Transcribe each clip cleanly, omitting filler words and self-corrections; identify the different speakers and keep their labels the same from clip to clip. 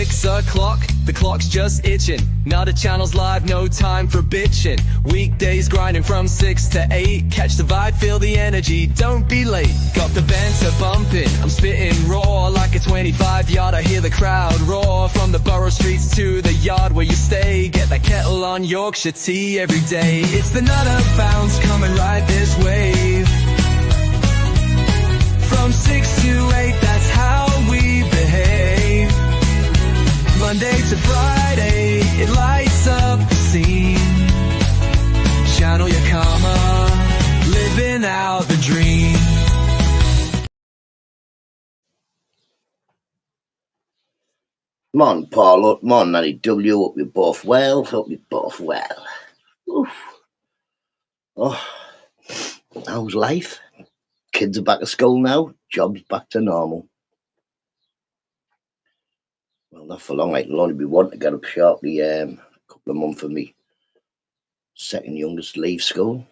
Speaker 1: 6 o'clock, the clock's just itching. Now the channel's live, no time for bitching. Weekdays grinding from 6 to 8. Catch the vibe, feel the energy, don't be late. Got the banter bumping, I'm spitting raw like a 25-yard. I hear the crowd roar from the borough streets to the yard where you stay. Get that kettle on Yorkshire tea every day. It's the Nutta bounce coming right this way. From 6 to 8, that's how we behave. Monday to Friday, it lights up the scene. Channel your karma, living out the dream.
Speaker 2: Morning, Paul. Morning, Nanny W. Hope you're both well. Hope you're both well. Oof. Oh, how's life? Kids are back at school now. Jobs back to normal. Well, not for long. It'll only be one to get up shortly. A couple of months for me. Second youngest leave school.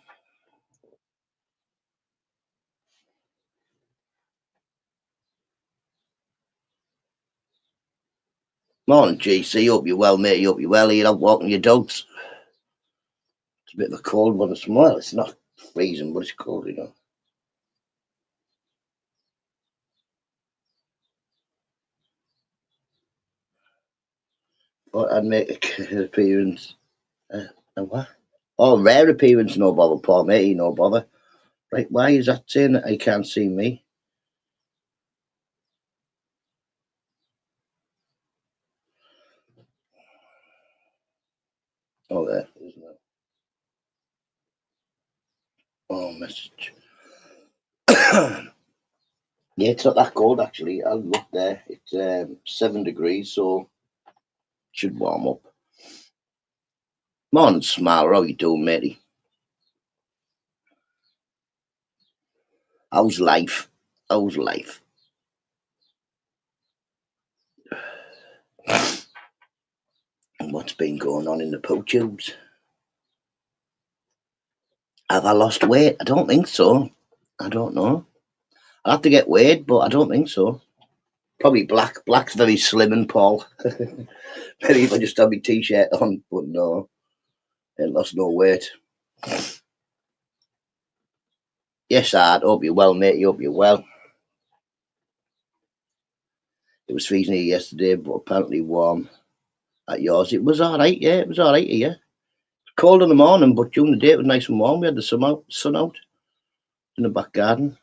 Speaker 2: Morning, GC. Hope you're well, mate. Hope you're well. You're out walking your dogs. It's a bit of a cold one this morning. It's not freezing, but it's cold, you know. But I'd make an appearance. A what? Oh, rare appearance, no bother, Paul, mate. No bother. Right, why is that saying that he can't see me? Oh, there, isn't it? Oh, message. Yeah, it's not that cold, actually. I'll look there. It's 7 degrees, so it should warm up. Morning, Smiler. How you doing, matey? How's life? How's life? And what's been going on in the poo tubes? Have I lost weight? I don't think so. I don't know. I'll have to get weighed, but I don't think so. Probably black. Black's very slim and Paul. Maybe if I just have my t-shirt on, but no. I ain't lost no weight. Yes, I hope you're well, mate. Hope you're well. It was freezing here yesterday, but apparently warm at yours. It was all right, yeah. It was all right here. Cold in the morning, but during the day it was nice and warm. We had the sun out in the back garden.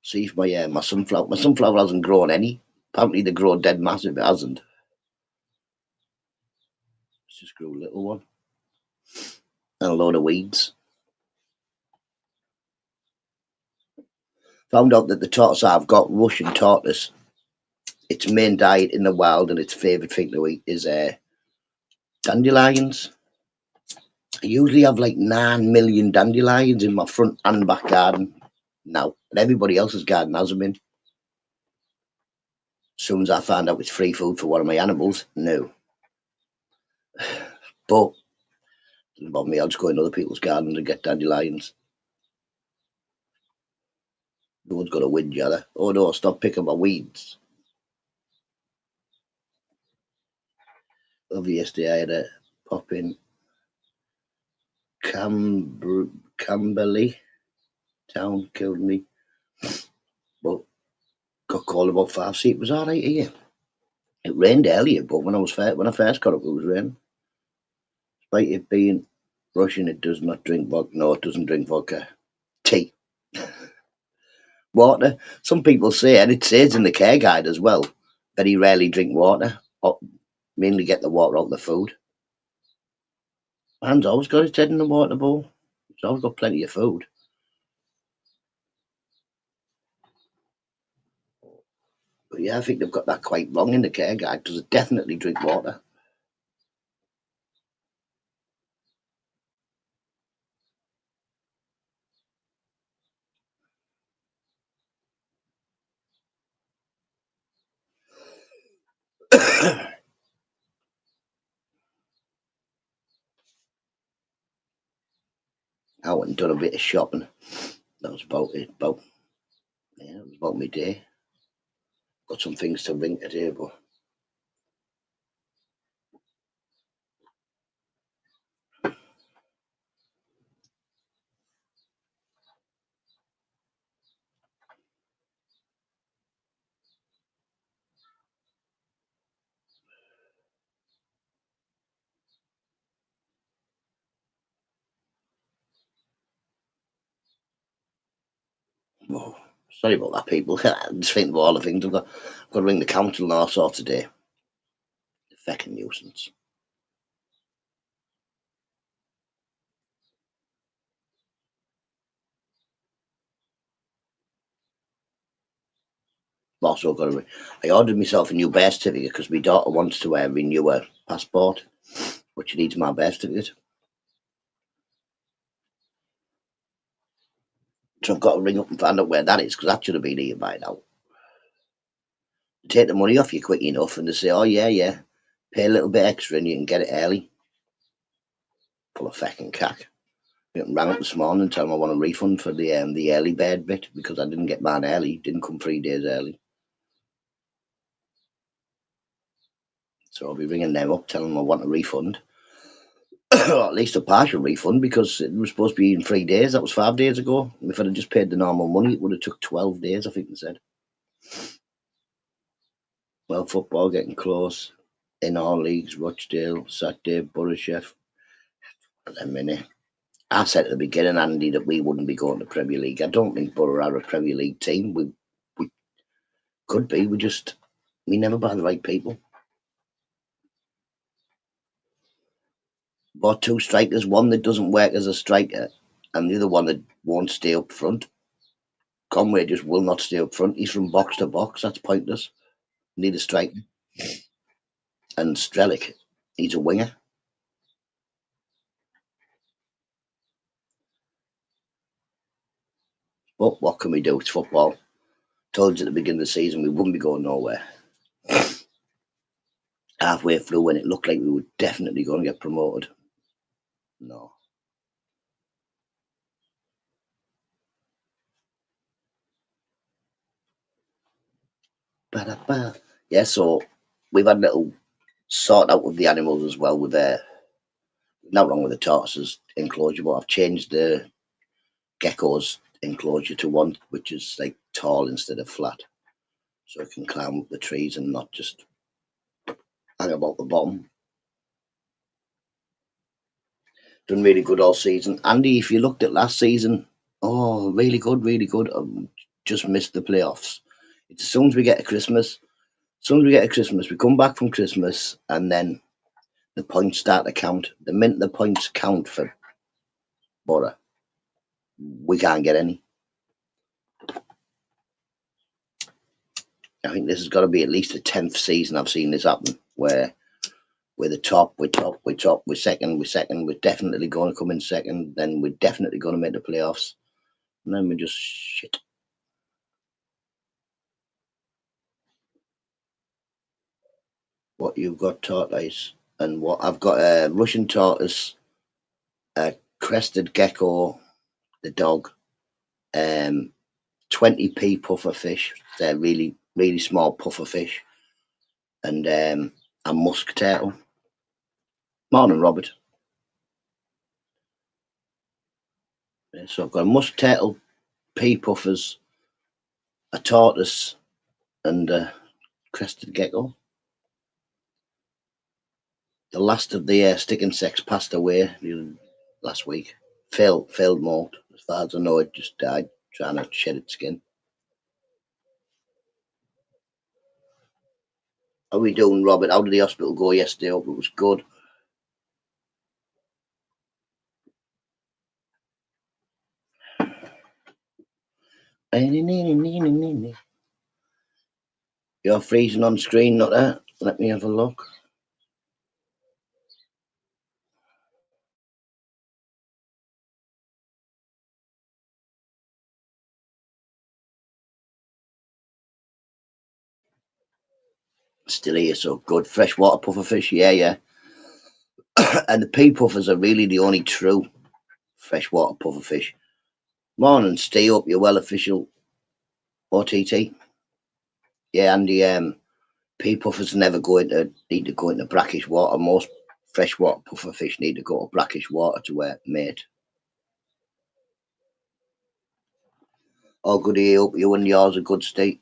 Speaker 2: See if my sunflower hasn't grown any. Apparently they grow dead massive. It hasn't. It's just grew a little one. And a load of weeds. Found out that the tortoise I've got, Russian tortoise, its main diet in the wild and its favourite thing to eat is dandelions. I usually have like 9 million dandelions in my front and back garden now. And everybody else's garden has them in. As soon as I find out it's free food for one of my animals, no. But it doesn't bother me, I'll just go in other people's gardens and get dandelions. No one's got a whinge at her. Oh no, stop picking my weeds. Obviously I had a pop in Camberley town, killed me. But got called about 5 feet. It was alright here. It rained earlier, but when I first got up, it was raining. Despite it being Russian, it does not drink vodka. No, it doesn't drink vodka. Tea. Water. Some people say, and it says in the care guide as well, very rarely drink water. Or mainly get the water out of the food. Man's always got his head in the water bowl. He's always got plenty of food. But yeah, I think they've got that quite wrong in the care guide because they definitely drink water. I went and done a bit of shopping. That was about it. It was about midday. Got some things to ring today, but oh, sorry about that, people. I'm just thinking of all the things I've got to ring the council and all sorts today. The fucking nuisance. I've also got to. I ordered myself a new birth certificate because my daughter wants to renew her passport, but she needs my birth certificate. So I've got to ring up and find out where that is because that should have been here by now. Take the money off you quick enough and they say, oh, yeah, pay a little bit extra and you can get it early. Full of fucking cack. I rang up this morning and told them I want a refund for the early bird bit because I didn't get mine early. Didn't come 3 days early. So I'll be ringing them up, telling them I want a refund. Or at least a partial refund because it was supposed to be in 3 days. That was 5 days ago. If I'd have just paid the normal money, it would have took 12 days, I think they said. Well, football getting close. In all leagues, Rochdale, Saturday, Borough, a minute. I said at the beginning, Andy, that we wouldn't be going to Premier League. I don't think Borough are a Premier League team. We could be. We never buy the right people. Bought two strikers, one that doesn't work as a striker, and the other one that won't stay up front. Conway just will not stay up front. He's from box to box. That's pointless. Need a striker. And Strelic, he's a winger. But what can we do? It's football. Told you at the beginning of the season we wouldn't be going nowhere. Halfway through, when it looked like we were definitely going to get promoted, no. Ba-da-ba. Yeah, so we've had a little sort out with the animals as well. With not wrong with the tortoises enclosure, but I've changed the gecko's enclosure to one which is like tall instead of flat, so it can climb up the trees and not just hang about the bottom. Done really good all season. Andy, if you looked at last season, oh, really good, really good. Just missed the playoffs. It's as soon as we get to Christmas, we come back from Christmas, and then the points start to count. The minute the points count for Borough, we can't get any. I think this has got to be at least the 10th season I've seen this happen, where we're the top, we're second, we're definitely going to come in second, then we're definitely going to make the playoffs, and then we're just shit. What you've got tortoise, and what I've got a Russian tortoise, a crested gecko, the dog, 20p puffer fish. They're really, really small puffer fish, and a musk turtle. Morning, Robert. So I've got a musk turtle, pea puffers, a tortoise, and a crested gecko. The last of the stick insects passed away last week. Failed molt. As far as I know, it just died trying to shed its skin. How are we doing, Robert? How did the hospital go yesterday? Hope it was good. You're freezing on screen, not that. Let me have a look. Still here, so good. Freshwater pufferfish, yeah. And the pea puffers are really the only true freshwater pufferfish. Morning, stay up, your well official OTT. Yeah, and the pea puffers need to go into brackish water. Most freshwater puffer fish need to go to brackish water to mate. All good here, hope you and yours are good state.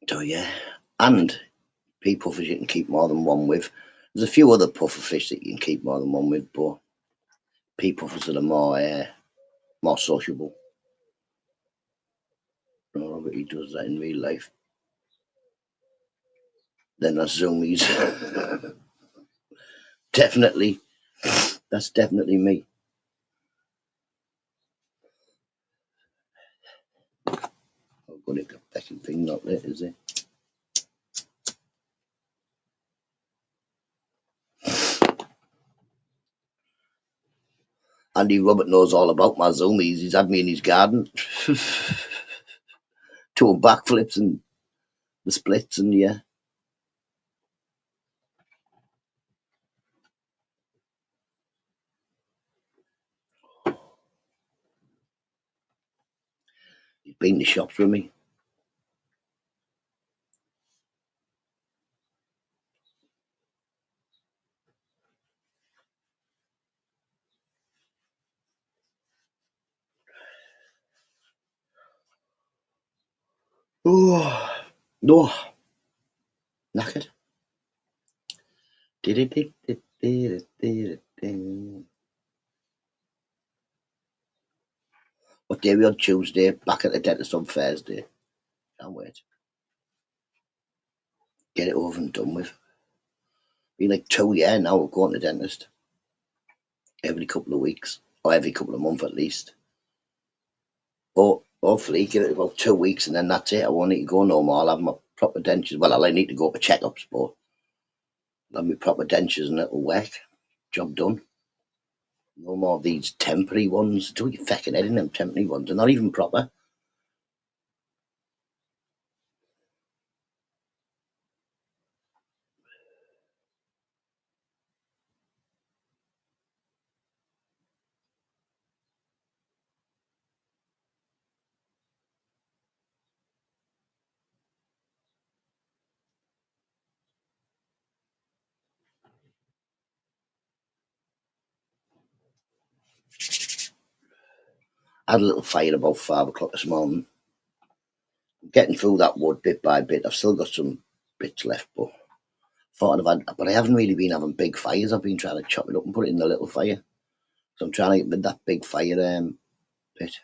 Speaker 2: So yeah, and pea puffers you can keep more than one with. There's a few other puffer fish that you can keep more than one with, but pea puffers are the more sociable. Nobody does that in real life. Then that's zoomies. Definitely, that's definitely me. I've got it fucking thing not lit, is it? Andy Robert knows all about my zoomies. He's had me in his garden. Doing backflips and the splits, and yeah. He's been to shops with me. Oh, no. Knackered. What day are we on Tuesday? Back at the dentist on Thursday. Can't wait. Get it over and done with. Been like 2 years now of going to the dentist. Every couple of weeks. Or every couple of months at least. But hopefully give it about 2 weeks and then that's it. I won't need to go no more. I'll have my proper dentures. Well, I'll need to go for checkups, but I'll have my proper dentures and it'll work. Job done. No more of these temporary ones. Do your fucking head in them temporary ones. They're not even proper. I had a little fire about 5 o'clock this morning. Getting through that wood bit by bit. I've still got some bits left, but but I haven't really been having big fires. I've been trying to chop it up and put it in the little fire. So I'm trying to get with that big fire bit.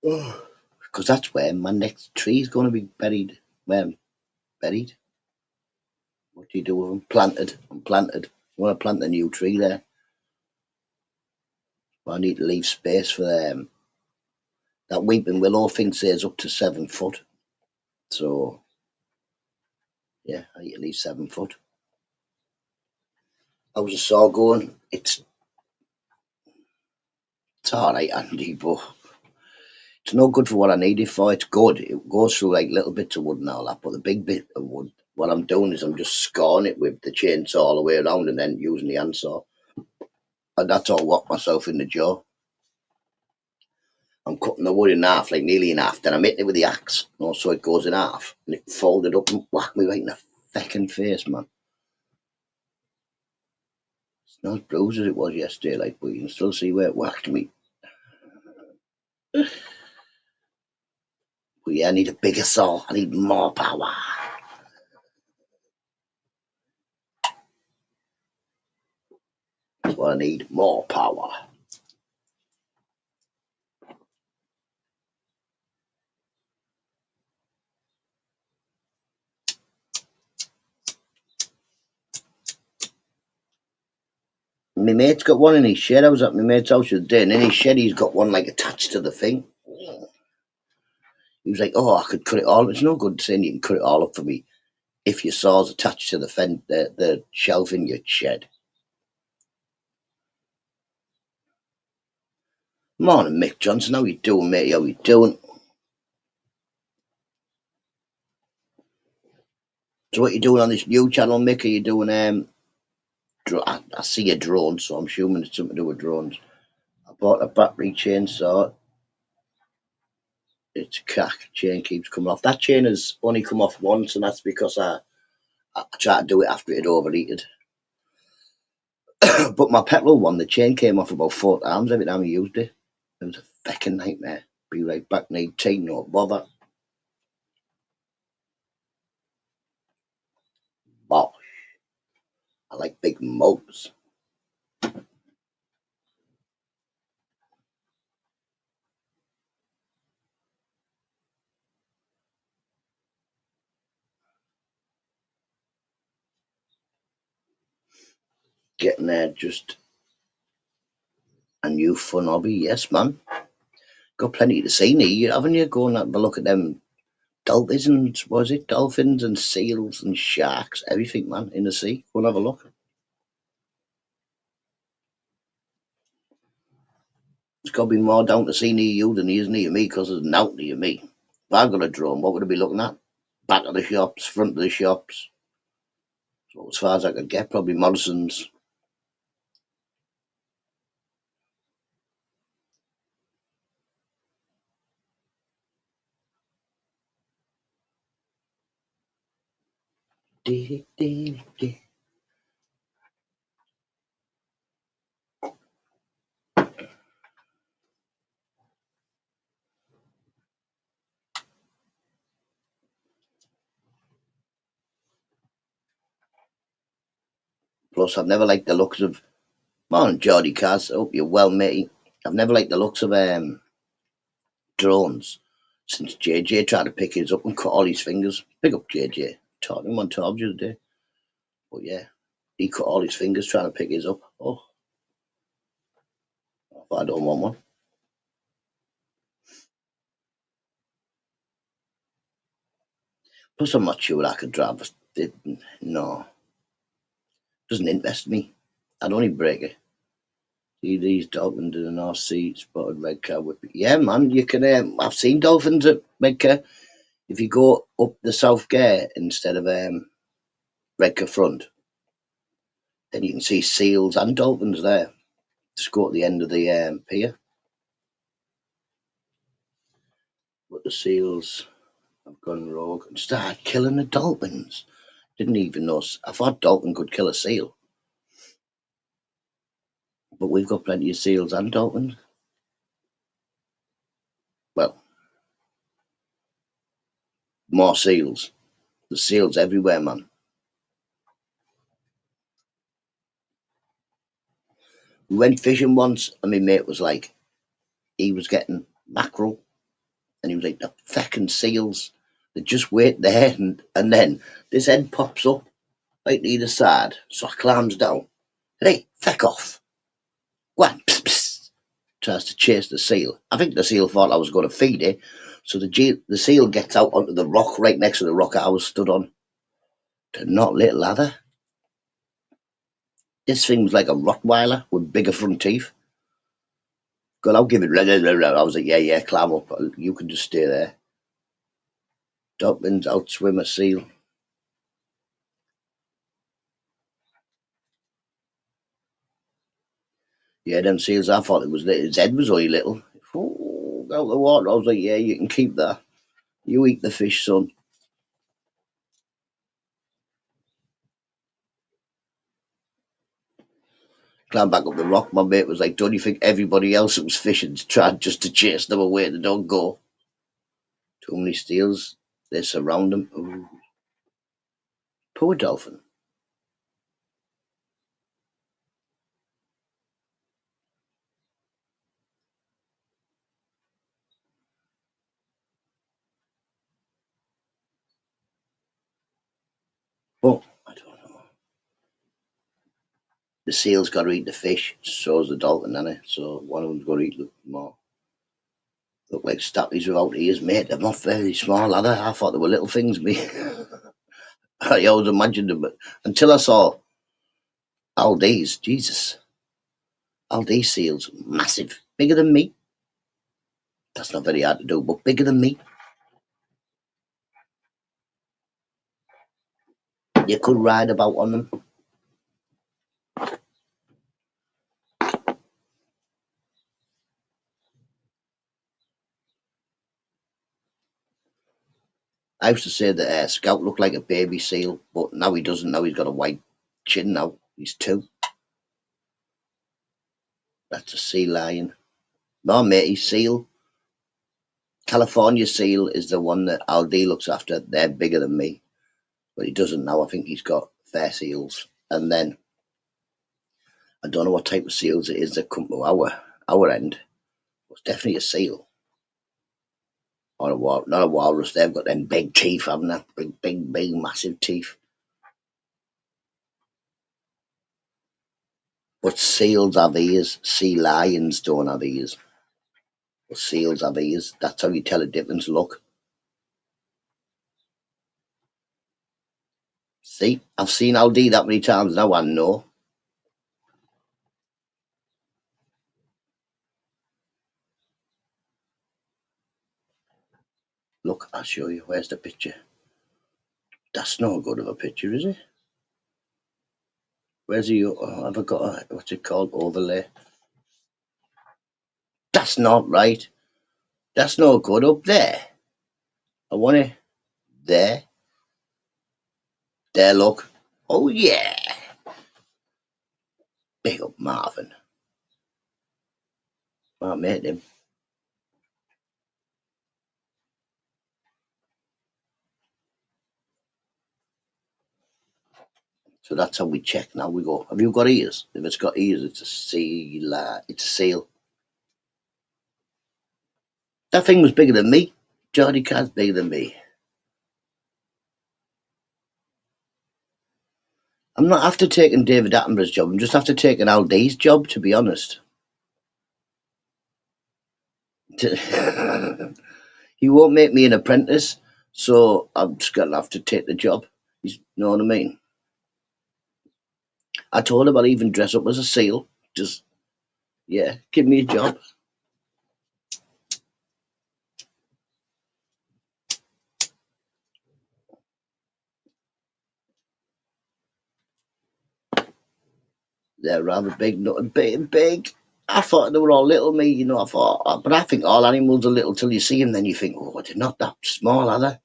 Speaker 2: Because that's where my next tree is going to be buried. Buried. What do you do with them? Planted. I'm planted. I want to plant a new tree there. But I need to leave space for them. That weeping willow thing says up to 7 foot. So yeah, I need to leave 7 foot. How's the saw going? It's alright, Andy, but it's no good for what I need it for. It's good. It goes through like little bits of wood and all that, but the big bit of wood, what I'm doing is I'm just scoring it with the chainsaw all the way around and then using the handsaw. And that's all whacked myself in the jaw. I'm cutting the wood in half, like nearly in half. Then I'm hitting it with the axe, so it goes in half. And it folded up and whacked me right in the fucking face, man. It's not as bruised as it was yesterday, like, but you can still see where it whacked me. But yeah, I need a bigger saw. I need more power. That's what I need, more power. My mate's got one in his shed. I was at my mate's house the other day, and in his shed he's got one like attached to the thing. He was like, "Oh, I could cut it all." It's no good saying you can cut it all up for me if your saw's attached to the shelf in your shed. Morning, Mick Johnson. How you doing, mate? How you doing? So what you doing on this new channel, Mick? Are you doing I see a drone, so I'm assuming it's something to do with drones. I bought a battery chainsaw. It's cack. Chain keeps coming off. That chain has only come off once, and that's because I tried to do it after it had overheated. But my petrol one, the chain came off about 4 times every time I used it. It was a fucking nightmare. Be right back, need tea, no bother. But I like big motors. Getting there, just a new fun hobby. Yes, man. Got plenty to see now, haven't you? Go and have a look at them dolphins and was it dolphins and seals and sharks, everything, man, in the sea. Go and have a look. It's got to be more down to see near you than he is near me, because there's nothing near me. If I've got a drone, what would I be looking at? Back of the shops, front of the shops. So as far as I could get, probably Morrison's. Plus, I've never liked the looks of. Morning, Geordie Cass. Hope you're well, mate. I've never liked the looks of drones since JJ tried to pick his up and cut all his fingers. Pick up JJ. Taught him on top the other day. But yeah, he cut all his fingers trying to pick his up. Oh, I don't want one. Plus, I'm not sure I could drive. No, doesn't interest me. I'd only break it. See these dolphins in the North Sea, spotted red car whip. Yeah, man, you can. I've seen dolphins at Redcar. If you go up the South Gare instead of Redcar Front, then you can see seals and dolphins there. Just go to the end of the pier. But the seals have gone rogue and started killing the dolphins. Didn't even know. I thought dolphin could kill a seal, but we've got plenty of seals and dolphins. Well, more seals. There's seals everywhere, man. We went fishing once, and my mate was like, he was getting mackerel, and he was like, the fucking seals. They just wait there, and then this head pops up right to either side. So I climbs down. Hey, fuck off. Go on, pss, pss. Tries to chase the seal. I think the seal thought I was going to feed it, so the seal gets out onto the rock right next to the rock I was stood on. To not little lather. This thing was like a Rottweiler with bigger front teeth. God, I'll give it. I was like, yeah, climb up. You can just stay there. Dolphins outswim a seal. Yeah, them seals, I thought it was his head was only little. Oh, out the water. I was like, yeah, you can keep that. You eat the fish, son. Climb back up the rock. My mate was like, don't you think everybody else that was fishing tried just to chase them away? They don't go. Too many steels. They surround them. Ooh. Poor dolphin. Oh, I don't know. The seal's got to eat the fish. So's the dolphin, innit? So one of them's got to eat more. Look like stappies without ears, mate. They're not very small, are they? I thought they were little things, me. I always imagined them, but until I saw Aldi's, Jesus. Aldi seals, massive. Bigger than me. That's not very hard to do, but bigger than me. You could ride about on them. I used to say that Scout looked like a baby seal, but now he doesn't. Now he's got a white chin now. He's 2. That's a sea lion. No, mate, he's seal. California seal is the one that Aldi looks after. They're bigger than me, but he doesn't now. I think he's got fair seals. And then I don't know what type of seals it is that come to our end. It's definitely a seal or not a walrus. They've got them big teeth, haven't they? Big, massive teeth. But seals have ears. Sea lions don't have ears. But seals have ears. That's how you tell a difference. Look, see, I've seen Aldi that many times now. I know. Look, I'll show you. Where's the picture? That's not good of a picture, is it? Where's the? Oh, have I got what's it called? Overlay. That's not right. That's not good up there. I want it there. There, look. Oh yeah, big up Marvin. I made him. So that's how we check. Now we go. Have you got ears? If it's got ears, it's a seal. It's a seal. That thing was bigger than me. Geordie Cat's bigger than me. I'm not after taking David Attenborough's job. I'm just after taking Aldi's job, to be honest. He won't make me an apprentice, so I'm just gonna have to take the job. You know what I mean? I told him I'd even dress up as a seal. Just yeah, give me a job. They're rather big, not big. I thought they were all little, me. I thought, but I think all animals are little till you see them. Then you think, oh, they're not that small, are they?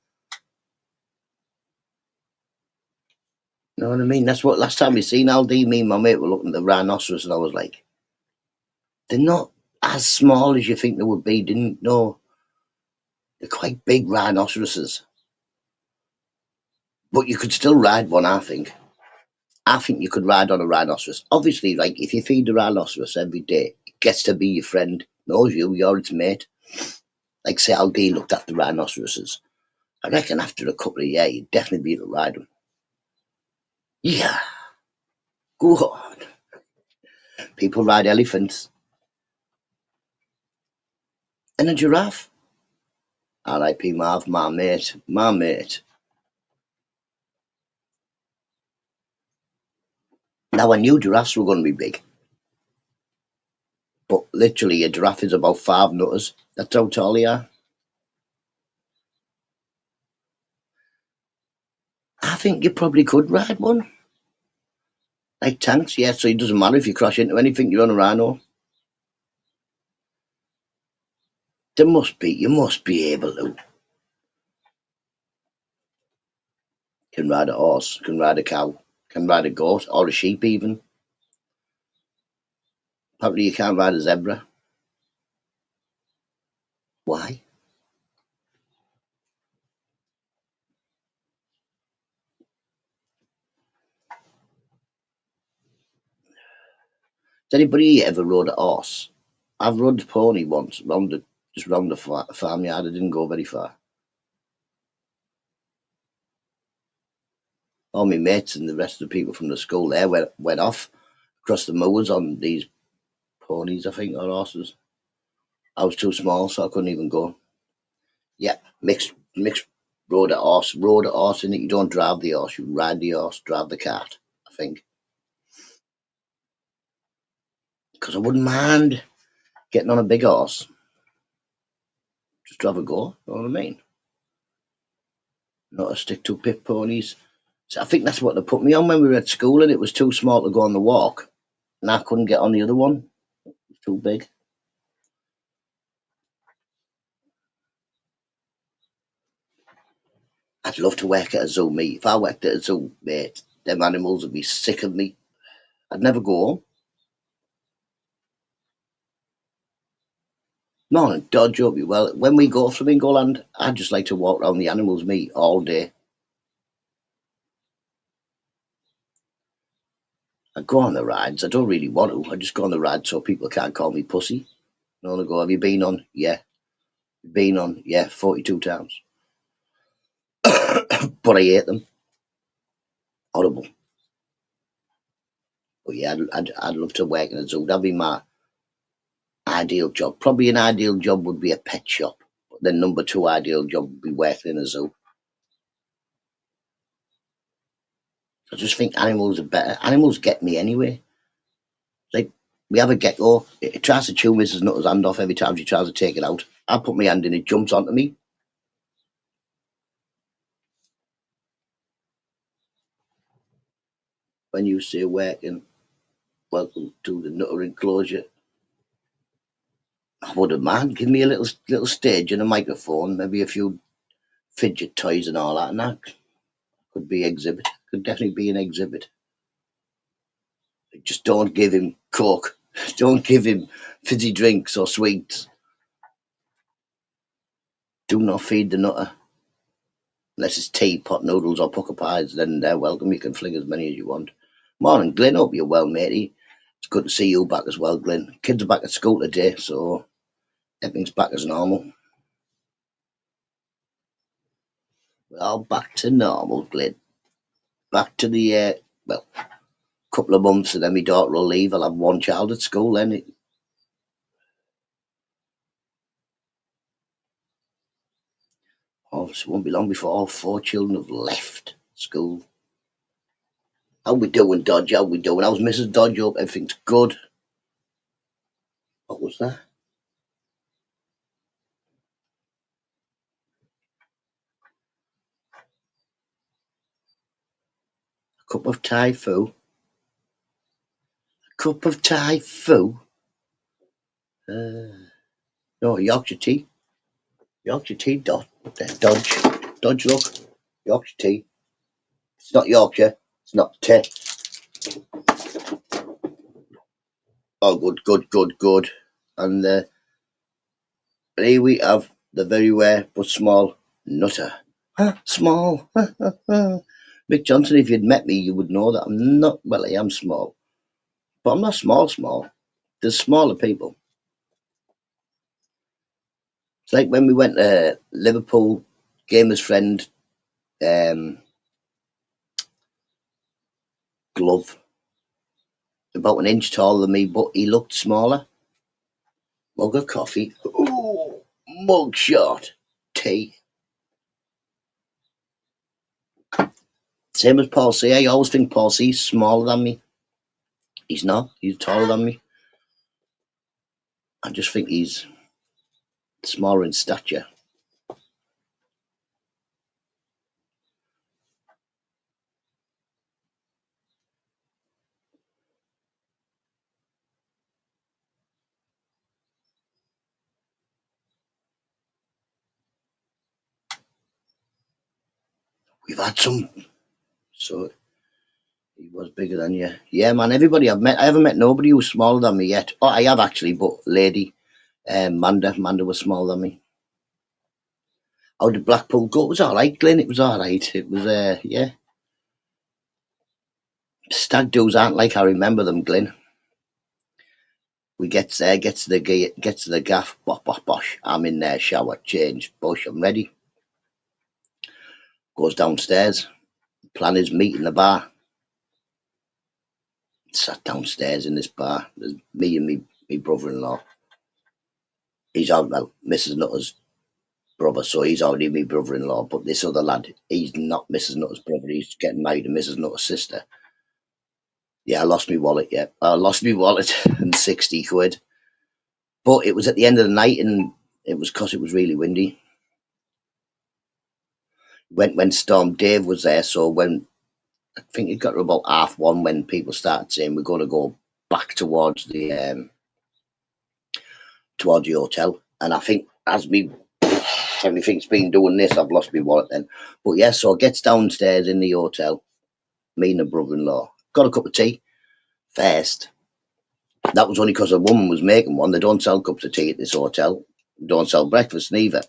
Speaker 2: You know what I mean? That's what last time we seen Aldi, me and my mate were looking at the rhinoceros, and I was like, they're not as small as you think they would be. Didn't know they're quite big rhinoceroses, but you could still ride one. I think. I think you could ride on a rhinoceros. Obviously, like if you feed the rhinoceros every day, it gets to be your friend, knows you, you're its mate. Like say Aldi looked after rhinoceroses. I reckon after a couple of years, you'd definitely be able to ride them. Yeah, go on. People ride elephants and a giraffe. R.I.P. Marv, my mate, my mate. Now I knew giraffes were going to be big, but literally a giraffe is about 5 nutters. That's how tall they are. I think you probably could ride one. Like tanks, yeah, so it doesn't matter if you crash into anything, you're on a rhino. You must be able to. Can ride a horse, can ride a cow, can ride a goat, or a sheep even. Apparently you can't ride a zebra. Why? Has anybody ever rode a horse? I've rode a pony once, just round the farmyard. I didn't go very far. All my mates and the rest of the people from the school there went off across the moors on these ponies, I think, or horses. I was too small, so I couldn't even go. Yeah, mixed rode a horse in it. You don't drive the horse, you ride the horse, drive the cart, I think. Because I wouldn't mind getting on a big horse. Just have a go. You know what I mean? Not a stick to pit ponies. So I think that's what they put me on when we were at school, and it was too small to go on the walk, and I couldn't get on the other one. It was too big. I'd love to work at a zoo, mate. If I worked at a zoo, mate, them animals would be sick of me. I'd never go home. Morning, Dodge, hope you well. When we go Flamingo Land, I just like to walk around the animals, mate, all day. I go on the rides. I don't really want to. I just go on the rides so people can't call me pussy. No, I go, have you been on? Yeah. Been on? Yeah, 42 times. But I hate them. Horrible. But yeah, I'd love to work in a zoo. That'd be my ideal job. Probably an ideal job would be a pet shop. But then number two ideal job would be working in a zoo. I just think animals are better. Animals get me anyway. Like, we have a gecko. It tries to chew Mrs. Nutter's hand off every time she tries to take it out. I put my hand in, it jumps onto me. When you say working, welcome to the Nutter enclosure. I wouldn't mind. Give me a little stage and a microphone, maybe a few fidget toys and all that, and that could be exhibit. Could definitely be an exhibit. Just don't give him coke. Don't give him fizzy drinks or sweets. Do not feed the Nutter. Unless it's tea, pot noodles or pucker pies, then they're welcome. You can fling as many as you want. Morning, Glenn. Hope you're well, matey. It's good to see you back as well, Glenn. Kids are back at school today, so everything's back as normal. We're all back to normal, Glenn. Back to the, well, couple of months and then my daughter will leave. I'll have one child at school then. It won't be long before all four children have left school. How we doing, Dodge? How we doing? How's Mrs. Dodge? Hope everything's good. What was that? A cup of Thai foo? A cup of Thai foo? No, Yorkshire tea. Yorkshire tea, Dodge. Dodge, look. Yorkshire tea. It's not Yorkshire. It's not tea. Oh, good. And here we have the very rare but small Nutter. Small. Mick Johnson, if you'd met me, you would know that I'm not, well, I am small. But I'm not small. There's smaller people. It's like when we went to Liverpool, Gamer's friend, Glove, about an inch taller than me, but he looked smaller. Mug of coffee. Ooh, mug shot. Tea. Same as Paul C. I always think Paul C's smaller than me. He's not. He's taller than me. I just think he's smaller in stature. We've had some. So he was bigger than you. Yeah, man. Everybody I've met, I haven't met nobody who's smaller than me yet. Oh, I have actually, but lady, Manda was smaller than me. How did Blackpool go? It was all right, Glenn. It was all right. It was, yeah. Stag do's aren't like I remember them, Glenn. We gets there, gets to the gaff, bosh. I'm in there, shower, change, bush. I'm ready. Goes downstairs. Plan is meet in the bar. Sat downstairs in this bar. There's me and me brother-in-law. He's on, well, Mrs. Nutter's brother, so he's already my brother-in-law. But this other lad, he's not Mrs. Nutter's brother. He's getting married to Mrs. Nutter's sister. Yeah, I lost my wallet. Yeah, I lost my wallet and 60 quid. But it was at the end of the night, and It was because it was really windy. Went when Storm Dave was there, so when I think it got to about 1:30 when people started saying we're going to go back towards the hotel, and I think as me everything's been doing this, I've lost my wallet then. But yeah, so I gets downstairs in the hotel, me and the brother-in-law got a cup of tea first. That was only because a woman was making one. They don't sell cups of tea at this hotel. They don't sell breakfast neither. It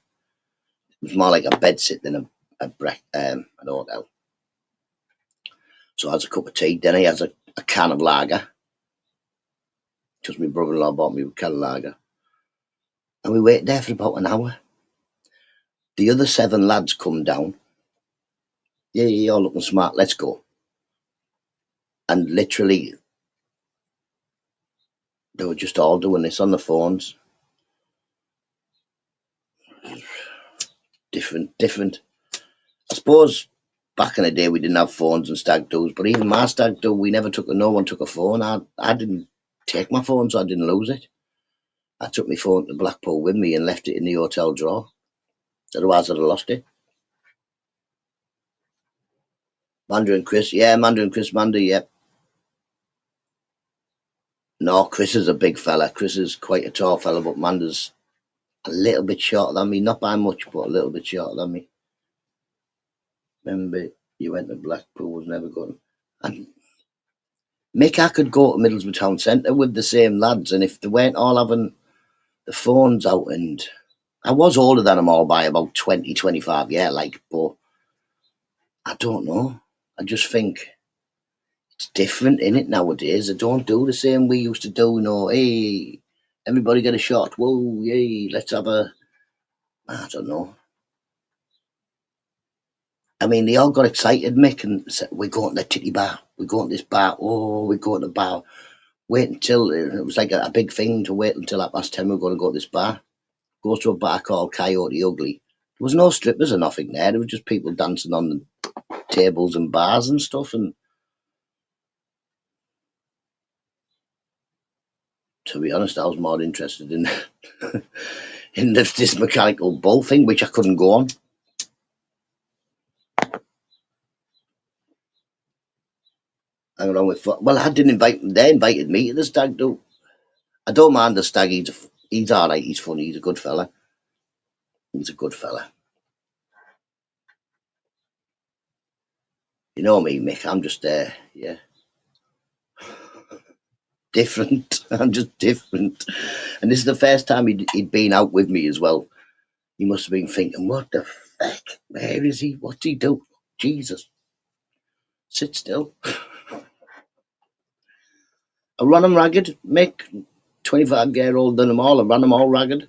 Speaker 2: was more like a bed sit than an hotel. So I has a cup of tea. Then he has a can of lager, because my brother-in-law bought me a can of lager. And we waited there for about an hour. The other 7 lads come down. Yeah, you're looking smart. Let's go. And literally, they were just all doing this on the phones. Different. I suppose back in the day we didn't have phones and stag do's, but even my stag do, no one took a phone. I didn't take my phone, so I didn't lose it. I took my phone to Blackpool with me and left it in the hotel drawer. Otherwise I'd have lost it. Mandarin Chris, yeah, Mandarin Chris Mandy, yep. No, Chris is a big fella. Chris is quite a tall fella, but Manda's a little bit shorter than me. Not by much, but a little bit shorter than me. Remember, you went to Blackpool, was never good. And Mick, I could go to Middlesbrough Town Centre with the same lads, and if they weren't all having the phones out, and I was older than them all by about 20, 25, yeah, like, but I don't know. I just think it's different in it nowadays. They don't do the same we used to do, hey, everybody get a shot, whoa, yay, let's have I don't know. I mean, they all got excited, Mick, and said, we're going to the titty bar, we're going to this bar, oh, we're going to the bar. Wait until, it was like a big thing to wait until 10:30, we're going to go to this bar. Go to a bar called Coyote Ugly. There was no strippers or nothing there. There was just people dancing on the tables and bars and stuff. And to be honest, I was more interested in in this mechanical bull thing, which I couldn't go on. Hang on with well, I didn't invite them. They invited me to the stag do. I don't mind the stag. He's all right. He's funny. He's a good fella. He's a good fella. You know me, Mick. I'm just yeah, different. I'm just different. And this is the first time he'd been out with me as well. He must have been thinking, what the fuck? Where is he? What's he do? Jesus. Sit still. I run him ragged, Mick. 25-year-old than them all. I ran them all ragged.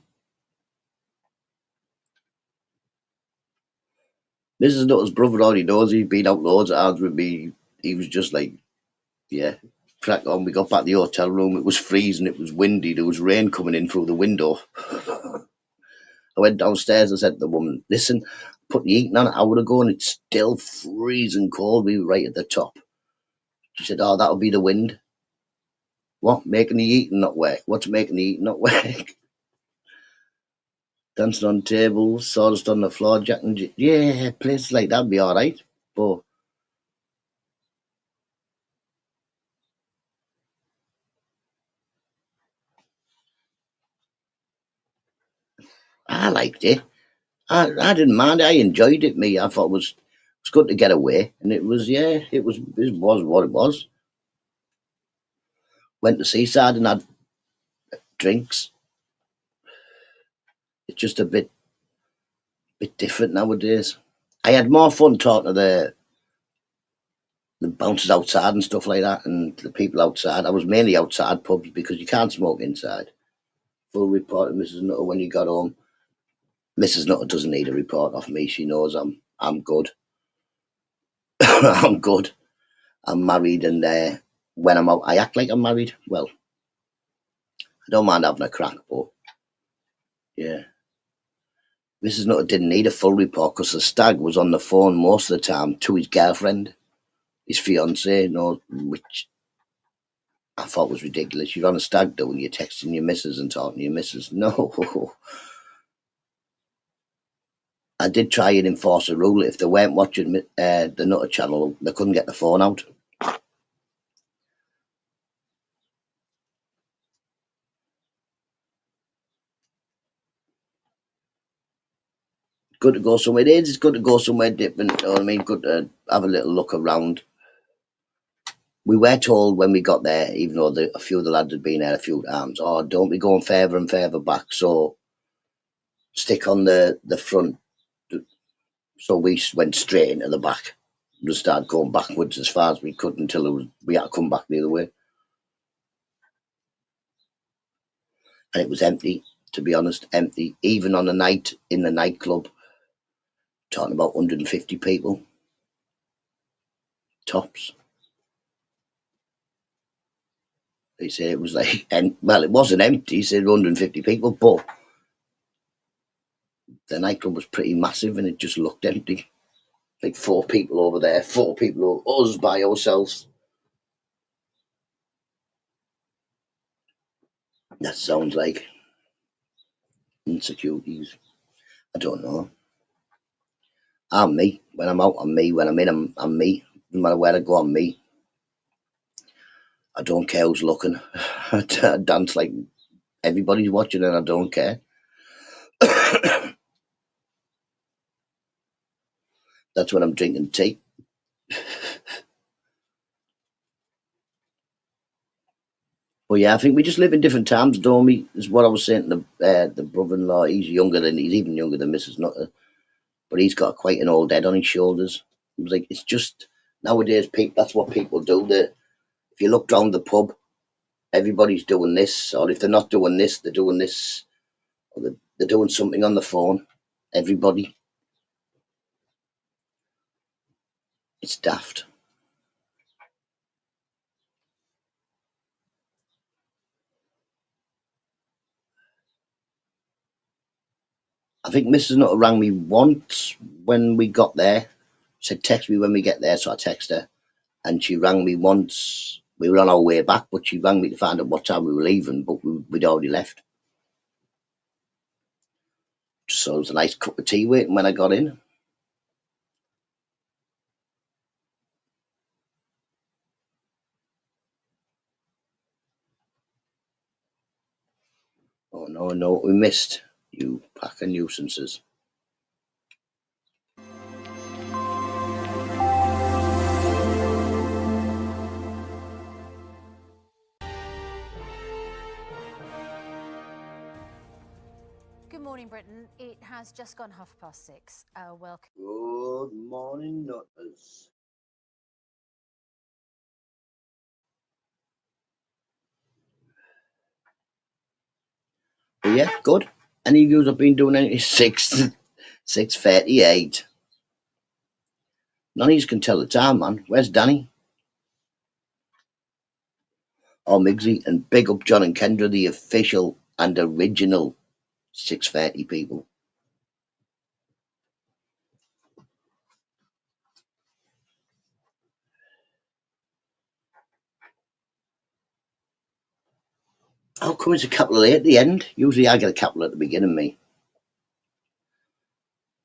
Speaker 2: Mrs. Nutt's brother already knows he's been out loads of hours with me. He was just like, yeah, crack on. We got back to the hotel room. It was freezing. It was windy. There was rain coming in through the window. I went downstairs and said to the woman, listen, put the heating on an hour ago and it's still freezing cold. We were right at the top. She said, oh, that'll be the wind. What? Making the heating not work? What's making the heating not work? Dancing on tables, sawdust on the floor, Jack and yeah, places like that'd be all right. But I liked it. I didn't mind. I enjoyed it. Me, I thought it was good to get away, and it was it was what it was. Went to Seaside and had drinks. It's just a bit different nowadays. I had more fun talking to the bouncers outside and stuff like that, and the people outside. I was mainly outside pubs because you can't smoke inside. Full report to Mrs. Nutter when you got home. Mrs. Nutter doesn't need a report off me. She knows I'm good. I'm good. I'm married, and when I'm out, I act like I'm married. Well, I don't mind having a crack, but yeah. Mrs. Nutter didn't need a full report because the stag was on the phone most of the time to his girlfriend, his fiancée, which I thought was ridiculous. You're on a stag do and you're texting your missus and talking to your missus. No. I did try and enforce a rule. If they weren't watching the Nutta channel, they couldn't get the phone out. Good to go somewhere. It is. It's good to go somewhere different. You know what I mean? Good to have a little look around. We were told when we got there, even though a few of the lads had been there a few times, oh, don't be going further and further back. So stick on the front. So we went straight into the back. We started going backwards as far as we could until we had to come back the other way. And it was empty, to be honest, empty. Even on a night in the nightclub, talking about 150 people, tops. They said it was like, well, it wasn't empty. He said 150 people, but the nightclub was pretty massive and it just looked empty. Like 4 people over there, 4 people over, us by ourselves. That sounds like insecurities. I don't know. I'm me. When I'm out, I'm me. When I'm in, I'm me. No matter where I go, I'm me. I don't care who's looking. I dance like everybody's watching and I don't care. That's when I'm drinking tea. But yeah, I think we just live in different times, don't we? Is what I was saying to the brother-in-law. He's even younger than Mrs. Nutter, but he's got quite an old head on his shoulders. It was like it's just nowadays, people. That's what people do. If you look round the pub, everybody's doing this, or if they're not doing this, they're doing this, or they're doing something on the phone. Everybody, it's daft. I think Mrs. Nutter rang me once when we got there. Said text me when we get there, so I text her, and she rang me once. We were on our way back, but she rang me to find out what time we were leaving, but we'd already left. So it was a nice cup of tea waiting when I got in. Oh no, no, we missed you pack of nuisances.
Speaker 3: Good morning, Britain. It has just gone 6:30. Welcome.
Speaker 2: Good morning, Nutters. But yeah, good. Any of you have been doing anything? 6:38. None of you can tell the time, man. Where's Danny? Oh, Migsy, and big up John and Kendra, the official and original 6:30 people. How come it's a couple late at the end? Usually I get a couple at the beginning, me.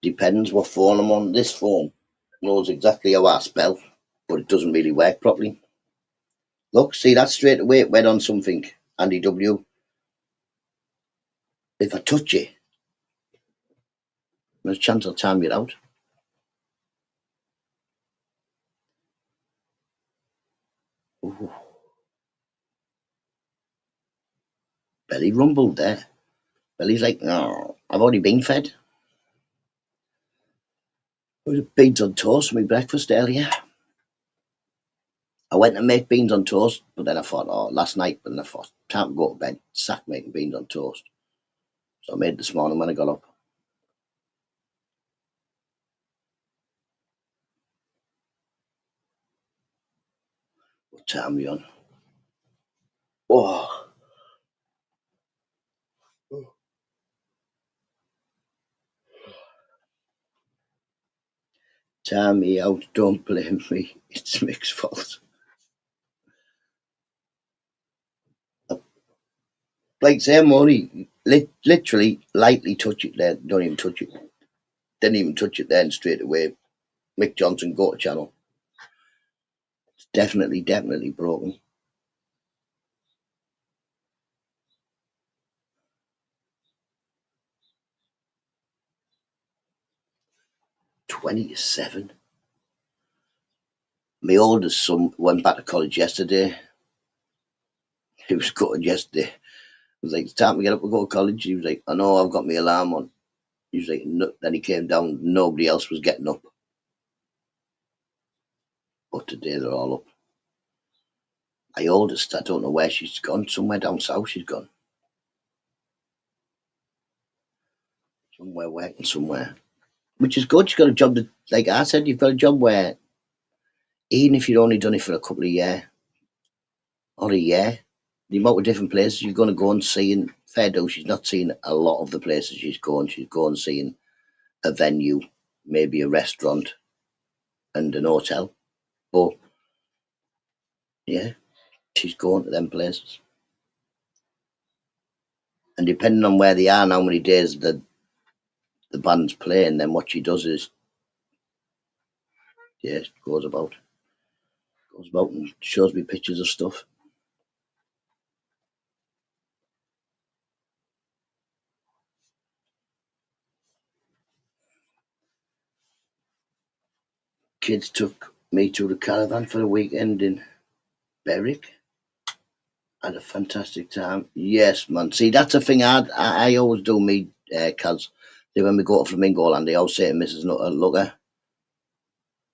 Speaker 2: Depends what phone I'm on. This phone knows exactly how I spell, but it doesn't really work properly. Look, see that straight away it went on something. Andy W. If I touch it, there's a chance I'll time it out. Ooh, belly rumbled there. Belly's like, no, I've already been fed. I was beans on toast for my breakfast earlier. I went to make beans on toast, but then I thought, oh, last night, but then I thought, time to go to bed, sack making beans on toast. So I made it this morning when I got up. What time are we on? Oh, time me out, don't blame me. It's Mick's fault. Like ceremony, literally lightly touch it there. Don't even touch it. Didn't even touch it then, straight away. Mick Johnson, go to channel. It's definitely broken. "27. My oldest son went back to college yesterday. He was gutted yesterday. It was like, it's time to get up and go to college. He was like, I know, I've got my alarm on. He was like, no. Then he came down, nobody else was getting up. But today they're all up. My oldest, I don't know where she's gone. Somewhere down south she's gone. Somewhere working somewhere. Which is good. She's got a job that, like I said, you've got a job where even if you've only done it for a couple of years or a year, the amount of different places you're going to go and see, and fair do, she's not seeing a lot of the places she's going. She's going seeing a venue, maybe a restaurant and an hotel. But yeah, she's going to them places. And depending on where they are and how many days the band's playing, then what she does is, yeah, goes about and shows me pictures of stuff. Kids took me to the caravan for a weekend in Berwick. Had a fantastic time. Yes, man. See, that's a thing I always do, me, Kaz. When we go to Flamingo Land, they always say to Mrs. Nutter, look,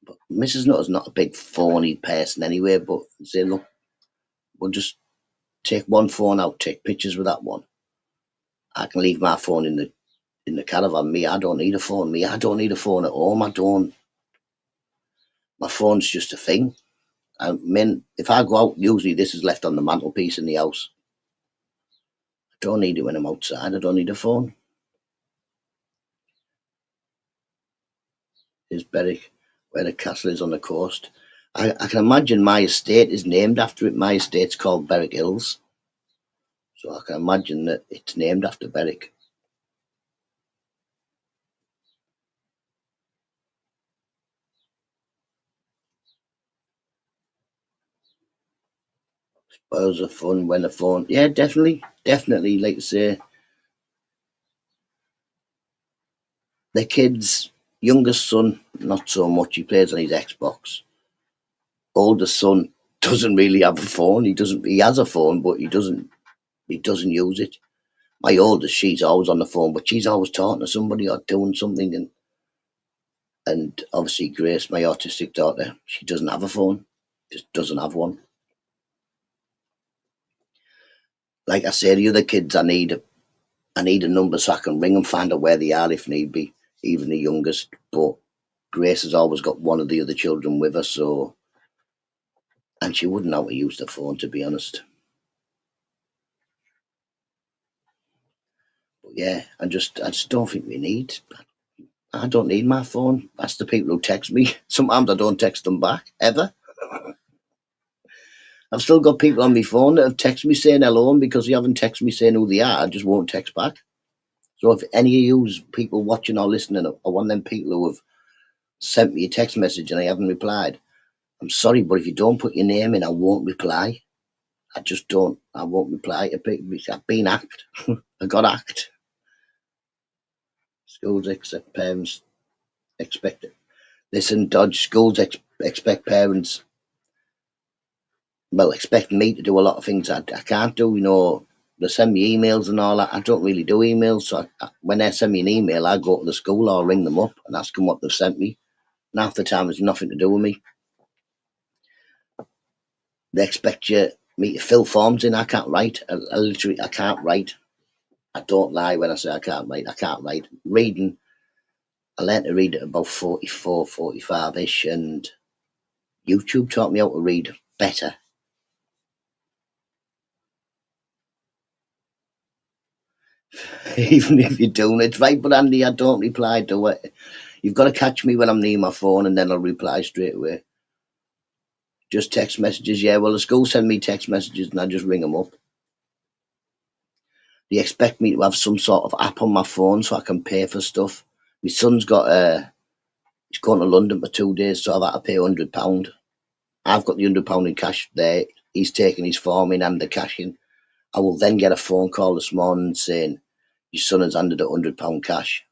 Speaker 2: but Mrs. Nutter's not a big phony person anyway, but say, look, we'll just take one phone out, take pictures with that one. I can leave my phone in the caravan. Me, I don't need a phone. Me, I don't need a phone at home. I don't. My phone's just a thing. I mean, if I go out, usually this is left on the mantelpiece in the house. I don't need it when I'm outside. I don't need a phone. Is Berwick, where the castle is on the coast. I can imagine my estate is named after it. My estate's called Berwick Hills. So I can imagine that it's named after Berwick. Spoils the fun when the phone. Yeah, definitely. Like I say, the kids, youngest son, not so much. He plays on his Xbox. Oldest son doesn't really have a phone. He has a phone, but he doesn't use it. My oldest, she's always on the phone, but she's always talking to somebody or doing something. And obviously Grace, my autistic daughter, she doesn't have a phone. Just doesn't have one. Like I say, the other kids, I need a number so I can ring and find out where they are if need be, even the youngest. But Grace has always got one of the other children with her, so, and she wouldn't know how to use the phone, to be honest. But yeah, I just don't think we need. I don't need my phone. That's the people who text me. Sometimes I don't text them back, ever. I've still got people on my phone that have texted me saying hello, and because they haven't texted me saying who they are, I just won't text back. So if any of you people watching or listening are one of them people who have sent me a text message and I haven't replied, I'm sorry, but if you don't put your name in, I won't reply. I just don't. I won't reply to people. I've been hacked. I got hacked. Schools expect parents expect it. Listen, Dodge, schools expect parents, well, expect me to do a lot of things I can't do. You know, they send me emails and all that. I don't really do emails. So when they send me an email, I go to the school or ring them up and ask them what they've sent me. And half the time, it's nothing to do with me. They expect me to fill forms in. I can't write. I literally, I can't write. I don't lie when I say I can't write. I can't write. Reading, I learned to read at about 44, 45-ish, and YouTube taught me how to read better. Even if you're doing it right, but Andy, I don't reply to it. You've got to catch me when I'm near my phone, and then I'll reply straight away. Just text messages, yeah. Well, the school send me text messages, and I just ring them up. They expect me to have some sort of app on my phone so I can pay for stuff. My son's he's going to London for 2 days, so I've had to pay £100. I've got the £100 in cash there. He's taking his form in and the cash in. I will then get a phone call this morning saying your son has handed £100 cash.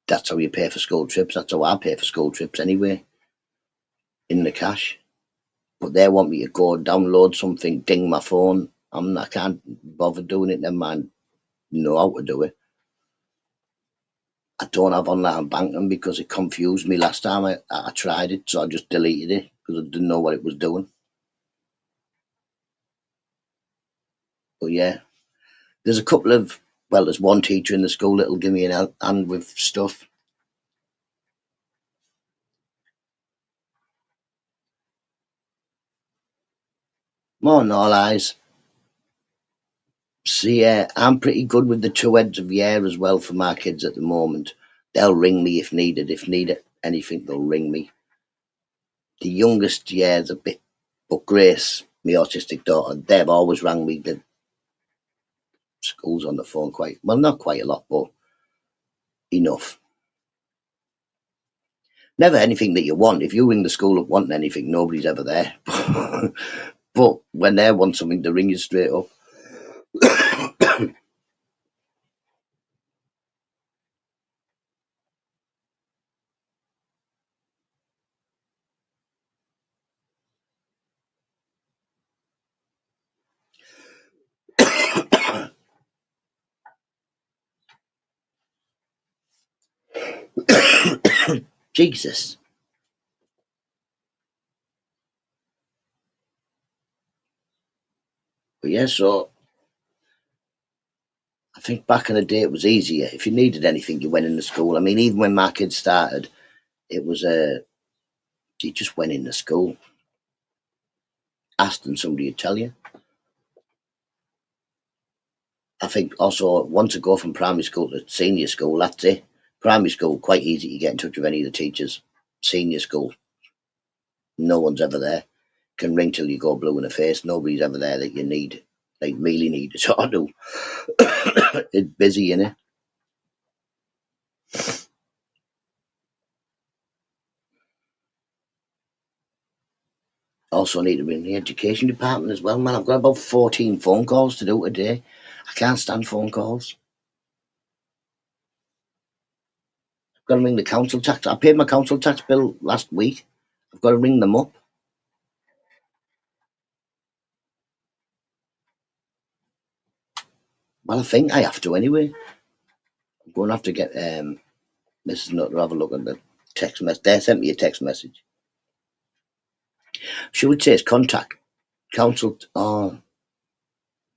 Speaker 2: That's how you pay for school trips. That's how I pay for school trips anyway, in the cash. But they want me to go download something, ding my phone. I can't bother doing it. Never mind, know how to do it. I don't have online banking because it confused me last time I tried it, so I just deleted it because I didn't know what it was doing. But yeah, there's a couple of, well, there's one teacher in the school that'll give me an hand with stuff. More than all eyes. See, I'm pretty good with the 2 heads of year as well for my kids at the moment. They'll ring me if needed. If needed anything, they'll ring me. The youngest year's a bit, but Grace, my autistic daughter, they've always rang me. The school's on the phone quite, well, not quite a lot, but enough. Never anything that you want. If you ring the school up wanting anything, nobody's ever there. But when they want something, they ring you straight up. Jesus. But yeah, so I think back in the day it was easier. If you needed anything, you went in the school. I mean, even when my kids started, it was you just went in the school, asked and somebody would tell you. I think also once I go from primary school to senior school, that's it. Primary school, quite easy to get in touch with any of the teachers. Senior school, no one's ever there. Can ring till you go blue in the face. Nobody's ever there that you need, like really need to sort of do. It's busy, innit? Also need to be in the education department as well, man. I've got about 14 phone calls to do today. I can't stand phone calls. I've got to ring the council tax. I paid my council tax bill last week. I've got to ring them up. Well, I think I have to anyway. I'm going to have to get Mrs. Nutter to have a look at the text message. They sent me a text message. She would say it's contact council. Oh,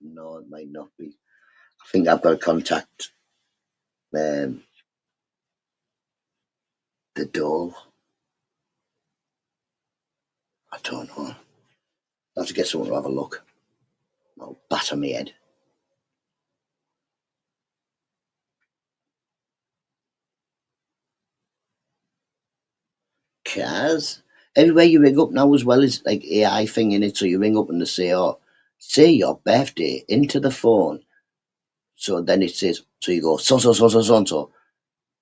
Speaker 2: no, it might not be. I think I've got to contact the dole. I don't know. I'll have to get someone to have a look. I'll batter my head. Cars. Everywhere you ring up now as well is like AI thing in it. So you ring up and they say, oh, say your birthday into the phone. So then it says, so you go, so.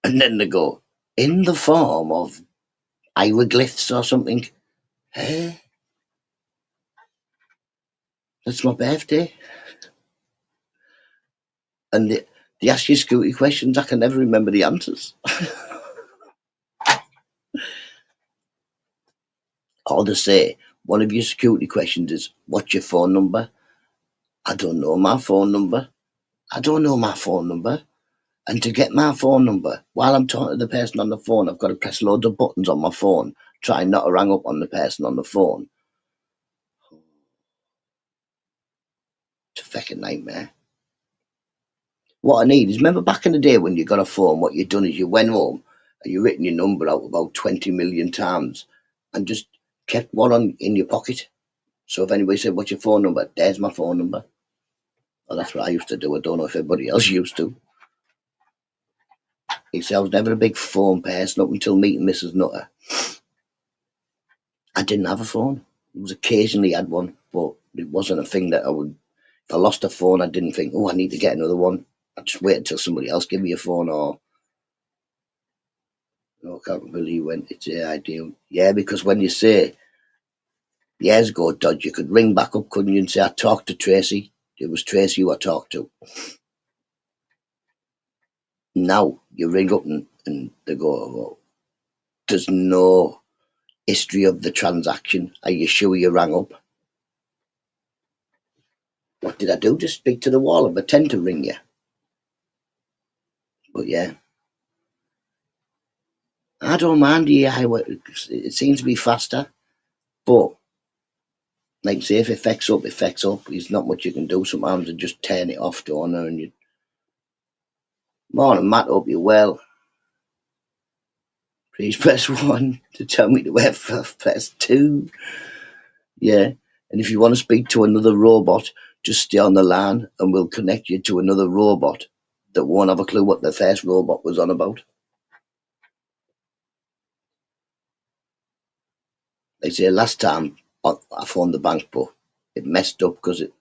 Speaker 2: And then they go, in the form of hieroglyphs or something. Eh? That's my birthday. And they ask you scooty questions. I can never remember the answers. Or they say, one of your security questions is, what's your phone number? I don't know my phone number. I don't know my phone number. And to get my phone number, while I'm talking to the person on the phone, I've got to press loads of buttons on my phone, trying not to hang up on the person on the phone. It's a fucking nightmare. What I need is, remember back in the day when you got a phone, what you'd done is you went home and you written your number out about 20 million times and just kept one in your pocket. So if anybody said, what's your phone number? There's my phone number. Well, that's what I used to do. I don't know if everybody else used to. He said I was never a big phone person up until meeting Mrs. Nutter. I didn't have a phone. It was occasionally had one, but it wasn't a thing that I would. If I lost a phone, I didn't think, oh, I need to get another one. I just wait until somebody else give me a phone, or no, I can't believe when it's ideal. Yeah, because when you say years ago, Dodge, you could ring back up, couldn't you, and say, I talked to Tracy. It was Tracy who I talked to. Now you ring up and they go, oh, there's no history of the transaction. Are you sure you rang up? What did I do? Just speak to the wall and pretend to ring you. But yeah, I don't mind the AI. It seems to be faster, but like say if it effects up, there's not much you can do. Sometimes they just turn it off, don't they? And you, morning, Matt, hope you're well. Please press 1 to tell me to press 2. Yeah. And if you want to speak to another robot, just stay on the line and we'll connect you to another robot that won't have a clue what the first robot was on about. They say last time I phoned the bank, but it messed up because it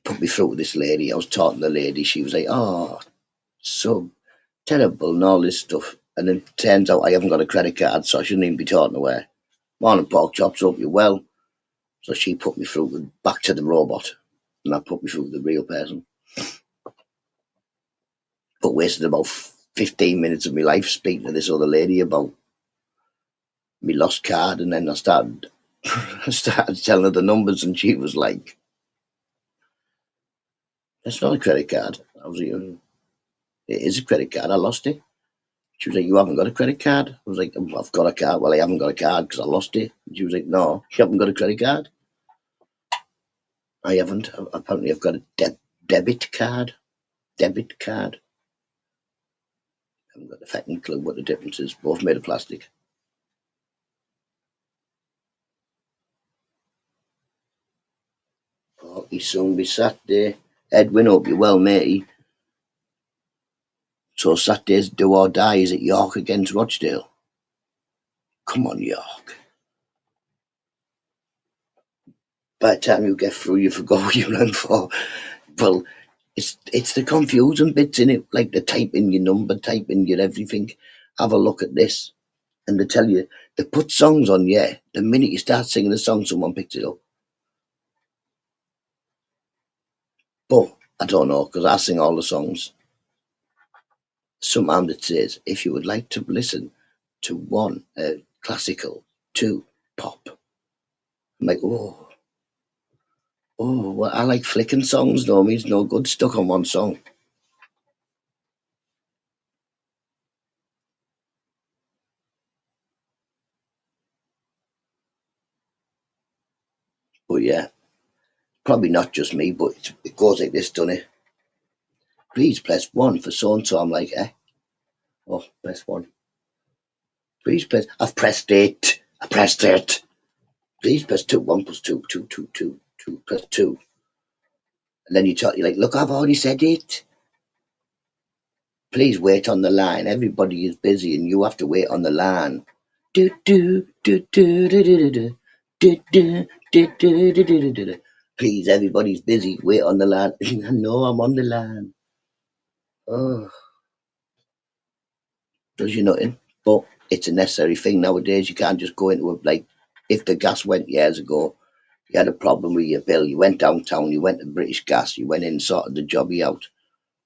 Speaker 2: put me through to this lady. I was talking to the lady. She was like, oh, so terrible and all this stuff. And then it turns out I haven't got a credit card, so I shouldn't even be talking to her. Morning, pork chops, hope you're well. So she put me through back to the robot, and that put me through to the real person. But wasted about 15 minutes of my life speaking to this other lady about my lost card, and then I started telling her the numbers, and she was like, "That's not a credit card." I was like, "It is a credit card. I lost it." She was like, "You haven't got a credit card?" I was like, "I've got a card." "Well, I haven't got a card because I lost it." And she was like, "No, you haven't got a credit card." "I haven't. Apparently, I've got a debit card. Debit card. I haven't got a fucking clue what the difference is. Both made of plastic." Oh, he soon be Saturday. Edwin, hope you're well, matey. So Saturday's do or die. Is it York against Rochdale? Come on, York. By the time you get through, you forgot what you ran for. Well, it's the confusing bits in it, like the type in your number, type in your everything. Have a look at this, and they tell you they put songs on. Yeah, the minute you start singing a song, someone picks it up. But I don't know because I sing all the songs. Sometimes it says if you would like to listen to one classical, two pop. I'm like, oh, well, I like flicking songs. No, means no good stuck on one song. But yeah, probably not just me, but it goes like this, doesn't it? Please press 1 for so and so. I'm like, eh? Oh, press 1. Please press. I've pressed it. I pressed it. Please press 2. 1 plus 2. 2, 2, 2. 2 plus 2. And then you're like, look, I've already said it. Please wait on the line. Everybody is busy and you have to wait on the line. Do, do, do, do, do, do, do, do, do, do, do, do, do, do, do. Please, everybody's busy. Wait on the line. I know I'm on the line. Oh, does you nothing. But it's a necessary thing nowadays. You can't just go into it like if the gas went years ago, you had a problem with your bill, you went downtown, you went to British Gas, you went in and sorted the jobby out.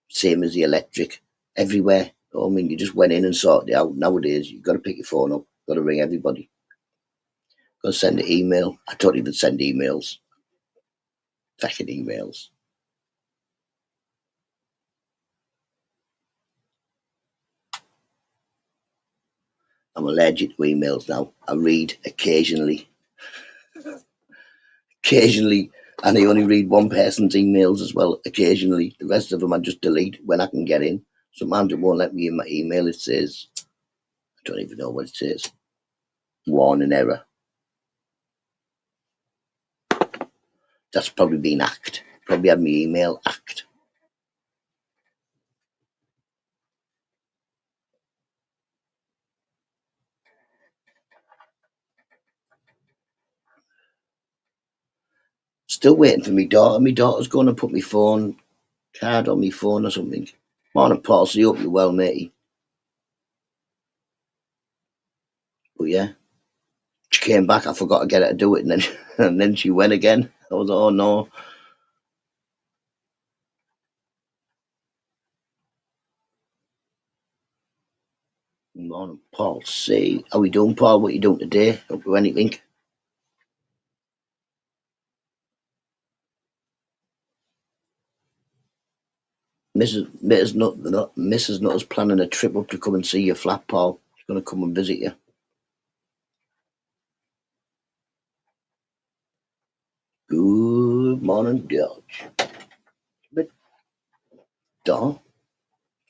Speaker 2: Same as the electric. Everywhere. I mean, you just went in and sorted it out. Nowadays, you've got to pick your phone up, got to ring everybody, got to send an email. I don't even send emails. Fucking emails. I'm allergic to emails now. I read occasionally, and I only read one person's emails as well. Occasionally, the rest of them I just delete when I can get in. Sometimes it won't let me in my email. It says, I don't even know what it says. Warning error. That's probably been hacked. Probably had my email hacked. Still waiting for my daughter. My daughter's going to put my phone card on my phone or something. Morning, Paul. See, hope you're well, matey. But yeah, she came back. I forgot to get her to do it, and then and then she went again. I was, oh no. Morning, Paul. See, how we doing, Paul? What you doing today? Up to anything? Mrs. Nutter's planning a trip up to come and see your flat, Paul. She's going to come and visit you. Good morning, George. But door.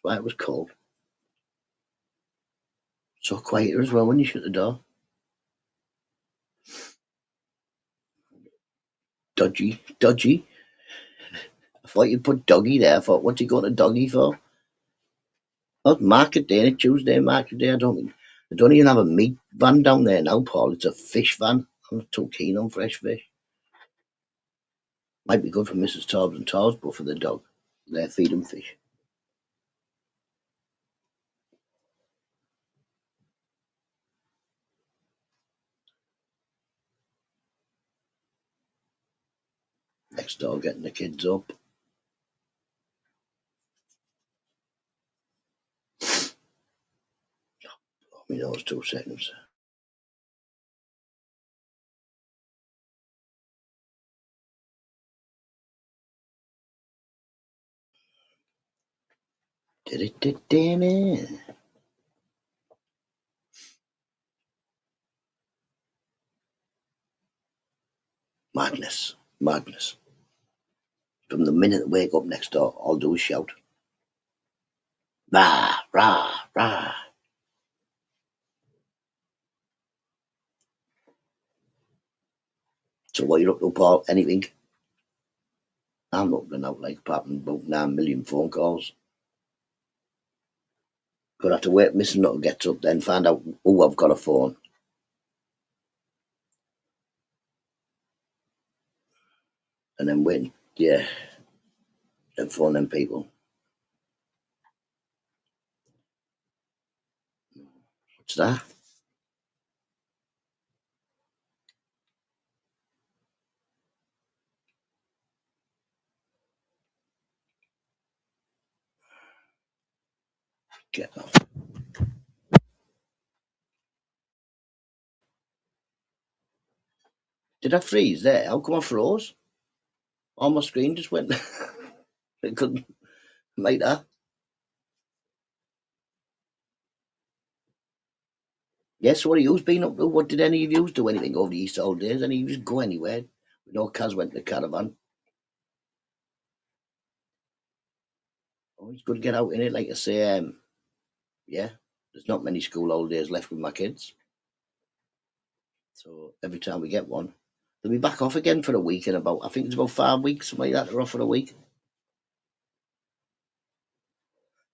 Speaker 2: Why it was cold. So quieter as well when you shut the door. Dodgy. I thought you'd put doggy there. I thought, what's he going to doggy for? Oh, market day, Tuesday market day. I don't even have a meat van down there now, Paul. It's a fish van. I'm not too keen on fresh fish. Might be good for Mrs. Torbs and Torbs, but for the dog, they feed them fish. Next door, getting the kids up. Me those 2 seconds. Madness. From the minute I wake up next door, all I do is shout. Rah, rah, rah. So what you up to, Paul? Anything? I'm not going out like popping about 9 million phone calls. Gonna have to wait Mrs. Nutter gets up, then find out who I've got a phone. And then wait, yeah, then phone them people. What's that? Get off. Did I freeze there? How come I froze? On my screen just went. It couldn't make that. Yes, what have you been up to? What did any of you do anything over the Easter holidays? Any of you go anywhere? We know Kaz went to the caravan. Oh, it's good to get out in it. Like I say, yeah, there's not many school holidays left with my kids. So every time we get one, they'll be back off again for a week in about, I think it's about 5 weeks, something like that. They're off for a week.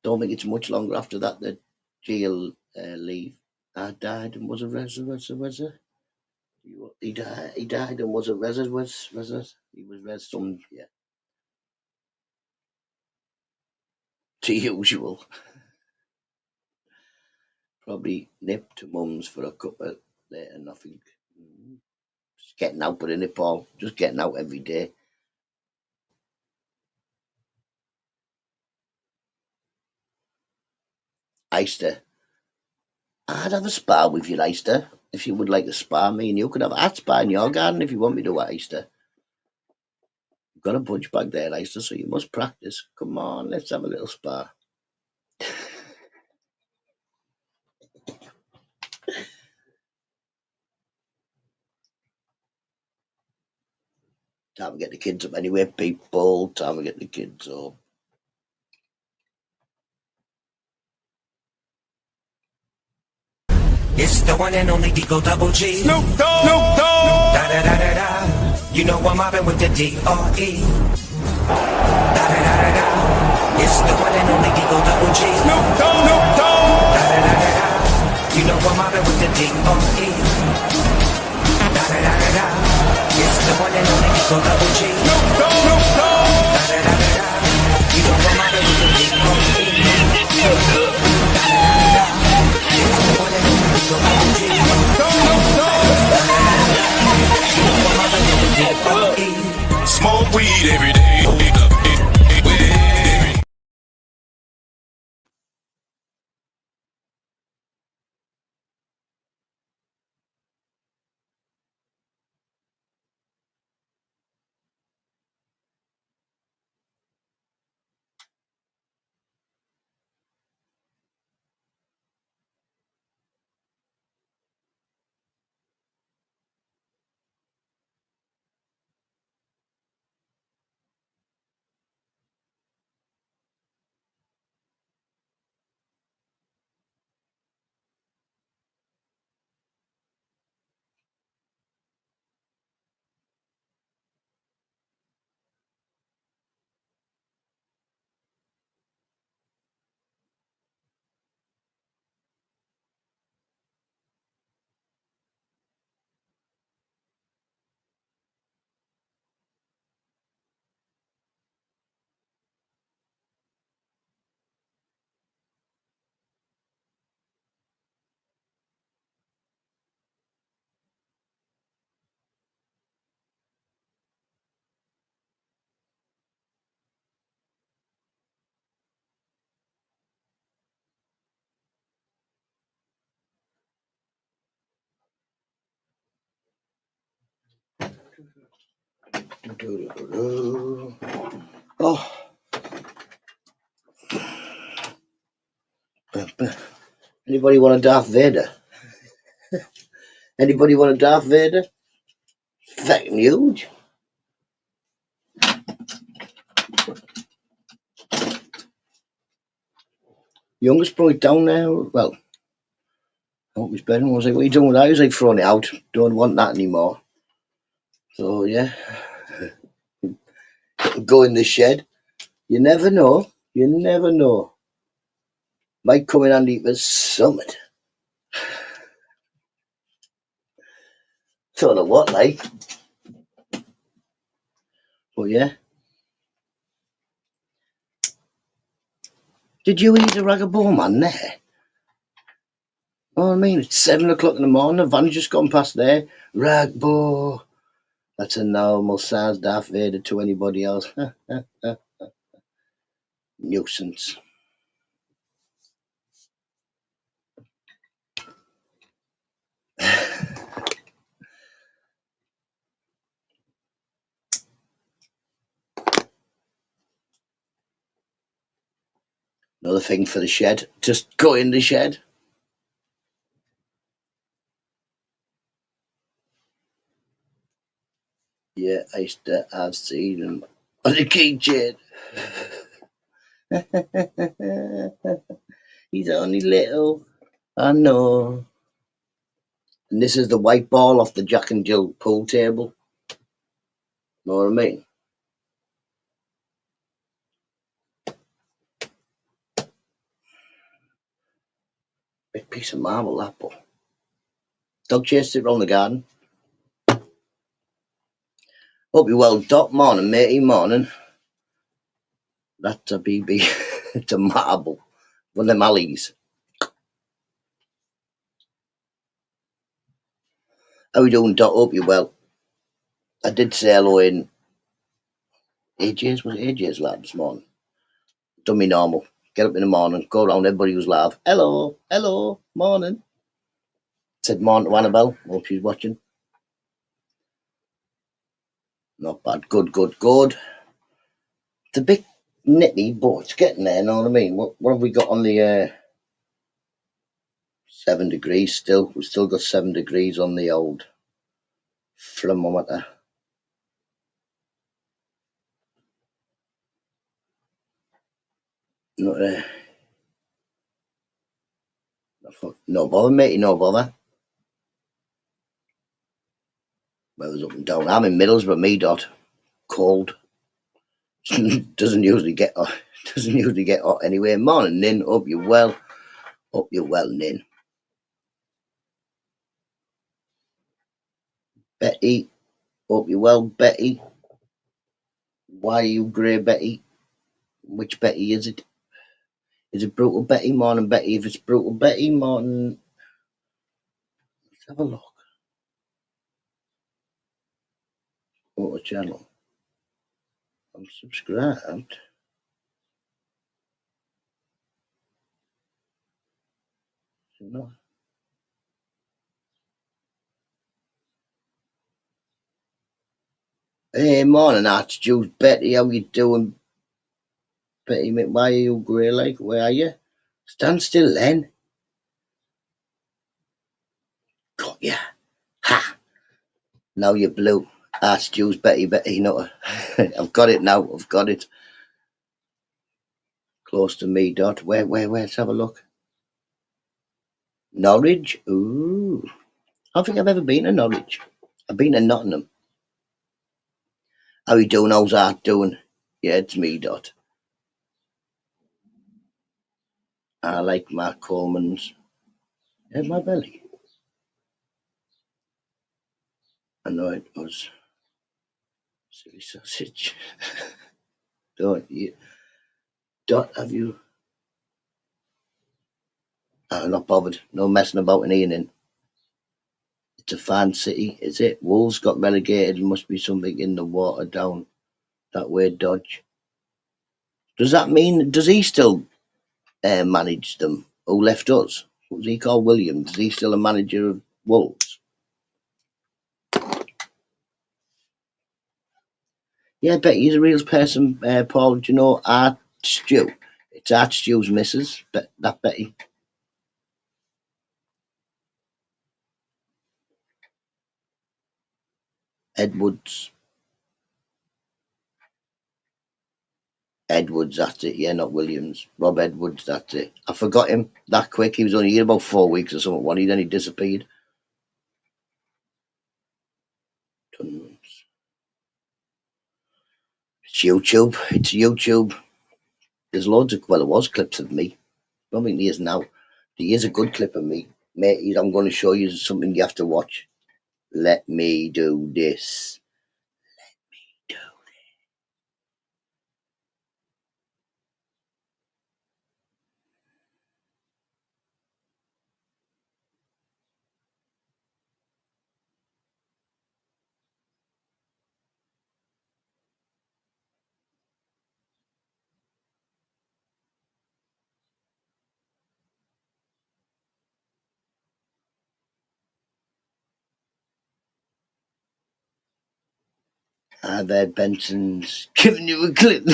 Speaker 2: Don't think it's much longer after that that G'll leave. I died and was a resident. He died and was a resident. He was some, yeah. To usual. Probably nipped to mum's for a cuppa later, nothing. Just getting out, but in it, Paul. Just getting out every day. Easter. I'd have a spa with you, Easter. If you would like a spa, me and you could have a spa in your garden if you want me to, Easter. You've got a bunch back there, Easter, so you must practice. Come on, let's have a little spa. Time to get the kids up anyway, people. Time to get the kids up.
Speaker 4: It's the one and only Digo Double G. Snoop Dogg. Da da da da da. You know I'm mobbing with the D.R.E. Da da da da da. It's the one and only Digo Double G. Snoop Dogg. Da da da da da. You know I'm mobbing with the D.R.E. Da da da da da. It's the one and only Digo Double G. Snoop Dogg. Da da da da da. You
Speaker 2: Oh. Anybody want a Darth Vader? Anybody want a Darth Vader? Fucking huge. Youngest boy down there, well, I hope his bedroom was like, what are you doing with that? He was like, throwing it out. Don't want that anymore. So, yeah. Go in the shed. You never know. You never know. Might come in handy for summit. Don't know what, like. But, yeah. Did you eat a rag of ball, man, there? Oh, I mean, it's 7 o'clock in the morning. The van's just gone past there. Rag ball. That's a normal size Darth Vader to anybody else. Nuisance. Another thing for the shed. Just go in the shed. Yeah, I used to have seen him on the keychain. He's only little. I know. And this is the white ball off the Jack and Jill pool table. Know what I mean? Big piece of marble, that ball. Dog chased it round the garden. Hope you well, Dot. Morning, matey. Morning. That's a BB. It's a marble. One of them alleys. How we doing, Dot? Hope you well. I did say hello in AJ's. Was it AJ's lab this morning? Done me normal. Get up in the morning, go around, everybody was live. Hello, hello, morning. Said morning to Annabelle. Hope she's watching. Not bad. Good, good, good. It's a bit nippy, but it's getting there, you know what I mean? What have we got on the 7 degrees still? We've still got 7 degrees on the old thermometer. Not, no bother, matey, no bother. Weather's up and down. I'm in Middlesbrough, me Dot. Cold. doesn't usually get hot anyway. Morning, Nin. Hope you're well. Hope you're well, Nin. Betty. Hope you're well, Betty. Why are you grey, Betty? Which Betty is it? Is it Brutal Betty? Morning, Betty. If it's Brutal Betty, morning. Let's have a look. What a channel. I'm subscribed. No. Hey, morning, Archduke Betty. How you doing, Betty? Why are you grey like? Where are you? Stand still, then. Got ya. Ha! Now you're blue. Archduke Betty, Betty. No, I've got it now. I've got it. Close to me, Dot. Where? Let's have a look. Norwich? Ooh. I don't think I've ever been to Norwich. I've been to Nottingham. How you doing? How's Art doing? Yeah, it's me, Dot. I like Mark Coleman's. In my belly. I know it was silly sausage. Don't you? Dot, have you? Not bothered. No messing about in Ian. It's a fan city, is it? Wolves got relegated. There must be something in the water down that way, Dodge. Does that mean, does he still manage them? Who left us? What was he called? Williams. Is he still a manager of Wolves? Yeah, Betty is a real person, Paul. Do you know Art Stew? It's Art Stew's missus, that Betty. Edwards. Edwards, that's it. Yeah, not Williams. Rob Edwards, that's it. I forgot him that quick. He was only here about 4 weeks or something. Then he disappeared. It's YouTube. It's YouTube. There's loads of, well, it was clips of me. I don't think there is now. There is a good clip of me. Mate, I'm going to show you something you have to watch. Let me do this. I've heard Benson's giving you a clip.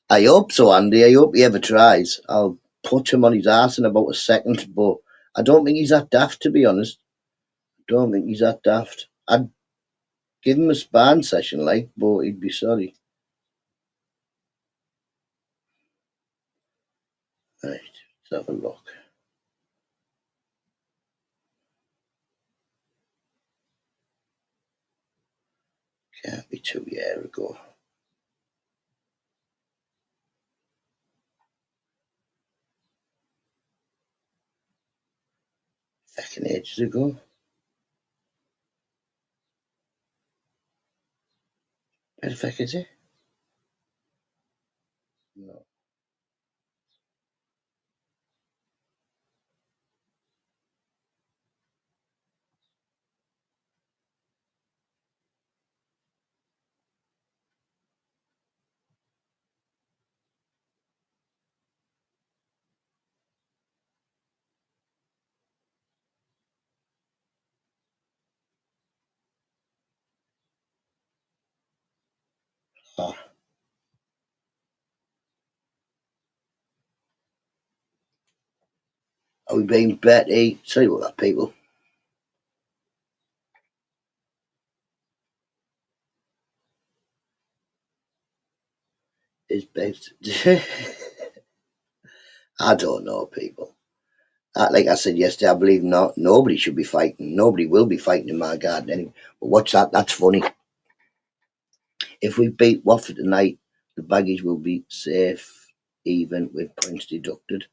Speaker 2: I hope so, Andy. I hope he ever tries. I'll put him on his ass in about a second, but I don't think he's that daft, to be honest. Don't think he's that daft. I'd give him a sparring session, like, but he'd be sorry. Right, let's have a look. Can't be 2 years ago. Fucking ages ago. Where the fuck is it? No. Oh. Are we being Betty? Sorry about that, people. Is based. I don't know, people. Like I said yesterday, I believe not. Nobody should be fighting. Nobody will be fighting in my garden anyway. But what's that? That's funny. If we beat Watford tonight, the baggage will be safe, even with points deducted.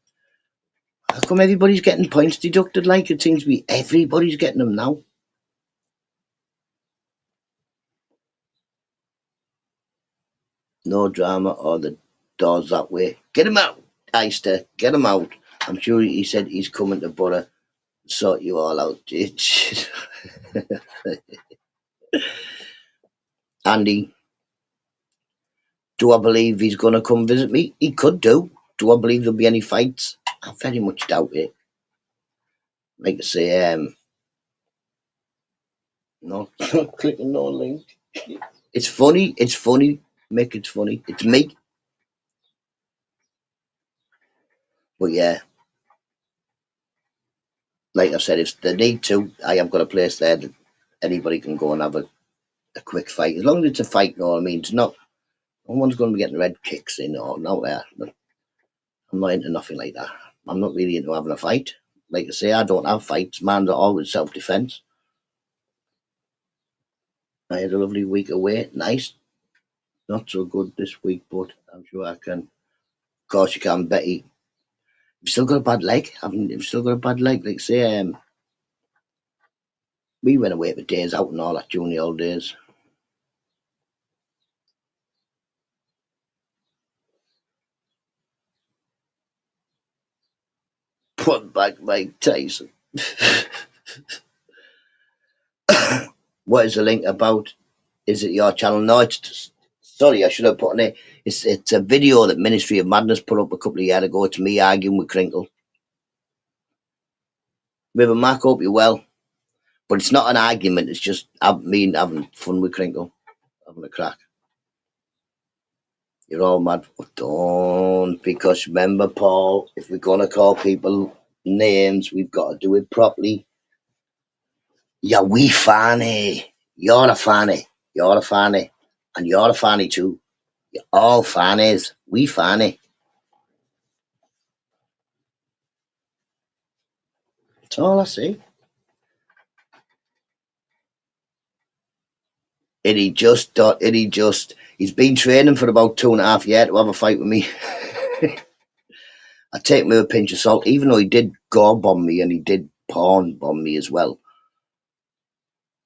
Speaker 2: How come everybody's getting points deducted? Like it seems to be everybody's getting them now. No drama or the doors that way. Get him out, Eister. Get him out. I'm sure he said he's coming to Borough. Sort you all out. Andy, do I believe he's going to come visit me? He could do. Do I believe there'll be any fights? I very much doubt it. Like I say, no, clicking no link. It's funny. It's funny. Mick, it's funny. It's me. But yeah, like I said, if they need to, I have got a place there that anybody can go and have a quick fight. As long as it's a fight, you know what I mean? It's not, no one's going to be getting red kicks in or not there. But I'm not into nothing like that. I'm not really into having a fight. Like I say, I don't have fights. Mine are always self-defense. I had a lovely week away. Nice. Not so good this week, but I'm sure I can. Of course, you can, Betty. You've still got a bad leg, haven't you? You've still got a bad leg. Like say, we went away for days out and all that during the old days. Put back Mike Tyson. What is the link about? Is it your channel? No, it's just, sorry, I should have put on it. It's a video that Ministry of Madness put up a couple of years ago. It's me arguing with Crinkle. River Mark, hope you're well. But it's not an argument. It's just me having fun with Crinkle, having a crack. You're all mad. Don't, because remember, Paul, if we're gonna call people names, we've got to do it properly. Yeah, we fanny. You're a fanny. You're a fanny. And you're a fanny too. You're all fannies. We fanny. That's all I see. He's been training for about 2.5 years to have a fight with me. I take him with a pinch of salt, even though he did gore bomb me and he did porn bomb me as well.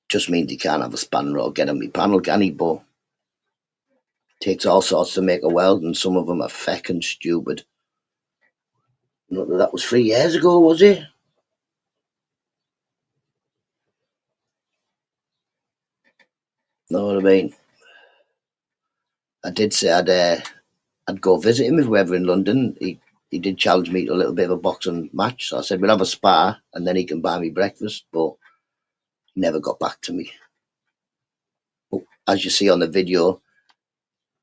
Speaker 2: Just means he can't have a spanner or get on me panel, can he? But takes all sorts to make a world, and some of them are feckin' stupid. That was 3 years ago, was it? Know what I mean? I did say I'd go visit him if we were ever in London. He did challenge me to a little bit of a boxing match, so I said we'll have a spar and then he can buy me breakfast, but he never got back to me. But as you see on the video,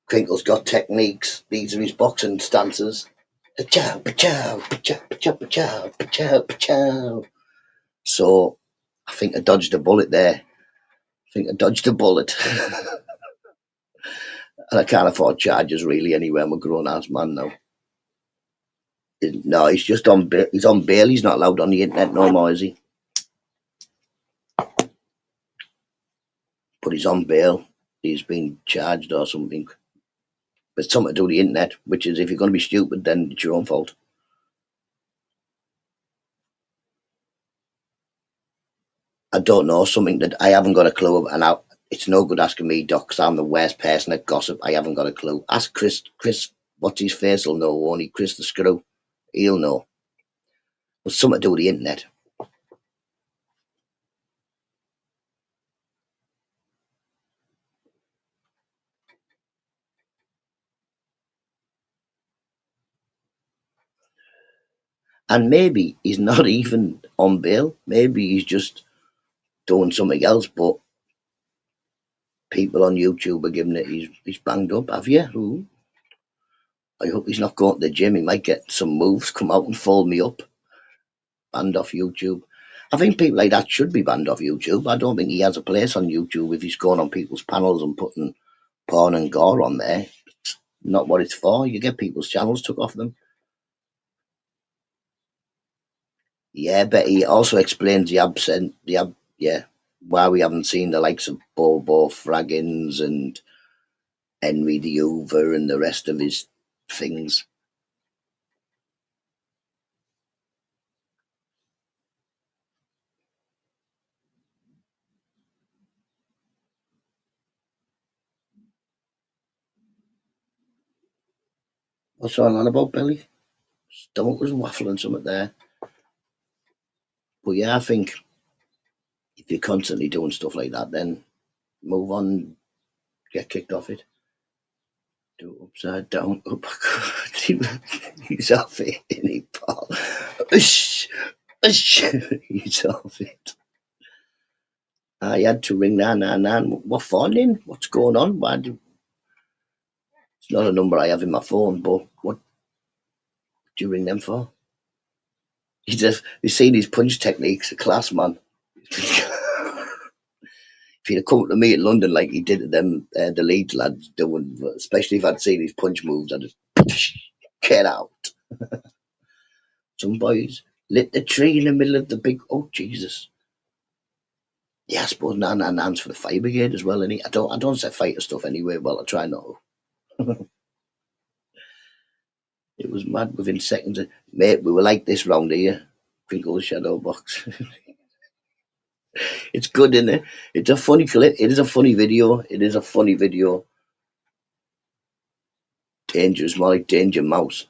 Speaker 2: Crinkle's got techniques. These are his boxing stances. Pa-chow, pa-chow, pa-chow, pa-chow, pa-chow, pa-chow, pa-chow. So I think I dodged a bullet there. And I can't afford charges really anyway. I'm a grown ass man now. No, he's just on bail. He's on bail. He's not allowed on the internet no more, is he? But he's on bail. He's been charged or something. But something to do with the internet, which is if you're going to be stupid, then it's your own fault. I don't know, something that I haven't got a clue of, and it's no good asking me, Doc, because I'm the worst person at gossip. I haven't got a clue. Ask Chris, what's his face? He'll know, won't he? Chris the Screw. He'll know. But something to do with the internet. And maybe he's not even on bail. Maybe he's just doing something else, but people on YouTube are giving it he's banged up. Have you? Ooh. I hope he's not going to the gym. He might get some moves, come out and fold me up. Banned off YouTube. I think people like that should be banned off YouTube. I don't think he has a place on YouTube if he's going on people's panels and putting porn and gore on there. It's not what it's for. You get people's channels took off them. Yeah, but he also explains why we haven't seen the likes of Bobo Fraggins and Henry the Hoover and the rest of his things. What's going on about Billy? Stomach was waffling something there. But yeah, I think if you're constantly doing stuff like that, then move on, get kicked off it. Do it upside down, uppercut. He's off it, isn't he, Paul? He's off it. I had to ring 999. What for, then? What's going on? It's not a number I have in my phone, but what do you ring them for? You've seen his punch techniques, a class man. If he'd have come to me in London like he did to them, the Leeds lads doing, especially if I'd seen his punch moves, I'd just get out. Some boys lit the tree in the middle of the big. Oh Jesus! Yeah, I suppose Nan's for the fire brigade as well, innit? I don't say fighter stuff anyway. Well, I try not to. It was mad within seconds. Mate, we were like this round here. Crinkle the shadow box. It's good, isn't it? It's a funny clip. It is a funny video. It is a funny video. Dangerous, more like Danger Mouse.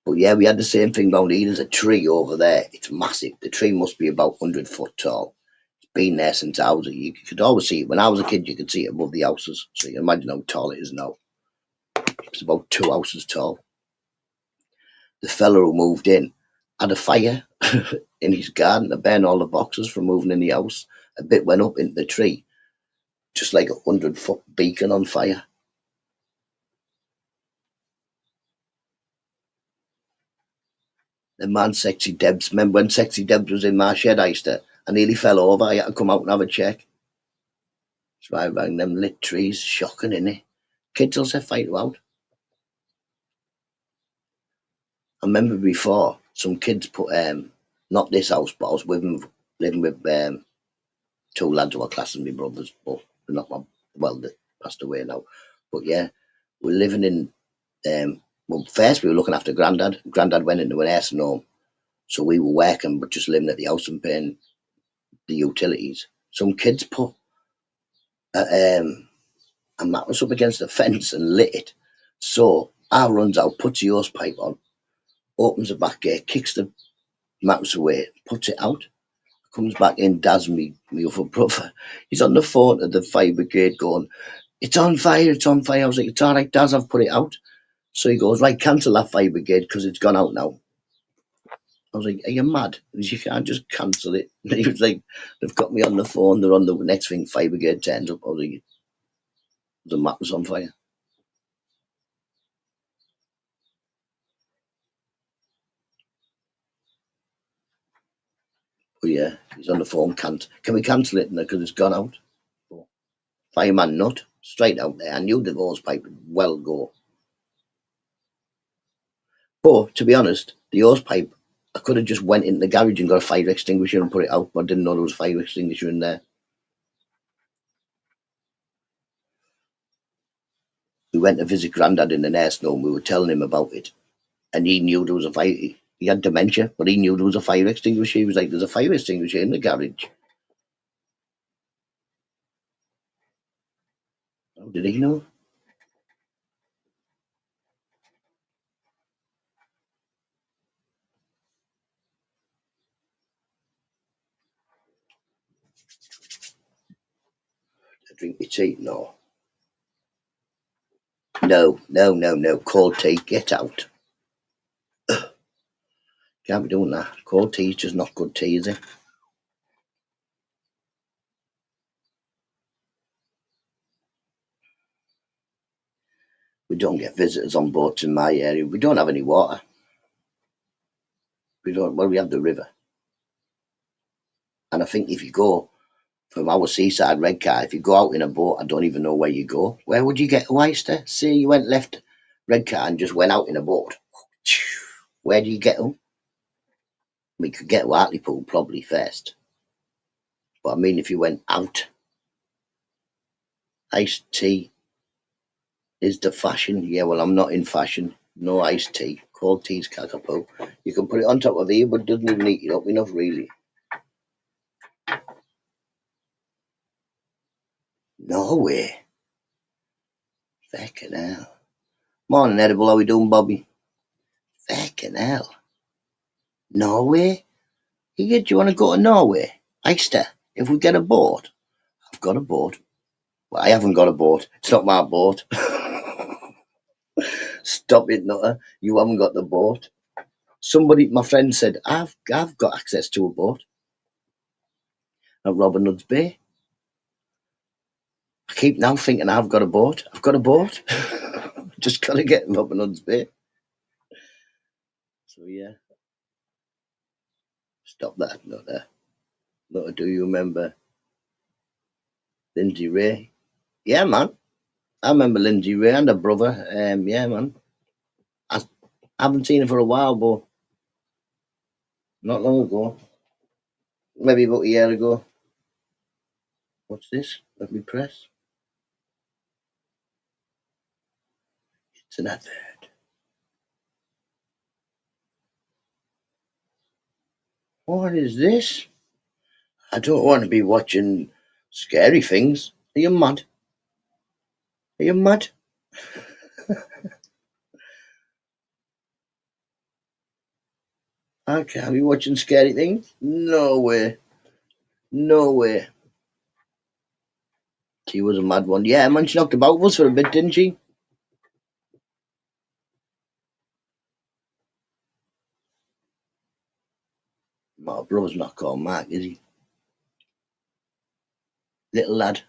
Speaker 2: But yeah, we had the same thing round here. There's a tree over there. It's massive. The tree must be about 100 foot tall. It's been there since I was you could always see it. When I was a kid, you could see it above the houses. So you can imagine how tall it is now. It's about 2 houses tall. The fella who moved in had a fire in his garden to burn all the boxes from moving in the house. a bit went up into the tree, just like 100-foot beacon on fire. The man, Sexy Debs, remember when Sexy Debs was in my shed, I nearly fell over. I had to come out and have a check. It's right around them lit trees, shocking, innit? Kids will set fire out. I remember before, some kids put, not this house, but I was living with two lads who were classing me brothers, but they're not they passed away now. But yeah, we're living in, well, first we were looking after Grandad. Grandad went into an nursing home, so we were working, but just living at the house and paying the utilities. Some kids put a mattress up against the fence and lit it. So I runs out, puts the hose pipe on, opens the back gate, kicks the mattress away, puts it out, comes back in, Daz, me other brother. He's on the phone at the fire brigade going, "It's on fire, it's on fire." I was like, "It's all right, Daz, I've put it out." So he goes, "Right, cancel that fire brigade because it's gone out now." I was like, "Are you mad? You can't just cancel it." And he was like, "They've got me on the phone, they're on the next thing, fire brigade turns up." I was like, "The mattress on fire." But yeah, he's on the phone, can we cancel it? Because it's gone out. But fireman nut, straight out there. I knew the hose pipe would well go. But to be honest, the hose pipe, I could have just went in the garage and got a fire extinguisher and put it out, but I didn't know there was a fire extinguisher in there. We went to visit Grandad in the nursing home. We were telling him about it, and he knew there was a fire. He had dementia, but he knew there was a fire extinguisher. He was like, "There's a fire extinguisher in the garage." How did he know? I drink your tea? No. No, no, no, no. Cold tea, get out. Can't be doing that. Cold tea is just not good tea, is it? We don't get visitors on boats in my area. We don't have any water. We don't. Well, we have the river, and I think if you go from our seaside Redcar, if you go out in a boat, I don't even know where you go. Where would you get a oyster? Say you went left Redcar and just went out in a boat. Where do you get them? We could get to Hartlepool probably first, but I mean, if you went out, iced tea is the fashion. Yeah, well, I'm not in fashion. No iced tea. Cold tea's cockapoo. You can put it on top of here, but it doesn't even heat it up enough, really. No way. Fucking hell. Morning, Edible. How we doing, Bobby? Fucking hell. Norway? Do you want to go to Norway? Eister, if we get a boat. I've got a boat. Well, I haven't got a boat. It's not my boat. Stop it, Nutter. You haven't got the boat. Somebody, my friend said, I've got access to a boat at Robin Hood's Bay. I keep now thinking I've got a boat. I've got a boat. Just got to get Robin Hood's Bay. So, yeah. Stop that, Nutter. Nutter, do you remember Lindsay Ray? Yeah, man. I remember Lindsay Ray and her brother. Yeah, man. I haven't seen her for a while, but not long ago. Maybe about a year ago. What's this? Let me press. It's an advert. What is this? I don't want to be watching scary things. Are you mad? Are you mad? I can't be watching scary things. No way. No way. She was a mad one. Yeah, man, she knocked about us for a bit, didn't she? My brother's not called Mark, is he? little lad.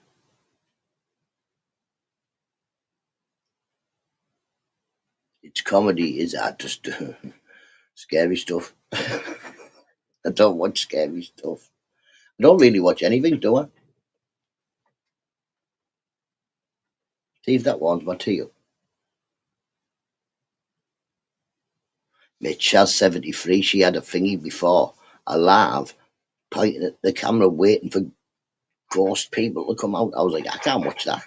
Speaker 2: It's comedy, is that just scary stuff? I don't watch scary stuff. I don't really watch anything, do I? See if that warms my tea up. Mitch has 73. She had a thingy before, a lav, pointing at the camera, waiting for ghost people to come out. I was like, I can't watch that. I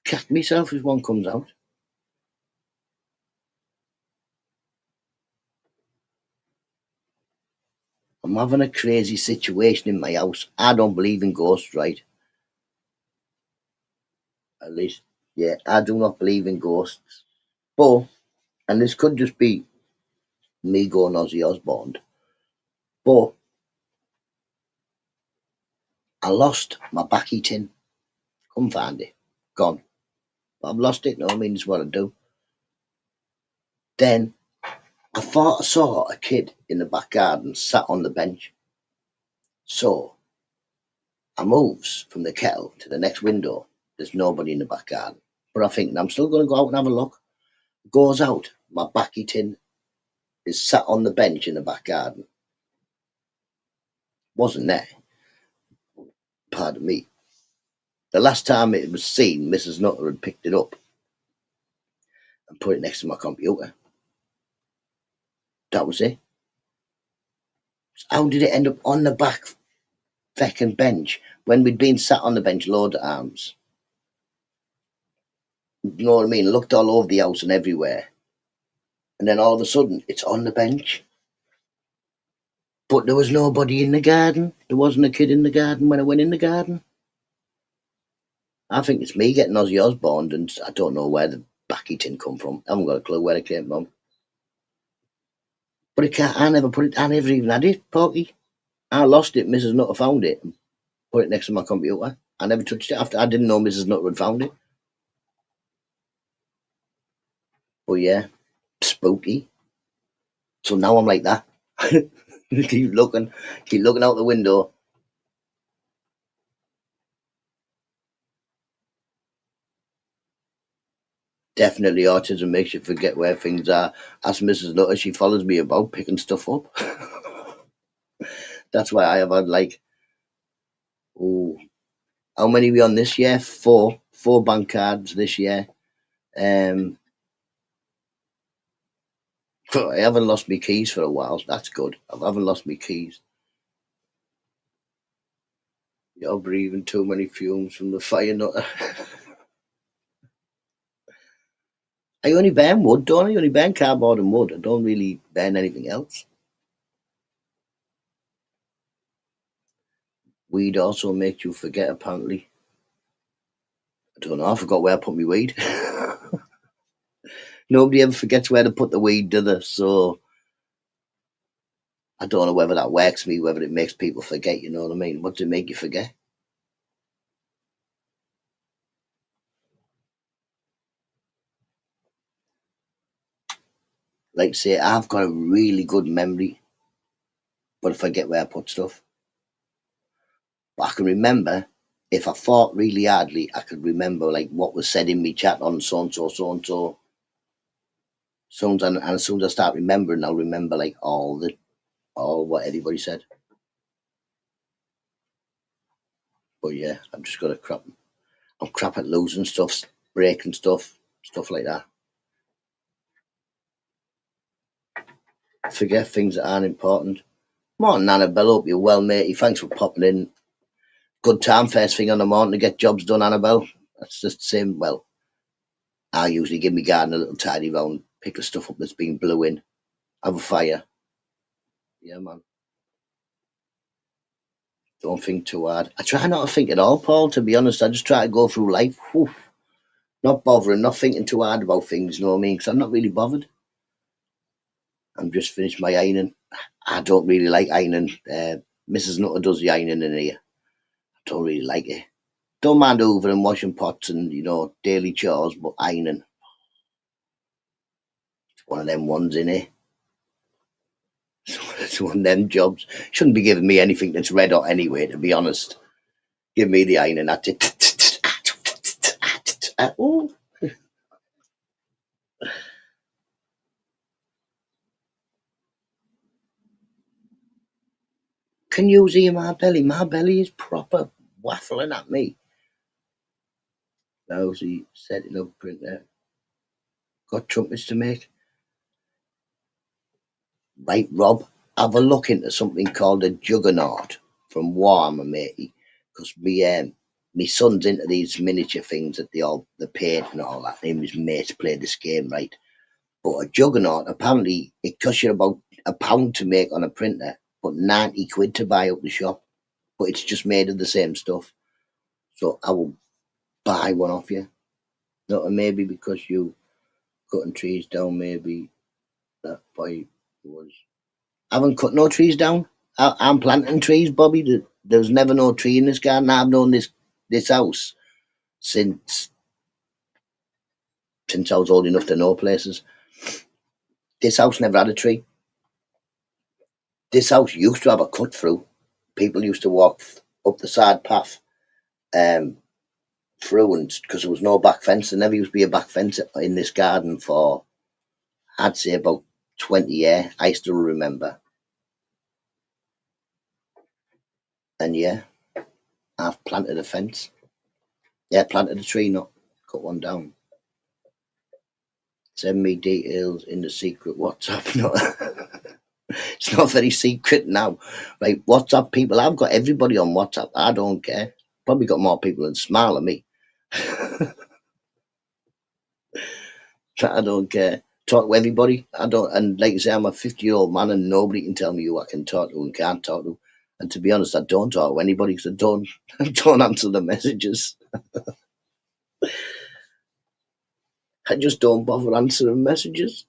Speaker 2: cack myself if one comes out. I'm having a crazy situation in my house. I don't believe in ghosts, right? At least, yeah, I do not believe in ghosts. But, and this could just be me going Ozzy Osbourne, but I lost my backy tin. Couldn't find it. Gone. I've lost it, no, I mean, it's what I do. Then I thought I saw a kid in the back garden sat on the bench. So I moves from the kettle to the next window. There's nobody in the back garden. But I think I'm still going to go out and have a look. Goes out. My backy tin is sat on the bench in the back garden. Wasn't there. Pardon me. The last time it was seen, Mrs. Nutter had picked it up and put it next to my computer. That was it. How did it end up on the back feckin' bench when we'd been sat on the bench load of arms? You know what I mean? Looked all over the house and everywhere. And then all of a sudden, it's on the bench. But there was nobody in the garden. There wasn't a kid in the garden when I went in the garden. I think it's me getting Ozzy Osbourne, and I don't know where the backy tin come from. I haven't got a clue where it came from. But it can't, I never even had it, Porky. I lost it. Mrs. Nutter found it and put it next to my computer. I never touched it after. I didn't know Mrs. Nutter had found it. But yeah, spooky. So now I'm like that. keep looking out the window. Definitely autism makes you forget where things are. Ask Mrs. Nutter, she follows me about picking stuff up. That's why I have had like, oh, how many are we on this year? Four bank cards this year. I haven't lost my keys for a while. That's good. I haven't lost my keys. You're breathing too many fumes from the fire Nutter. I only burn wood, don't I? I only burn cardboard and wood. I don't really burn anything else. Weed also makes you forget, apparently. I don't know. I forgot where I put my weed. Nobody ever forgets where to put the weed, do they? So I don't know whether that works for me, whether it makes people forget, you know what I mean? What does it make you forget? Like say, I've got a really good memory, but I forget where I put stuff. But I can remember if I thought really hardly, I could remember like what was said in me chat on so and so, so and so. And as soon as I start remembering, I'll remember like all what everybody said. But yeah, I've just got to crap. I'm crap at losing stuff, breaking stuff like that. Forget things that aren't important. Morning, Annabelle. Hope you're well, matey. Thanks for popping in. Good time, first thing on the morning to get jobs done, Annabelle. That's just the same. Well, I usually give me garden a little tidy round, pick the stuff up that's been blew in, have a fire. Yeah, man. Don't think too hard. I try not to think at all, Paul, to be honest. I just try to go through life. Whew, not bothering, not thinking too hard about things, you know what I mean? Because I'm not really bothered. I'm just finished my ironing. I don't really like ironing. Mrs. Nutter does the ironing in here. I don't really like it. Don't mind hoovering, washing pots and, daily chores, but ironing. It's one of them ones, innit? It's one of them jobs. Shouldn't be giving me anything that's red hot anyway, to be honest. Give me the iron and that's it. Oh. Can you see my belly? My belly is proper waffling at me. Now see, setting up printer. Got trumpets to make. Right, Rob, have a look into something called a juggernaut from Warhammer, matey. Because me son's into these miniature things that the paint and all that. Him and his mates play this game, right? But a juggernaut, apparently, it costs you about £1 to make on a printer, but 90 quid to buy up the shop. But it's just made of the same stuff. So I will buy one off you. Not maybe because you cutting trees down, maybe that boy was. I haven't cut no trees down. I'm planting trees, Bobby. There's never no tree in this garden. I've known this house since I was old enough to know places. This house never had a tree. This house used to have a cut through. People used to walk up the side path through, and because there was no back fence, there never used to be a back fence in this garden for, I'd say, about 20 years. I still remember. And yeah, I've planted a fence. Yeah, planted a tree, not cut one down. Send me details in the secret WhatsApp. No, it's not very secret now. Right, WhatsApp people, I've got everybody on WhatsApp. I don't care. Probably got more people than Smile than me. I don't care. Talk to everybody. I don't, and like I say, I'm a 50-year-old man, and nobody can tell me who I can talk to and can't talk to. And to be honest, I don't talk to anybody because I don't, I don't answer the messages. I just don't bother answering messages.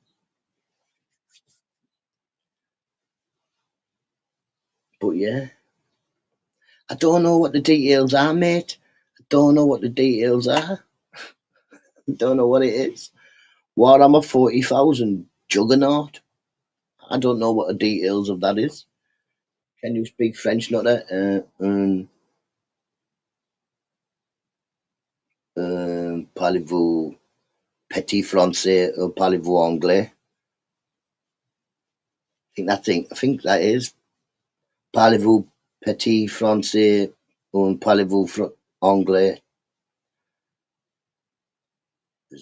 Speaker 2: But yeah, I don't know what the details are, mate. I don't know what the details are. I don't know what it is. Warhammer 40,000 Juggernaut. I don't know what the details of that is. Can you speak French, Nutta? Parlez-vous petit français ou parlez-vous anglais? I think that is. Parlez-vous petit français ou parlez-vous anglais?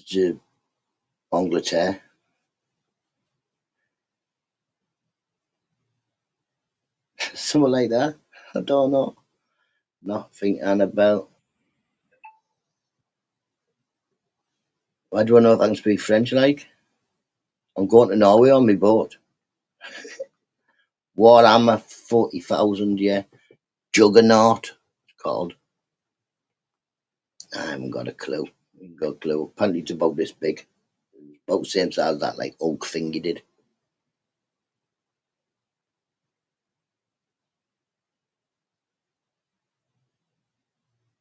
Speaker 2: Je Angleterre. Something like that. I don't know. Nothing, Annabelle. Why do I know if I can speak French like? I'm going to Norway on my boat. Warhammer 40,000, yeah. Juggernaut, it's called. I haven't got a clue. I haven't got a clue. Apparently it's about this big. About the same size as that like oak thing you did.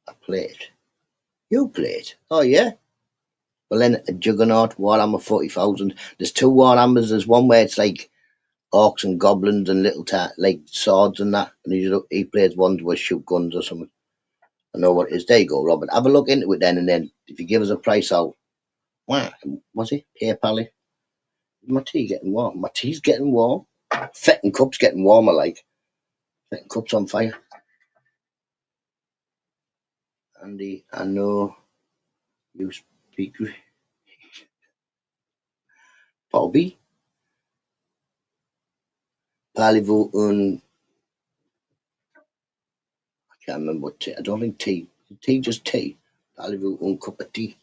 Speaker 2: I played. You played? Oh yeah. Well then a Juggernaut, Warhammer 40,000. There's two Warhammers. There's one where it's like orcs and goblins and little like swords and that. And he plays ones where shoot guns or something. I know what it is. There you go, Robert. Have a look into it then, and then if you give us a price out, wow, was it PayPal? My tea getting warm. My tea's getting warm. Fetting cup's getting warmer, like fetting cup's on fire. Andy, I know you speak Bobby. Parlez-vous un? I can't remember what tea. I don't think tea. Tea just tea. Parlez-vous un cup of tea?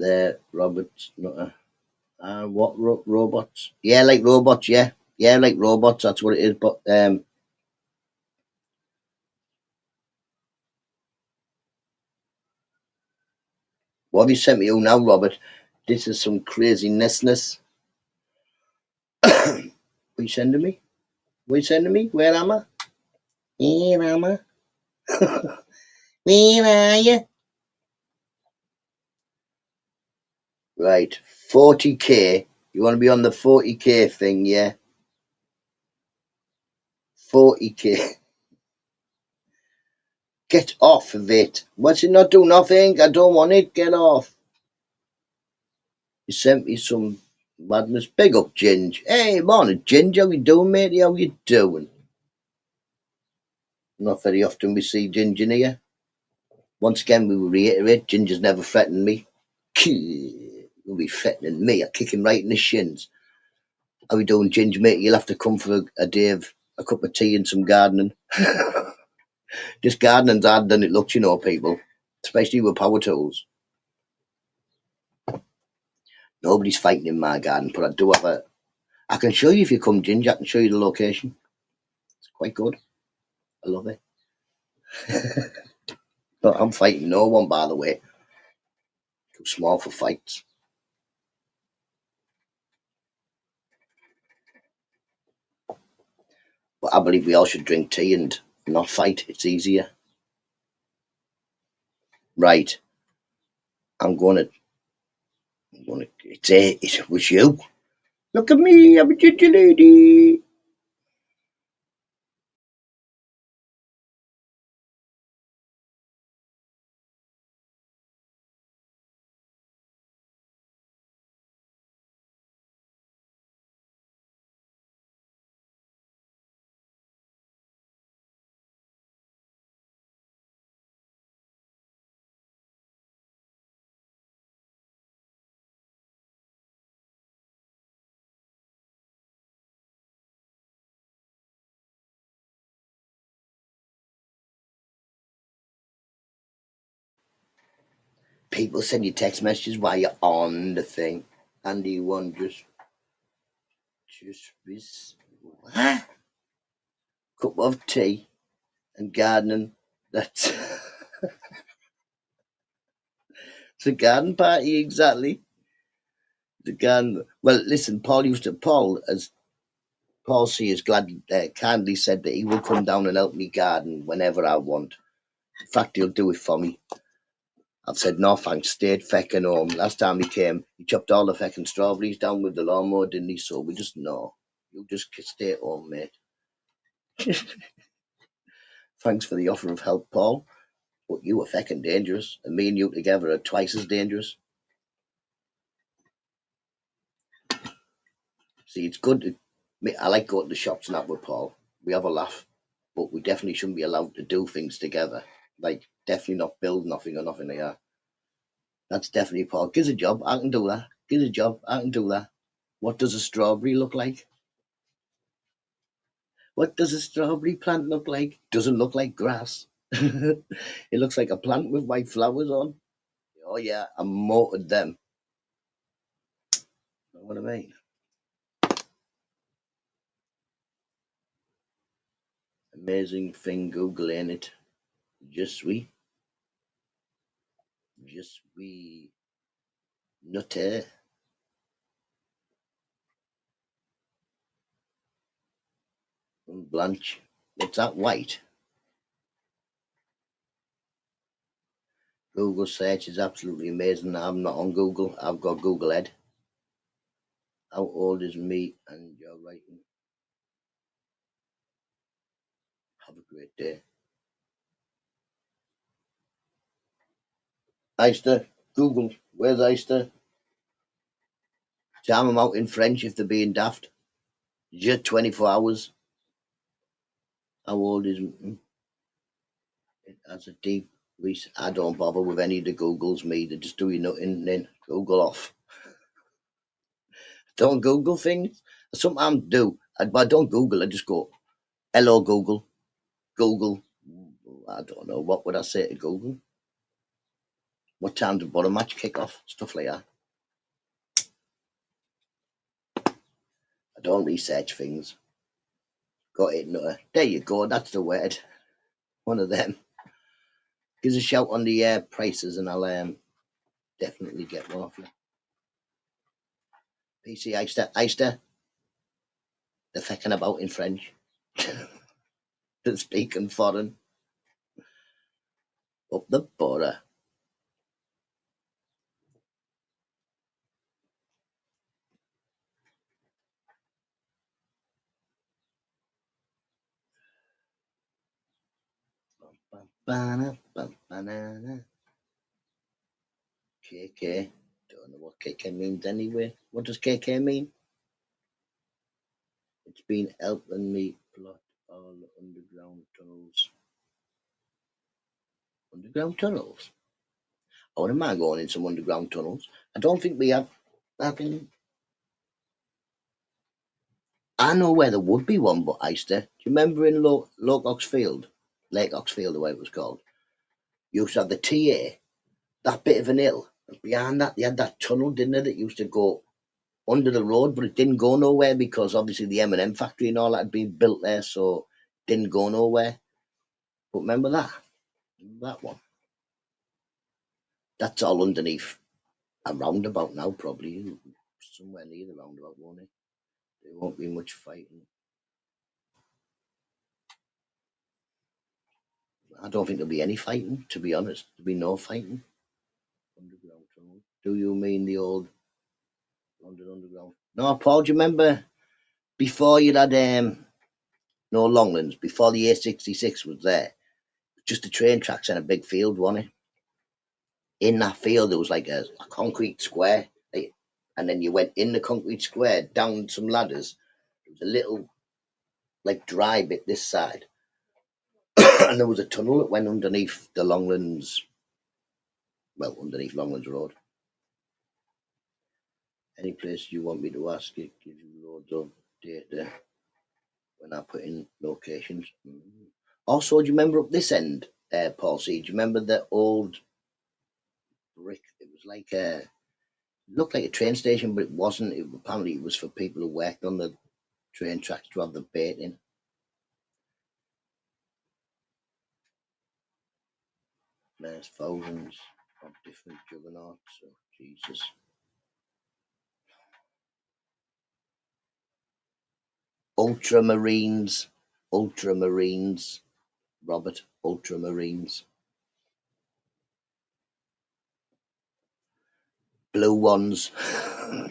Speaker 2: There, Roberts. Not what robots? Yeah, like robots. Yeah, yeah, like robots. That's what it is. But what have you sent me? Oh, now, Robert. This is some craziness. What are you sending me? What are you sending me? Where am I? Where am I? Where are you? Right, 40k. You want to be on the 40k thing, yeah? 40k. Get off of it. What's it not do nothing? I don't want it. Get off. You sent me some madness. Big up, Ginge. Hey, morning, Ginge. How you doing, matey? How you doing? Not very often we see Ginge in here. Once again, we will reiterate, Ginger's never threatened me. You'll be threatening me. I'll kick him right in the shins. How you doing, Ginger, mate? You'll have to come for a day of a cup of tea and some gardening. Just gardening's harder than it looks, you know, people. Especially with power tools. Nobody's fighting in my garden, but I do have a... I can show you if you come, Ginger. I can show you the location. It's quite good. I love it. But I'm fighting no one, by the way. Too small for fights. But I believe we all should drink tea and not fight. It's easier. Right. It was you. Look at me, I'm a ginger lady. People send you text messages while you're on the thing. Andy one just what? Cup of tea and gardening. That's it's a garden party exactly. The garden. Well, listen, Paul, as Paul C has kindly said that he will come down and help me garden whenever I want. In fact, he'll do it for me. I've said no thanks, stayed fecking home. Last time he came, he chopped all the fecking strawberries down with the lawnmower, didn't he? So we just know. You just stay at home, mate. Thanks for the offer of help, Paul. But you were fecking dangerous, and me and you together are twice as dangerous. See, it's good to... I like going to the shops and that with Paul. We have a laugh, but we definitely shouldn't be allowed to do things together. Like, definitely not build nothing or nothing like that. That's definitely Paul. Give us a job, I can do that. Give us a job, I can do that. What does a strawberry look like? What does a strawberry plant look like? Doesn't look like grass. It looks like a plant with white flowers on. Oh yeah, I motored them. Know what I mean? Amazing thing, Google, ain't it? Just we Nutta. Blanche. What's that white? Google search is absolutely amazing. I'm not on Google. I've got Google Ed. How old is me and your writing? Have a great day. Eister, Google, where's Eister? Time them out in French if they're being daft. Just 24 hours. How old is it? Has a deep research. I don't bother with any of the Googles, me. They just do you nothing, then Google off. Don't Google things. I sometimes do. But I don't Google. I just go, hello, Google. Google. I don't know. What would I say to Google? What time did bottom match kick off? Stuff like that. I don't research things. Got it, no. There you go. That's the word. One of them. Give us a shout on the prices and I'll definitely get one off you. PC Eister. They're fecking about in French. They're speaking foreign. Up the border. Banana. KK. Don't know what KK means anyway. What does KK mean? It's been helping me plot all the underground tunnels. Underground tunnels? I wouldn't mind going in some underground tunnels. I don't think we have. I know where there would be one, but Eister. Do you remember in Lake Oxfield, the way it was called? You used to have the TA, that bit of an hill. And behind that, they had that tunnel, didn't they, that used to go under the road, but it didn't go nowhere because obviously the M&M factory and all that had been built there, so it didn't go nowhere. But remember that? Remember that one? That's all underneath a roundabout now, probably. Somewhere near the roundabout, won't it? There won't be much fighting. I don't think there'll be any fighting, to be honest. There'll be no fighting. Underground tunnel. Do you mean the old London Underground? No, Paul, do you remember before you had no Longlands, before the A66 was there, just the train tracks and a big field, wasn't it? In that field there was like a concrete square, and then you went in the concrete square down some ladders. There was a little like dry bit this side, and there was a tunnel that went underneath the Longlands, well, underneath Longlands Road. Any place you want me to ask, it gives you loads of data when I put in locations. Also, do you remember up this end, Paul C? Do you remember the old brick? It was like looked like a train station, but it wasn't. Apparently, it was for people who worked on the train tracks to have the bait in. There's thousands of different juggernauts. Oh, Jesus. Ultramarines. Ultramarines. Robert. Ultramarines. Blue ones.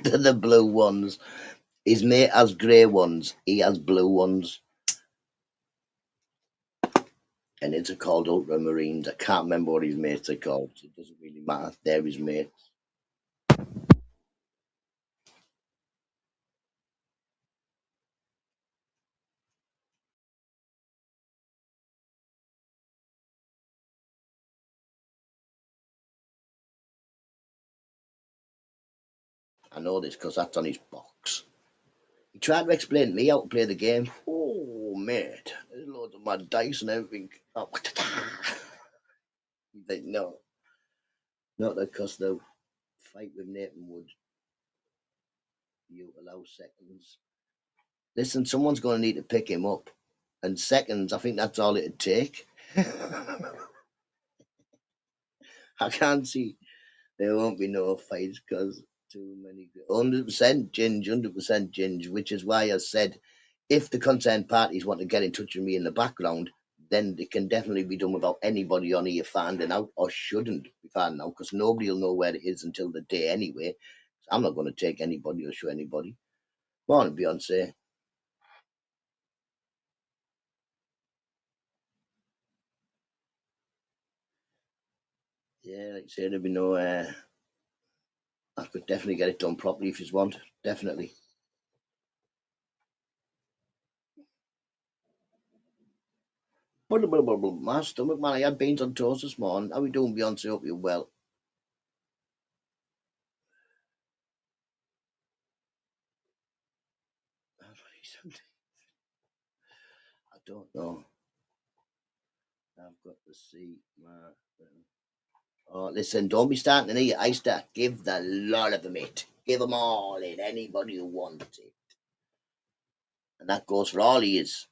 Speaker 2: They're the blue ones. His mate has grey ones. He has blue ones. And it's called Ultramarines. I can't remember what his mates are called. So it doesn't really matter. They're his mates. I know this because that's on his box. He tried to explain to me how to play the game. Oh, mate, there's loads of mad dice and everything. Oh, he's like, no, not because the fight with Nathan would you allow seconds. Listen, someone's going to need to pick him up. And seconds, I think that's all it'd take. I can't see there won't be no fights because too many. 100% Ginge, 100% Ginge, which is why I said if the concerned parties want to get in touch with me in the background, then it can definitely be done without anybody on here finding out, or shouldn't be finding out, because nobody will know where it is until the day anyway. I'm not going to take anybody or show anybody. Morning, Beyonce. Yeah, like I say, there'll be no. I could definitely get it done properly if you want. Definitely. My stomach, man. I had beans on toast this morning. How we doing, Beyonce? Hope you're well. I don't know. I've got to see my. Oh, listen, don't be starting to eat Easter. Give the lot of them it. Give them all in. Anybody who wants it. And that goes for all he is.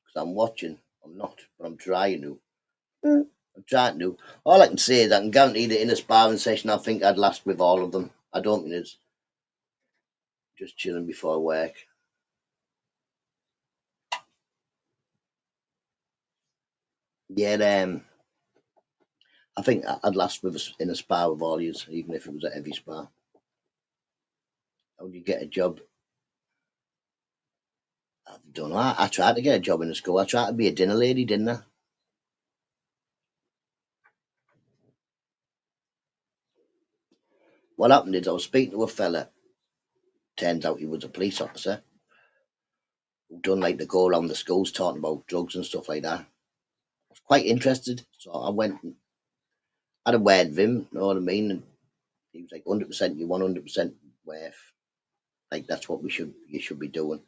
Speaker 2: Because I'm watching. I'm not, but I'm trying to. I'm trying to. All I can say is I can guarantee that in a sparring session, I think I'd last with all of them. I don't mean it's just chilling before work. Yeah, I think I'd last with in a spar with all yous, even if it was a heavy spar. How would you get a job? I don't know. I tried to get a job in the school. I tried to be a dinner lady, didn't I? what happened is I was speaking to a fella. Turns out he was a police officer who done like to go around the schools talking about drugs and stuff like that. I was quite interested, so I went and had a word with him. You know what I mean? And he was like, "100%, you 100% worth. Like that's what you should be doing."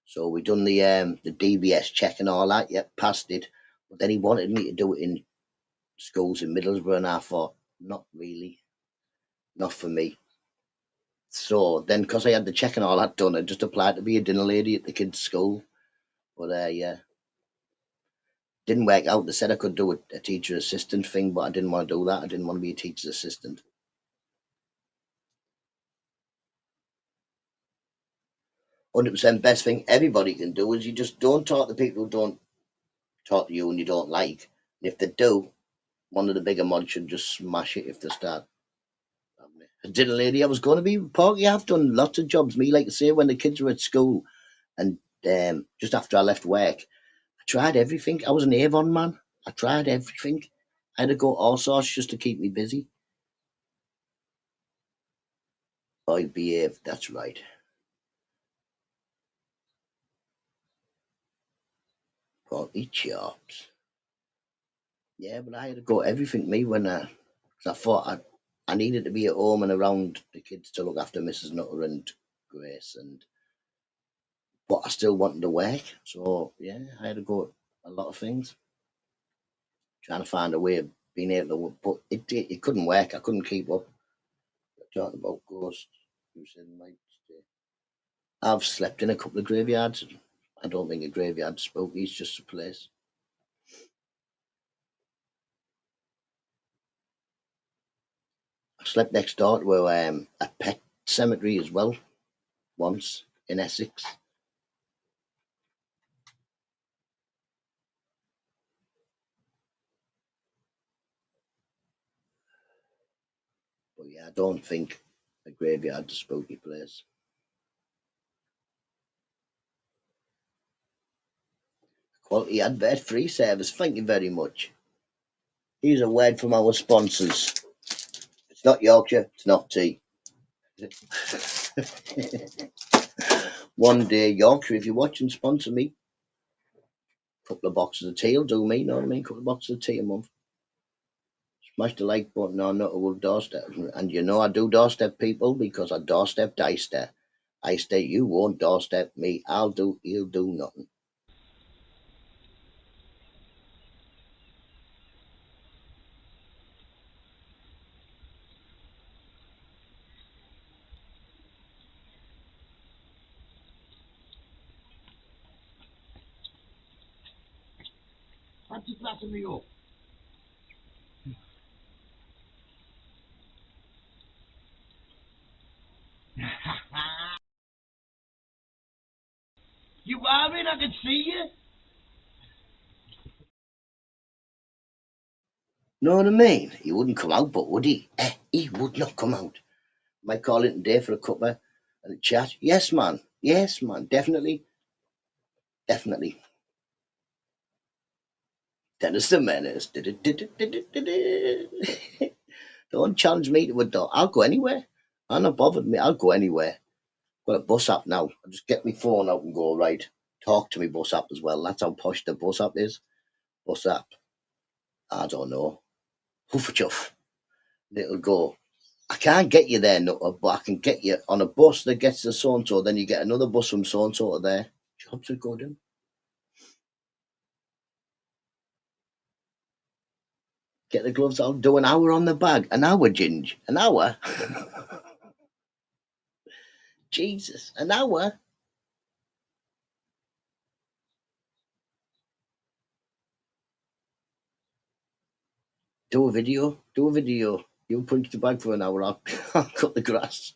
Speaker 2: So we done the DBS check and all that. Yep, passed it. But then he wanted me to do it in schools in Middlesbrough, and I thought, not really, not for me. So then, because I had the check and all that done, I just applied to be a dinner lady at the kids' school. But yeah, didn't work out. They said I could do a teacher assistant thing, but I didn't want to do that. I didn't want to be a teacher's assistant. 100% best thing everybody can do is you just don't talk to people who don't talk to you and you don't like. And if they do, one of the bigger mods should just smash it if they start. A dinner lady, I was going to be Porky. I've done lots of jobs. Me, like to say, when the kids were at school and just after I left work, I tried everything. I was an Avon man. I tried everything. I had to go all sorts just to keep me busy. I behave, that's right. Porky chops. Yeah, but I had to go everything me when 'cause I thought I needed to be at home and around the kids to look after Mrs. Nutter and Grace, and but I still wanted to work. So yeah, I had to go a lot of things, trying to find a way of being able to work, but it couldn't work. I couldn't keep up. Talking about ghosts, who said might stay. I've slept in a couple of graveyards. I don't think a graveyard's spooky. It's just a place. I slept next door to a pet cemetery as well once in Essex. But yeah, I don't think a graveyard's a spooky place. Quality advert free service. Thank you very much. Here's a word from our sponsors. It's not Yorkshire, it's not tea. One day Yorkshire, if you're watching, sponsor me. Couple of boxes of tea will do me, you know what I mean? Couple of boxes of tea a month. Smash the like button on Nutta will doorstep. And you know I do doorstep people because I doorstep Deister. I stay, you won't doorstep me. He'll do nothing.
Speaker 5: That's just laughing me up. You are in, I can see you.
Speaker 2: Know what I mean? He wouldn't come out, but would he? He would not come out. Might call in today for a cuppa and a chat. Yes, man. Yes, man. Definitely. Definitely. Dennis the Menace. Don't challenge me to a dog. I'll go anywhere. I'm not bothered me. I'll go anywhere. Got a bus app now. I'll just get my phone out and go, right. Talk to me bus app as well. That's how posh the bus app is. Bus app. I don't know. Hoof a chuff. It'll go. I can't get you there, Nutter, but I can get you on a bus that gets to so and so. Then you get another bus from so and so to there. Jobs are good. Get the gloves out. Do an hour on the bag. An hour, Ginge. An hour. Jesus, an hour. Do a video. Do a video. You punch the bag for an hour. I'll cut the grass.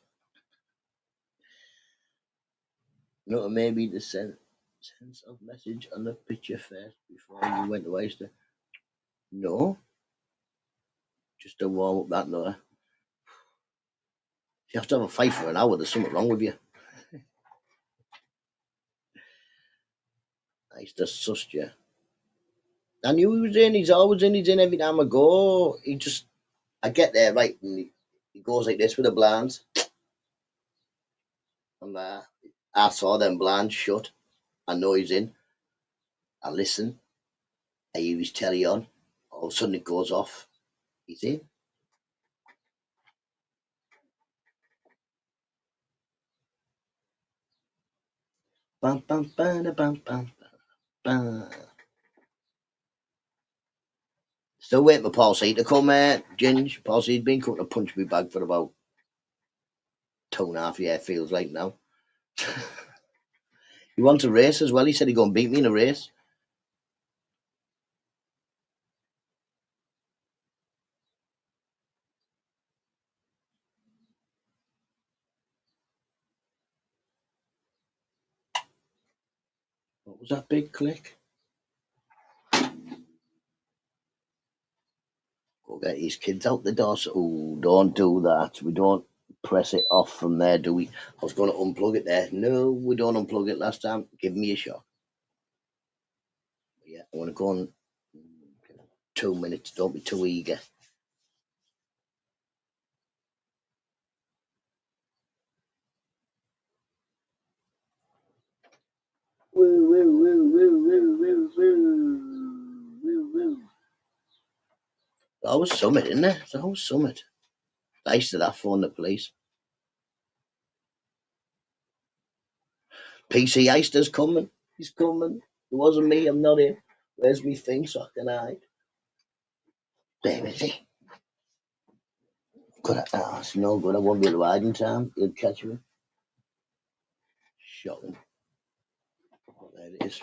Speaker 2: Nutter, maybe the sense of message on the picture first before you went to Oyster. No, just to warm up that Nutter. You have to have a fight for an hour. There's something wrong with you. I used to suss you. I knew he was in. He's always in. He's in every time I go. I get there right, and he goes like this with the blinds. And I saw them blinds shut. I know he's in. I listen. I hear his telly on. All of a sudden it goes off. He's in. Bam, bam, bam, bam, bam, bam. Still waiting for Paul C to come, Ginge. Paul C's been coming to punch me bag for about 2.5 years, feels like now. He wants a race as well. He said he'd go and beat me in a race. What was that big click? Go get these kids out the door. So, oh, don't do that. We don't press it off from there, do we? I was going to unplug it there. No, we don't unplug it last time. Give me a shot. Yeah, I want to go on 2 minutes. Don't be too eager. Woo, woo, woo, woo, woo, woo, woo, woo, woo. There's always summit, isn't there? There's always summit. Nice to that phone the police. PC Eister's coming. He's coming. It wasn't me. I'm not him. Where's me thing so I can hide? There is he. It's no good. I won't be able to hide in time. He'll catch me. Shot him. Oh, there it is.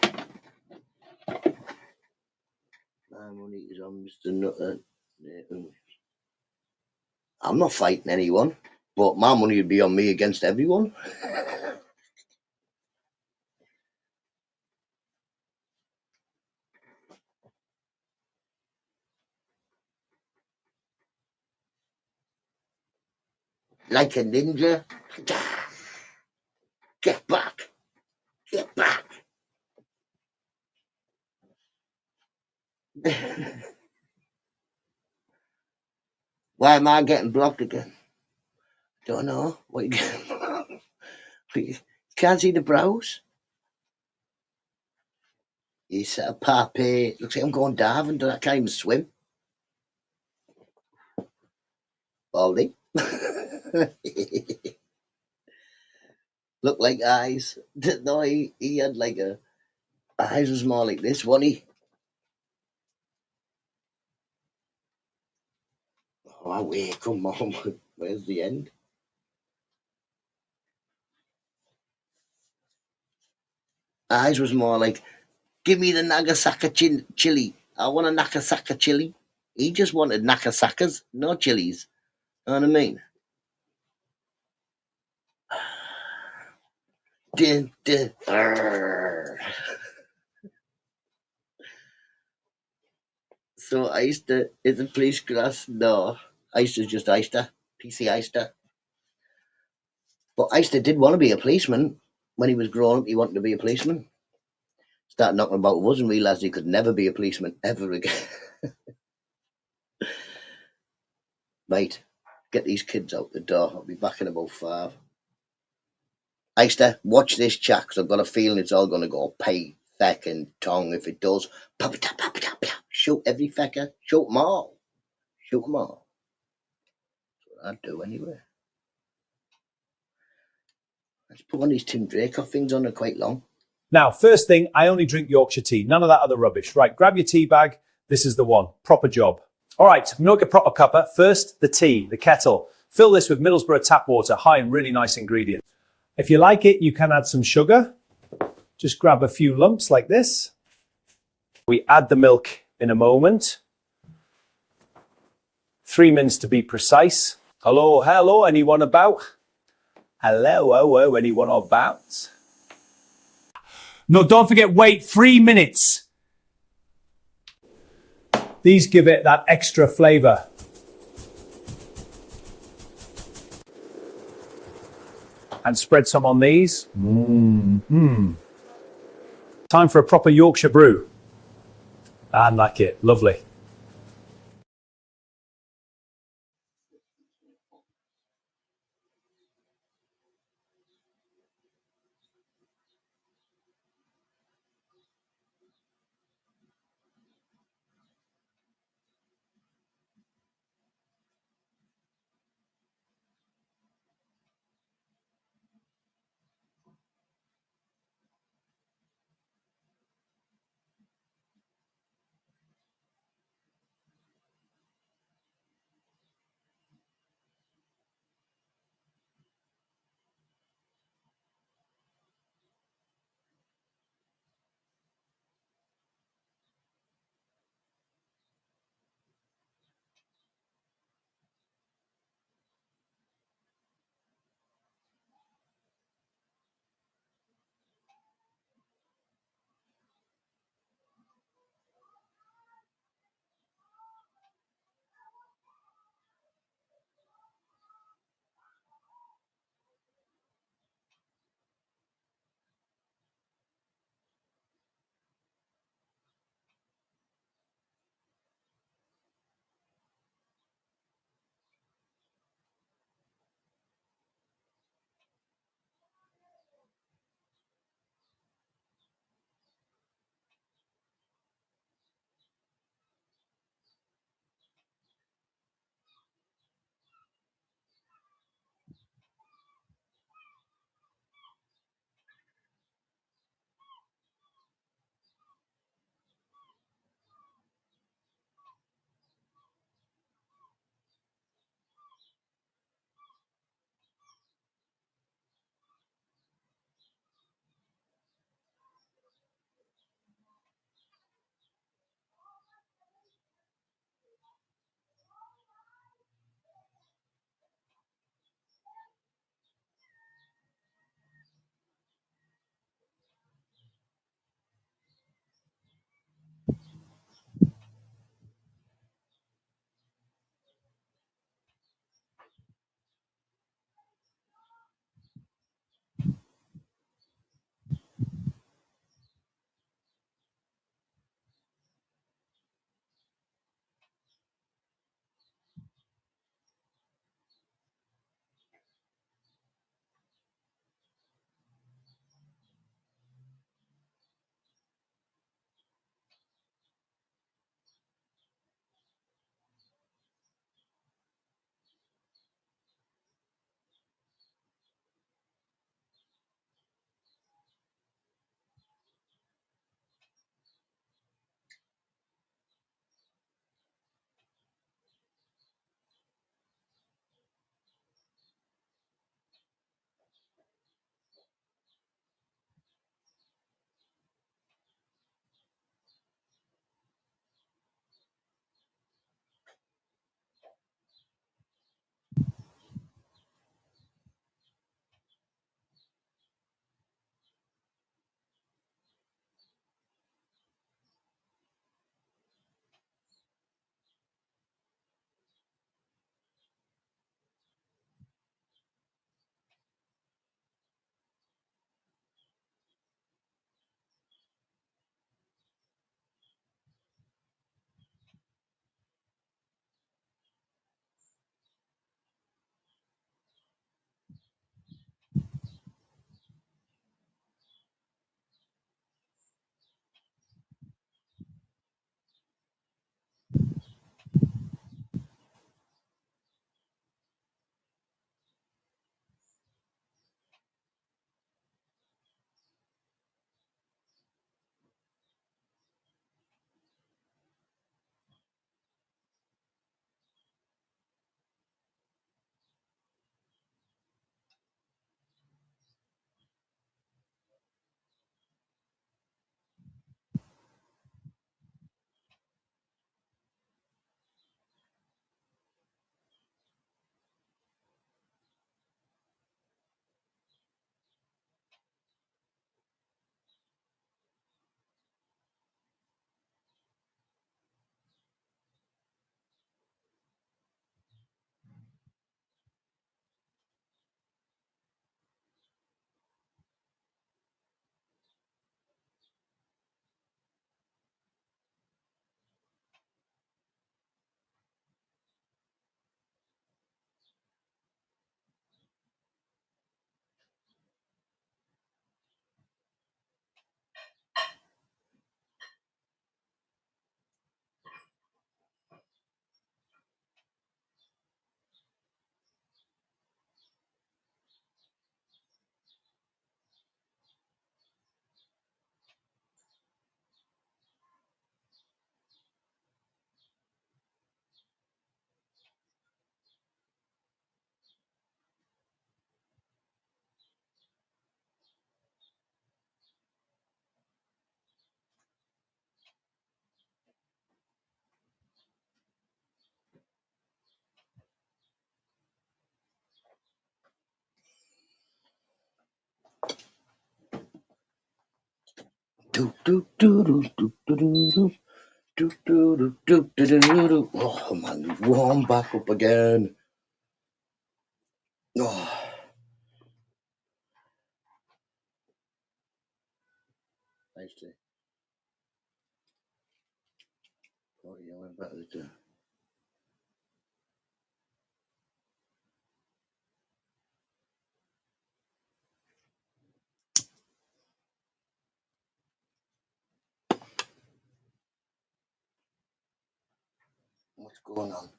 Speaker 2: My money is on Mr. Nutta. I'm not fighting anyone, but my money would be on me against everyone. Like a ninja. Get back. Get back. Why am I getting blocked again? Don't know. What you getting? You can't see the brows. He's a puppy. Looks like I'm going diving. I can't even swim. Baldy. Look like eyes. No, he had like a eyes was more like this, wasn't he? Oh wait, come on. Where's the end? Eyes was more like, give me the Nagasaki chili. I want a Nagasaki chili. He just wanted Nagasakas, no chilies. You know what I mean? Dun, dun, so Eister is a police class? No. Eister's just Eister. PC Eister. But Eister did want to be a policeman. When he was growing up, he wanted to be a policeman. Started knocking about with us and realised he could never be a policeman ever again. Mate, get these kids out the door. I'll be back in about 5. Eister, watch this chat because I've got a feeling it's all going to go pay, feck and tongue if it does. Shoot every fecker. Shoot them all. Shoot them all. That's what I'd do anyway. Let's put one of these Tim Draco things on. They're quite long.
Speaker 6: Now, first thing, I only drink Yorkshire tea. None of that other rubbish. Right, grab your tea bag. This is the one. Proper job. All right, make a proper cuppa. First, the tea, the kettle. Fill this with Middlesbrough tap water, high in really nice ingredients. If you like it, you can add some sugar. Just grab a few lumps like this. We add the milk in a moment. 3 minutes to be precise. Hello, hello, anyone about? Hello, anyone about? No, don't forget, wait 3 minutes. These give it that extra flavour. And spread some on these. Time for a proper Yorkshire brew. I like it. Lovely.
Speaker 2: Do, do, do, do, do, do, do, do. Do, do, do, do, do, do, do. Oh man, warm back up again. Oh, nice to. Oh, yeah, I went back to the. What's going on?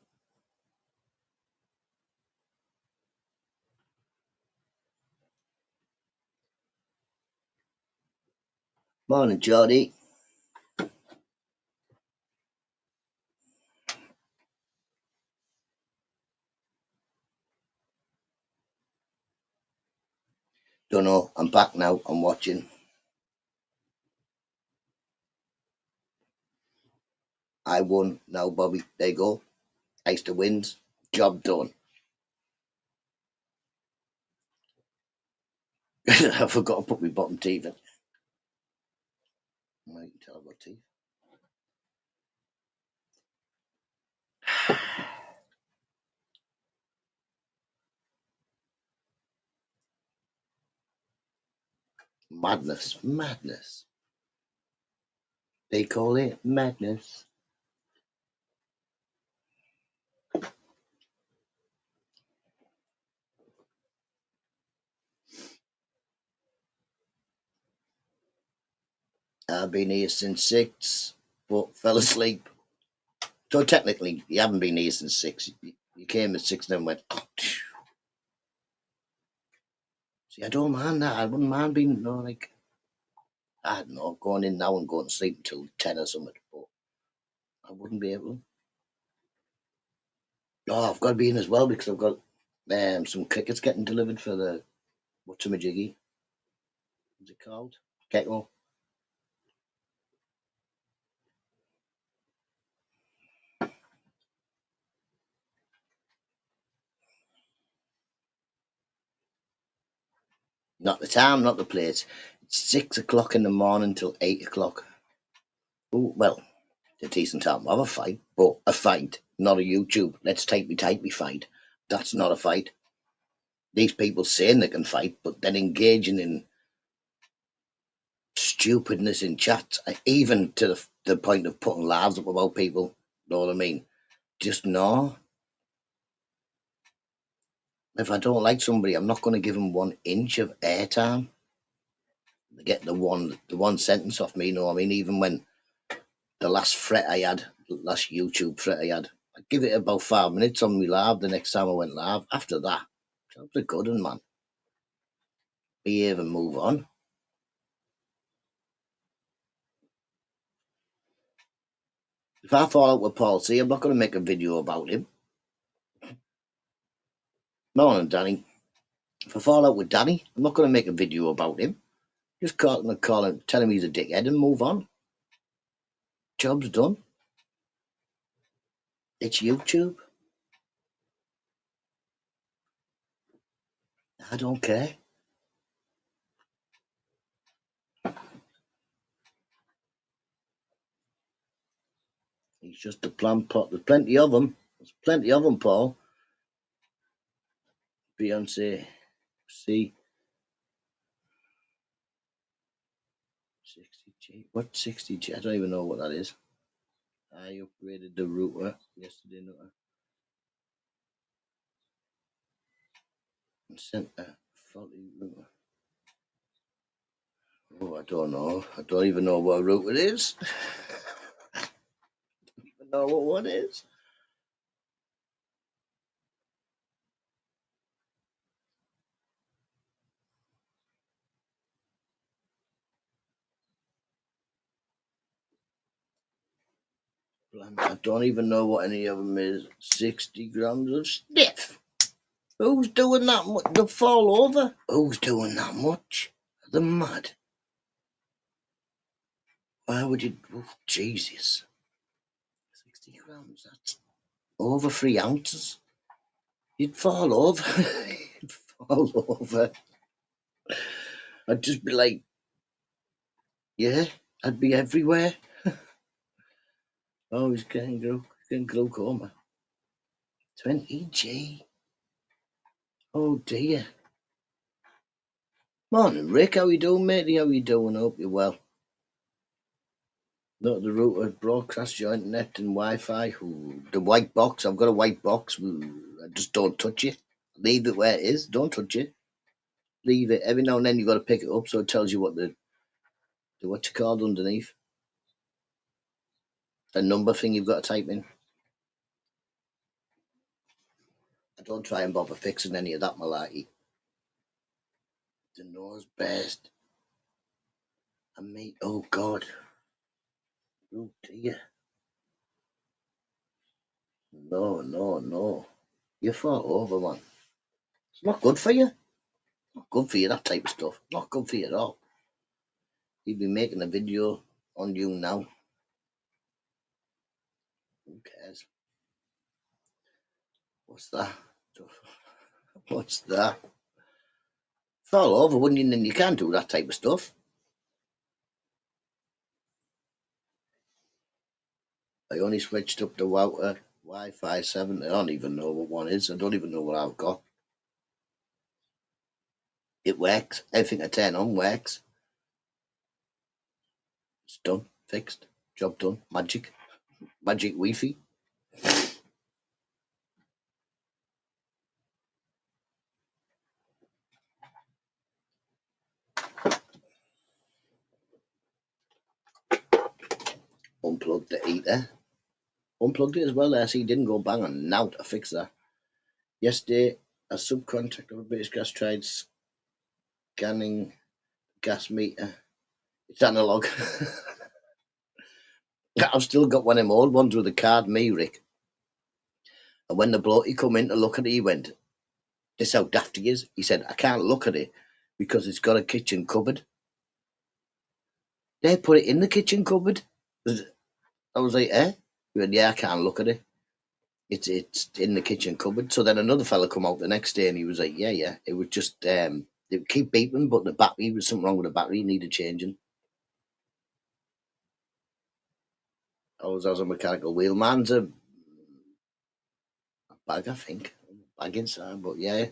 Speaker 2: Morning, Geordie. Don't know. I'm back now. I'm watching. I won. Now, Bobby. There you go. Easter wins. Job done. I forgot to put my bottom teeth in. I can tell I've got teeth. Madness. Madness. They call it madness. I've been here since 6, but fell asleep. So technically, you haven't been here since 6. You came at 6 and then went. See, I don't mind that. I wouldn't mind being, like, I don't know, going in now and going to sleep until 10 or something, but I wouldn't be able to. Oh, I've got to be in as well because I've got some crickets getting delivered for the whatchamajiggy. What's it called? Gecko. Not the time, not the place. It's 6 o'clock in the morning till 8 o'clock. Oh, well, it's a decent time to have a fight, but a fight, not a YouTube. Let's take me fight. That's not a fight. These people saying they can fight, but then engaging in stupidness in chats, even to the point of putting lives up about people. Know what I mean? Just no. If I don't like somebody, I'm not going to give them 1 inch of airtime. They get the one sentence off me. You know what I mean? Even when the last last YouTube threat I had, I give it about 5 minutes on me live. The next time I went live, after that, jobs are good, and man, behave and move on. If I fall out with Paul C, I'm not going to make a video about him. Morning, Danny. If I fall out with Danny, I'm not going to make a video about him. Just call him, tell him he's a dickhead and move on. Job's done. It's YouTube. I don't care. He's just a plum pot. There's plenty of them. There's plenty of them, Paul. Beyonce. See. 60G. What's 60G? I don't even know what that is. I upgraded the router yesterday. Nutta. And sent a faulty router. Oh, I don't know. I don't even know what a router is. I don't even know what one is. I don't even know what any of them is. 60 grams of stiff. Who's doing that much? They'll fall over. Who's doing that much? They're mad. Why would you? Oh, Jesus. 60 grams. That's over 3 ounces. You'd fall over. You'd fall over. I'd just be like, yeah. I'd be everywhere. Oh, he's getting glaucoma. 20G. Oh dear. Morning, Rick. How you doing, matey? How you doing? Hope you're well. Not the router, broadcast your internet and Wi-Fi. Ooh, the white box. I've got a white box. Ooh, I just don't touch it. Leave it where it is. Don't touch it. Leave it. Every now and then you got to pick it up so it tells you what what's it called underneath. The number thing you've got to type in. I don't try and bother fixing any of that malarkey. The nose best. And me. Oh God. Oh dear. No. You fall over, man. It's not good for you. Not good for you, that type of stuff. Not good for you at all. You'd be making a video on you now. Who cares? What's that? What's that? Fall over, wouldn't you? And you can't do that type of stuff. I only switched up the router Wi-Fi 7. I don't even know what one is. I don't even know what I've got. It works. Everything I turn on works. It's done. Fixed. Job done. Magic. Magic Wi-Fi. Unplugged the heater. Unplugged it as well there so he didn't go bang on. Now to fix that. Yesterday, a subcontractor of British Gas tried scanning gas meter. It's analog. I've still got one of them old ones with a card, me, Rick. And when the bloke he come in to look at it, he went, "This how daft he is." He said, "I can't look at it because it's got a kitchen cupboard." They put it in the kitchen cupboard. I was like, "Eh?" He went, "Yeah, I can't look at it. It's in the kitchen cupboard." So then another fella come out the next day and he was like, "Yeah. It was just it would keep beeping, but the battery was something wrong with the battery, needed changing." I was a mechanical wheel man's a bag, I think. Bag inside, but yeah,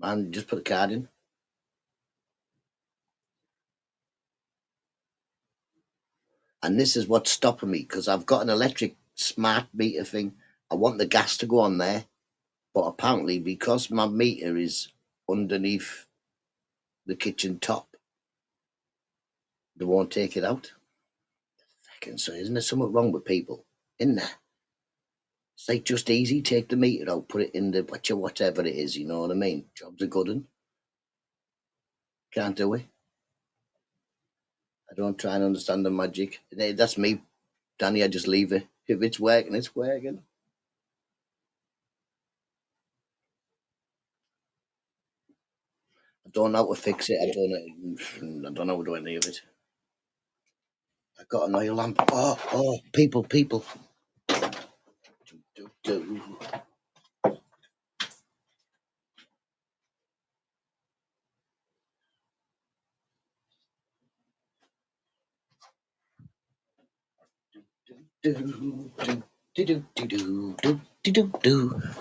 Speaker 2: man, just put the card in. And this is what's stopping me because I've got an electric smart meter thing. I want the gas to go on there, but apparently because my meter is underneath the kitchen top, they won't take it out. Fucking so, isn't there something wrong with people? In there, it's like just easy. Take the meter out, put it in the whatever it is. You know what I mean? Job's a good one. Can't do it. I don't try and understand the magic. That's me, Danny. I just leave it. If it's working, it's working. I don't know how to fix it. I don't know how to do any of it. I got an oil lamp. Oh, people. Do.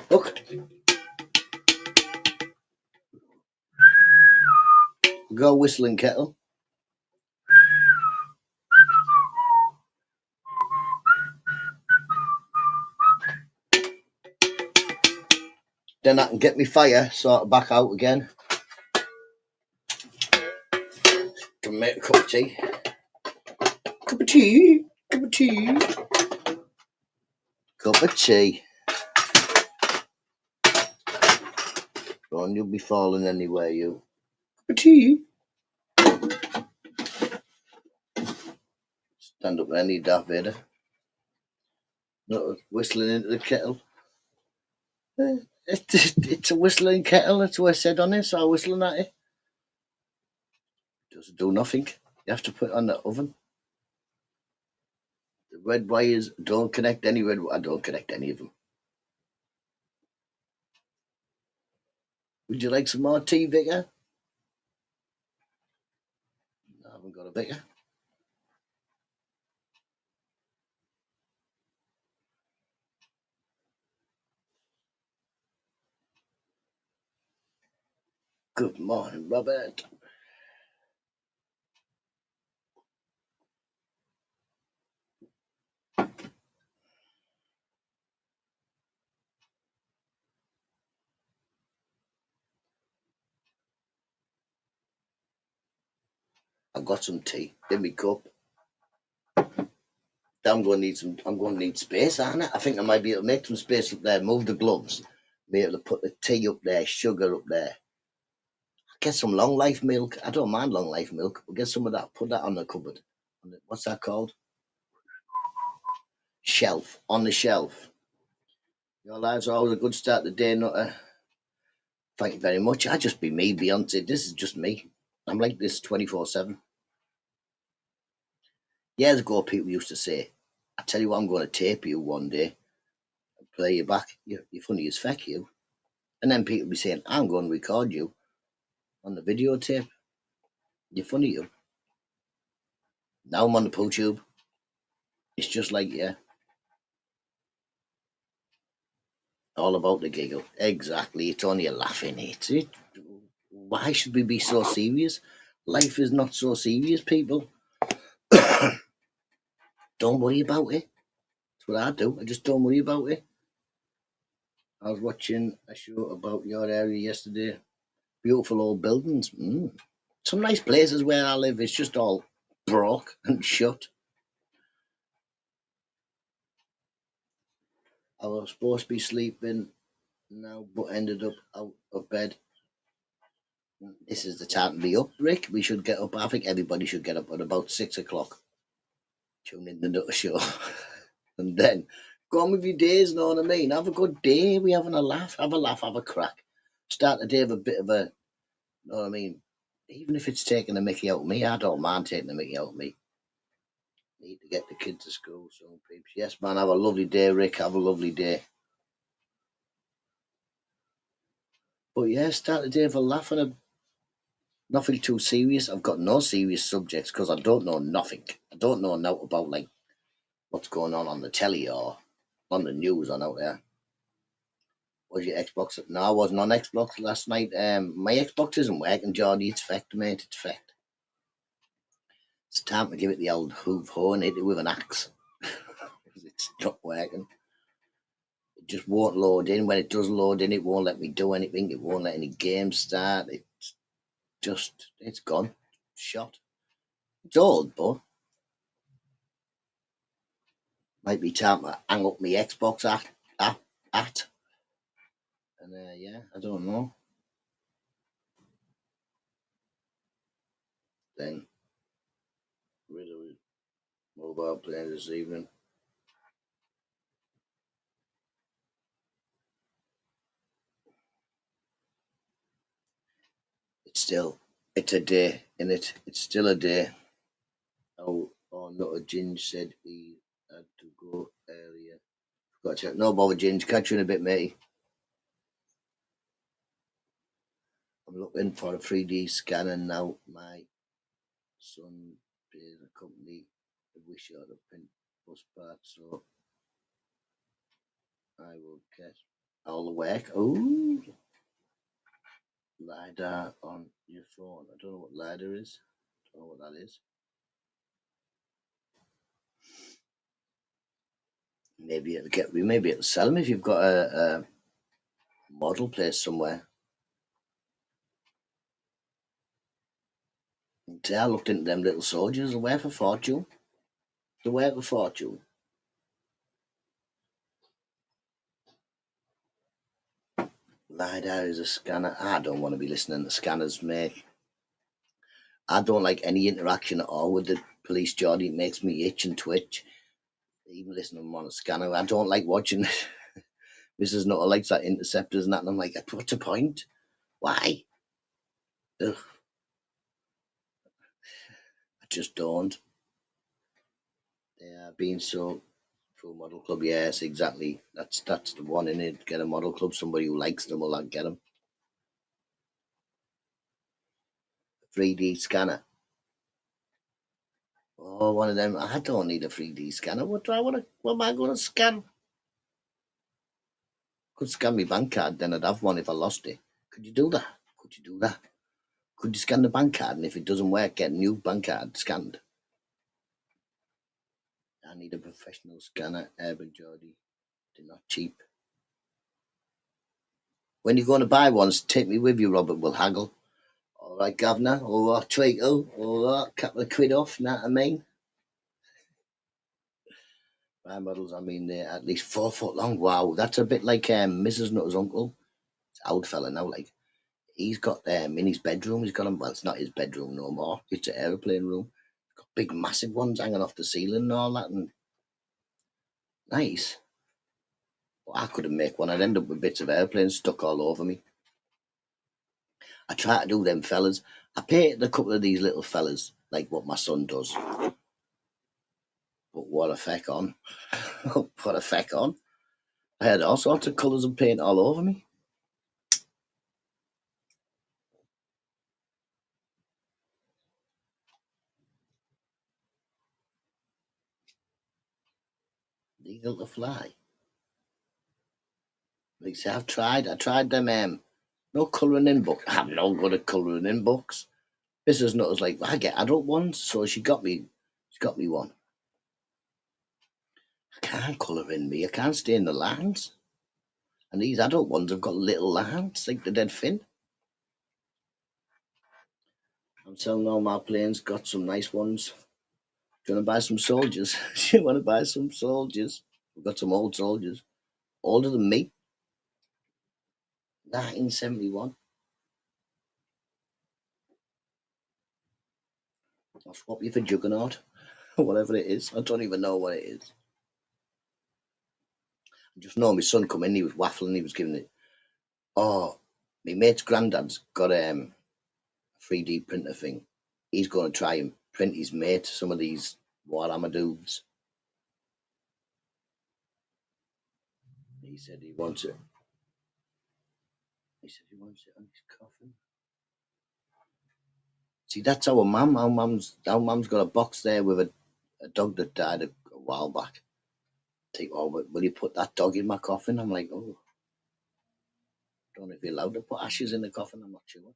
Speaker 2: Look, go whistling kettle. Then I can get me fire, sort of back out again. Can make a cup of tea. Cup of tea. Cup of tea. Cup of tea. Go on, you'll be falling anywhere, you. Cup of tea. Stand up there, need Darth Vader. Not whistling into the kettle. It's a whistling kettle, that's what I said on it, so I'm whistling at it. Doesn't do nothing. You have to put it on the oven. The red wires don't connect any red. I don't connect any of them. Would you like some more tea, Vicar? I haven't got a Vicar. Good morning, Robert. I've got some tea in my cup. I'm going to need space, aren't I? I think I might be able to make some space up there. Move the gloves. Be able to put the tea up there, sugar up there. Get some long life milk. I don't mind long life milk. We'll get some of that. Put that on the cupboard. What's that called? Shelf. On the shelf. Your lives are always a good start to the day, Nutta. Thank you very much. I just be me, Beyonce. This is just me. I'm like this 24/7. Years ago, people used to say, I tell you what, I'm going to tape you one day and play you back. You're funny as feck, you. And then people be saying, I'm going to record you on the videotape. You're funny, you. Now I'm on the poo tube. It's just like, yeah, all about the giggle. Exactly. It's only a laughing. Why should we be so serious? Life is not so serious, people. Don't worry about it. That's what I do. I just don't worry about it. I was watching a show about your area yesterday. Beautiful old buildings. Some nice places where I live. It's just all broke and shut. I was supposed to be sleeping now, but ended up out of bed. This is the time to be up, Rick. We should get up. I think everybody should get up at about 6 o'clock. Tune in the Nutta show. And then go on with your days, know what I mean? Have a good day. We having a laugh. Have a laugh, have a crack. Start the day with a bit of a, know what I mean? Even if it's taking the mickey out of me, I don't mind taking the mickey out of me. Need to get the kids to school soon, peeps. Yes, man, have a lovely day, Rick. Have a lovely day. But yeah, start the day with a laugh and nothing too serious. I've got no serious subjects because I don't know nothing. I don't know now about like what's going on the telly or on the news or out there. Was your Xbox? No, I wasn't on Xbox last night. My Xbox isn't working, Geordie. It's fecked, mate. It's fecked. It's time to give it the old hoof ho and hit it with an axe. It's not working. It just won't load in. When it does load in, it won't let me do anything. It won't let any games start. It's gone. Shot. It's old, but might be time to hang up my Xbox at. And yeah, I don't know. Then rid of it. Mobile plane this evening. It's a day, in it. It's still a day. Oh, not a Ginge said he had to go earlier. Got to check. No bother, Ginge. Catch you in a bit, matey. I'm looking for a 3D scanner now. My son pays a company a wish out of print bus parts, so I will get all the work. Ooh, LiDAR on your phone. I don't know what LiDAR is. Don't know what that is. Maybe it'll sell them if you've got a model place somewhere. I looked into them little soldiers. They're worth a fortune. They're worth a fortune. LiDAR is a scanner. I don't want to be listening to scanners, mate. I don't like any interaction at all with the police, Geordie. It makes me itch and twitch. Even listening to them on a scanner. I don't like watching Mrs. Nutter likes that interceptors and that. And I'm like, what's the point? Why? Ugh. I just don't. They are being so for a model club. Yes, exactly. That's the one in it. Get a model club. Somebody who likes them will get them. 3D scanner. Oh, one of them. I don't need a 3D scanner. What do I want to? What am I going to scan? Could scan my bank card, then I'd have one if I lost it. Could you do that? Could you do that? Could you scan the bank card, and if it doesn't work, get a new bank card scanned? I need a professional scanner. Urban Geordie. They're not cheap. When you're going to buy ones, take me with you, Robert. We'll haggle. All right, governor. All right, treacle. All right, couple of quid off. Know what I mean? My models, I mean, they're at least 4 foot long. Wow, that's a bit like Mrs. Nutter's uncle. It's an old fella now, like. He's got in his bedroom, he's got them. Well, it's not his bedroom no more. It's an aeroplane room. He's got big, massive ones hanging off the ceiling and all that. And nice. But I couldn't make one. I'd end up with bits of airplane stuck all over me. I try to do them fellas. I painted a couple of these little fellas, like what my son does. But what a feck on. What a feck on. I had all sorts of colours of paint all over me. Legal to fly. Like say, I tried them no colouring in books. I'm no good at colouring in books. Mrs. Nutter's like, I get adult ones, so she got me one. I can't colour in me, I can't stay in the lines. And these adult ones have got little lines, like the dead fin. I'm selling all my planes, got some nice ones. Do you want to buy some soldiers? Do you want to buy some soldiers? We've got some old soldiers. Older than me. 1971. I'll swap you for Juggernaut. Whatever it is. I don't even know what it is. I just know my son come in, he was waffling, he was giving it. Oh, my mate's granddad's got a 3D printer thing. He's going to try and print his mate some of these Warhammer dudes. He said he wants it. He said he wants it on his coffin. See, that's our mum. Our mum's got a box there with a dog that died a while back. Think, oh, will you put that dog in my coffin? I'm like, oh, don't know if you're allowed to put ashes in the coffin. I'm not sure.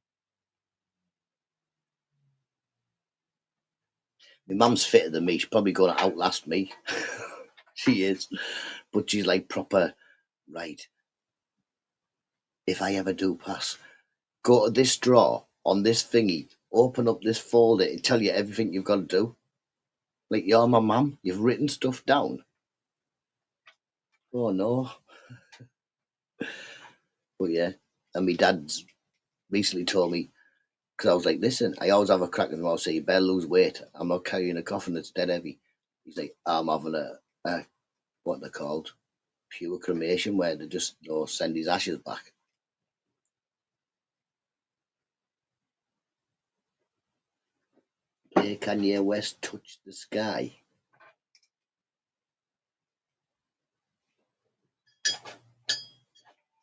Speaker 2: My mum's fitter than me. She's probably going to outlast me. She is, but she's like proper right. If I ever do pass, go to this drawer on this thingy, open up this folder, and tell you everything you've got to do. Like, you're my mum, you've written stuff down. Oh no. But yeah, and my dad's recently told me, because I was like, listen, I always have a crack with him. I'll say, you better lose weight. I'm not carrying a coffin that's dead heavy. He's like, I'm having a what they're called, pure cremation, where they just send his ashes back. Play Kanye West, Touch the Sky.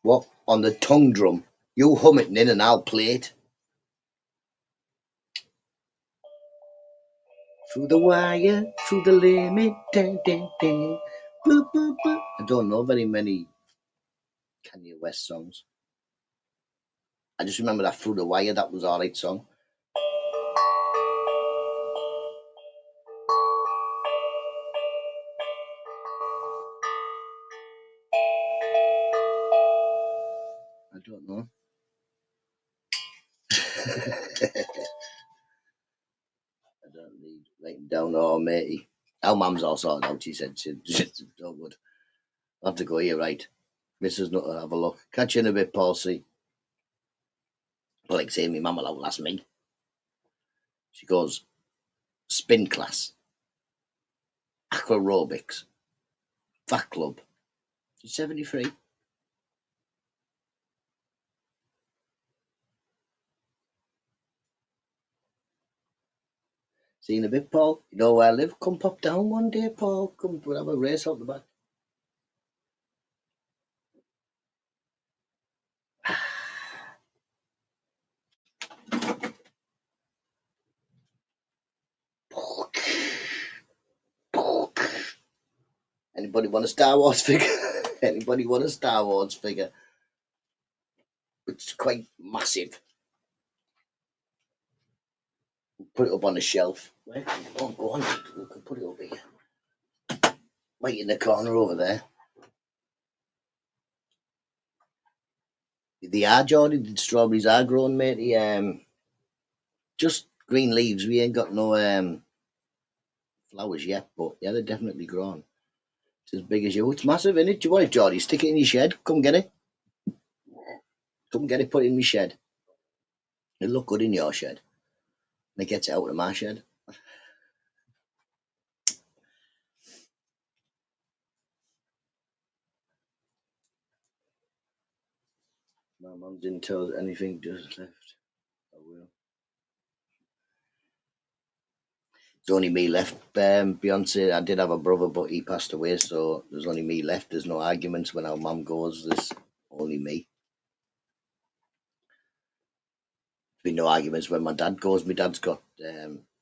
Speaker 2: What? On the tongue drum? You hum it in and I'll play it. Through the wire, through the limit, ding, ding, ding. Boop, boop, boop. I don't know very many Kanye West songs. I just remember that Through the Wire, that was alright song. I don't know. I don't need writing down, oh matey. Our mum's all sorted out, she said. She's so good. I'll have to go here, right. Mrs. Nutter, have a look. Catch you in a bit, Paul C. Like saying my mum will outlast me. She goes, spin class, aquarobics, fat club. She's 73. See you in a bit, Paul. You know where I live? Come pop down one day, Paul. Come, we'll have a race out the back. Anybody want a Star Wars figure? Anybody want a Star Wars figure? It's quite massive. Put it up on the shelf. Where? Oh, go on. We can put it over here. Right in the corner over there. The Geordie, the strawberries are growing, matey. Just green leaves. We ain't got no flowers yet, but yeah, they're definitely grown. It's as big as you. It's massive, isn't it? Do you want it, Geordie? Stick it in your shed. Come get it. Come get it. Put it in my shed. It'll look good in your shed. And it gets out of my shed. My mum didn't tell us anything. Just left. I will. There's only me left. Beyonce, I did have a brother, but he passed away, so there's only me left. There's no arguments when our mum goes. There's only me. There's been no arguments when my dad goes. My dad's got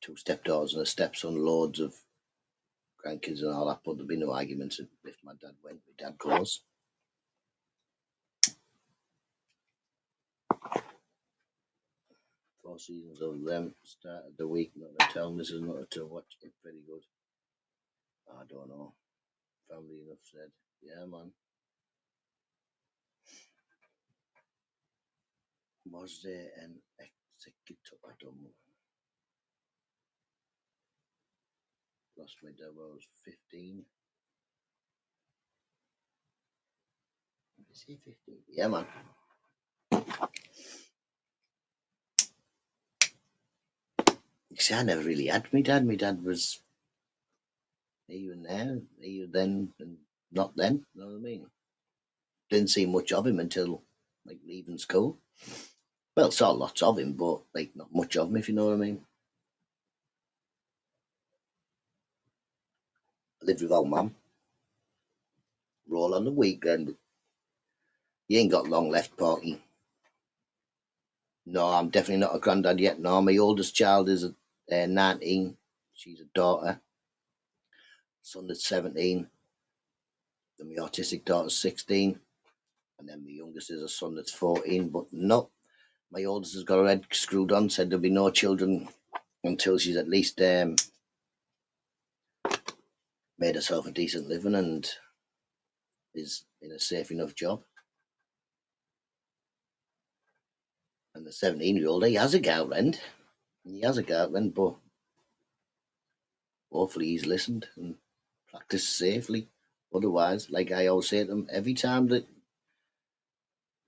Speaker 2: two stepdaughters and a stepson, loads of grandkids and all that, but there'll be no arguments if my dad went. My dad goes. Four seasons of them started the week. Not to tell. This is not to watch. It's very good. I don't know. Family enough said. Yeah, man. Was there an executive? I don't know. Lost my dad when I was 15. Is he 15? Yeah, man. You see, I never really had my dad. My dad was even there, even then, and not then. You know what I mean? Didn't see much of him until like leaving school. Well, saw lots of him, but like not much of him, if you know what I mean. I lived with old mum. Roll on the weekend. You ain't got long left, Porky. No, I'm definitely not a granddad yet. No, my oldest child is 19. She's a daughter. Son that's 17. Then my autistic daughter's 16. And then my youngest is a son that's 14. But no, my oldest has got her head screwed on, said there'll be no children until she's at least made herself a decent living and is in a safe enough job. And the 17-year-old, he has a girlfriend. He has a girlfriend, but hopefully he's listened and practiced safely. Otherwise, like I always say to them, every time that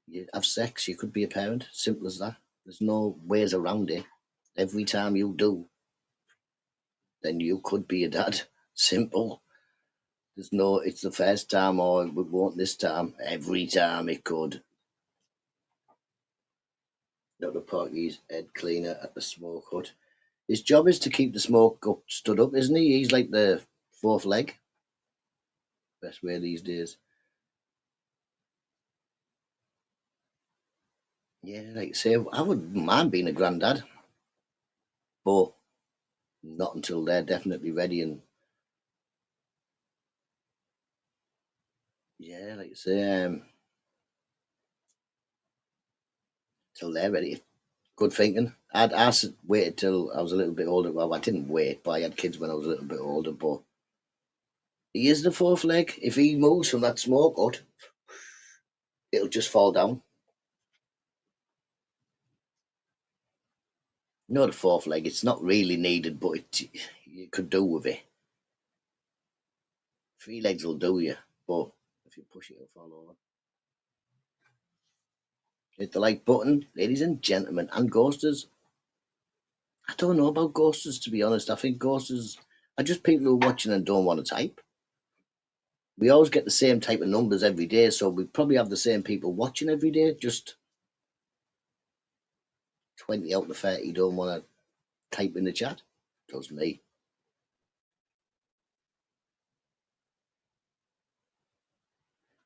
Speaker 2: you have sex, you could be a parent. Simple as that. There's no ways around it. Every time you do, then you could be a dad. Simple. There's no, it's the first time or we won't this time. Every time it could. Dr. Porky's head cleaner at the smoke hut. His job is to keep the smoke up, stood up, isn't he? He's like the fourth leg. Best way these days. Yeah, like I say, I wouldn't mind being a granddad, but not until they're definitely ready. And yeah, like I say, till they're ready. Good thinking. Waited till I was a little bit older. Well, I didn't wait, but I had kids when I was a little bit older. But he is the fourth leg. If he moves from that smoke hut, it'll just fall down. No, the fourth leg. It's not really needed, but you could do with it. Three legs will do you, but if you push it, it'll fall over. Hit the like button, ladies and gentlemen, and ghosters. I don't know about ghosters, to be honest. I think ghosters are just people who are watching and don't want to type. We always get the same type of numbers every day, so we probably have the same people watching every day. Just 20 out of 30 don't want to type in the chat. Does me.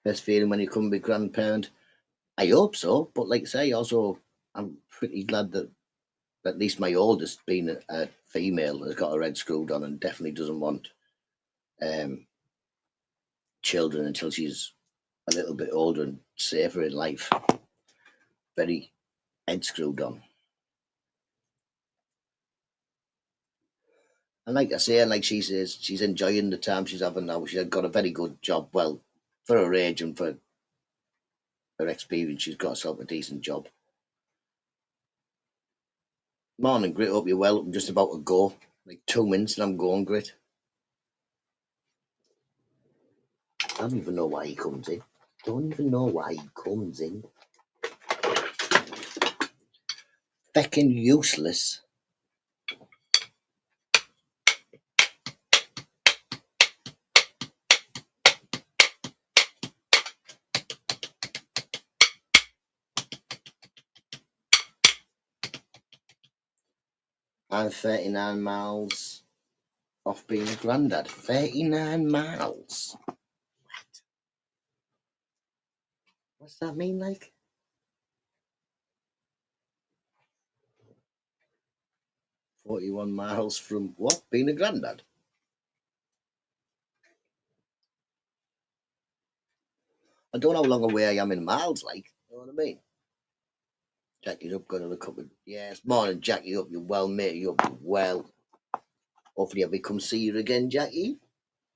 Speaker 2: Best feeling when you come be grandparent. I hope so, but like I say, also I'm pretty glad that at least my oldest, being a female, has got her head screwed on and definitely doesn't want um, children until she's a little bit older and safer in life. Very head screwed on. And like I say, and like she says, she's enjoying the time she's having now. She's got a very good job. Well, for her age and for her experience, she's got herself a decent job. Morning, Grit. Hope you're well. I'm just about to go. Like 2 minutes and I'm going, Grit. I don't even know why he comes in. Don't even know why he comes in. Feckin' useless. I'm 39 miles off being a granddad. 39 miles. What's that mean, like? 41 miles from what? Being a granddad? I don't know how long away I am in miles, like. You know what I mean? Jackie's up, got another couple of... Yes, morning, Jackie. Up, you're well, mate. You're well. Hopefully I'll come see you again, Jackie.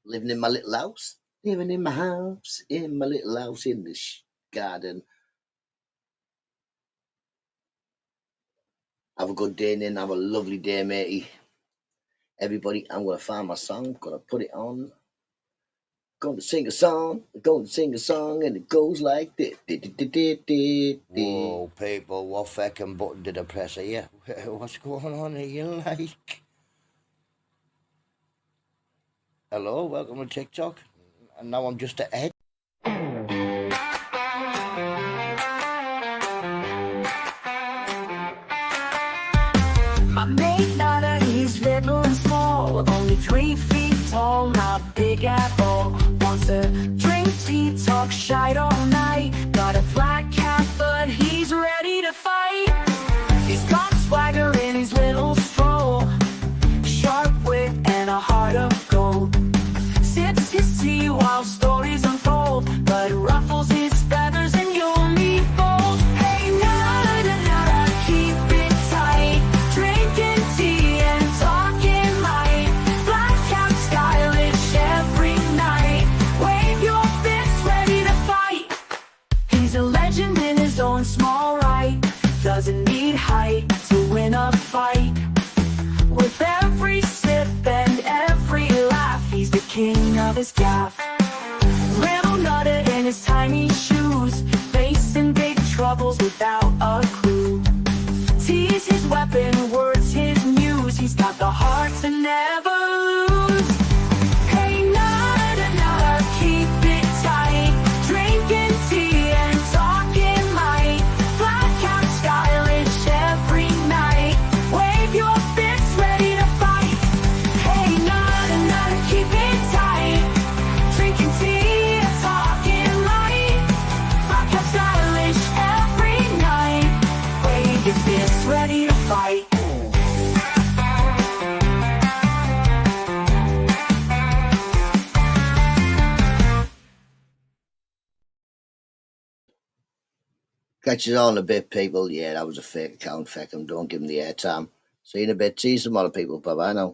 Speaker 2: Living in my little house. Living in my house. In my little house in the garden. Have a good day, then. Have a lovely day, matey. Everybody, I'm going to find my song. Going to put it on. Going to sing a song. Going to sing a song, and it goes like this. Whoa, people, what fucking button did I press here? What's going on here, like? Hello, welcome to TikTok. And now I'm just ahead.
Speaker 7: My mate Nutta, he's little and small, only 3 feet tall, not big at all. Wants to drink tea, talk shite all night. Got a flat cap, but he's ready to fight. He's got swagger in his little stroll, sharp wit and a heart of gold. Sips his tea while stories unfold, but ruffles his feathers and you'll meet bold. Hey Nutta, Nutta, keep it tight, drinking tea and talking light. Black cap stylish every night, wave your fists ready to fight. He's a legend in his own small right, doesn't need height to win a fight. With every sip and every laugh, he's the king of his gaff. Little Nutta in his tiny shoes, facing big troubles without a clue. Tea's his weapon, words his muse, he's got the heart to never lose. Hey Nutta, Nutta, keep it tight, drinking tea and talking light. Black cap stylish every night, wave your fists ready to fight. Hey Nutta, Nutta, keep it tight, drinking tea and talking light. Black cap stylish every night, wave your fists ready to fight.
Speaker 2: Catch you all in a bit, people. Yeah, that was a fake account. Feck 'em. Don't give them the airtime. See you in a bit. See you some other people. Bye-bye now.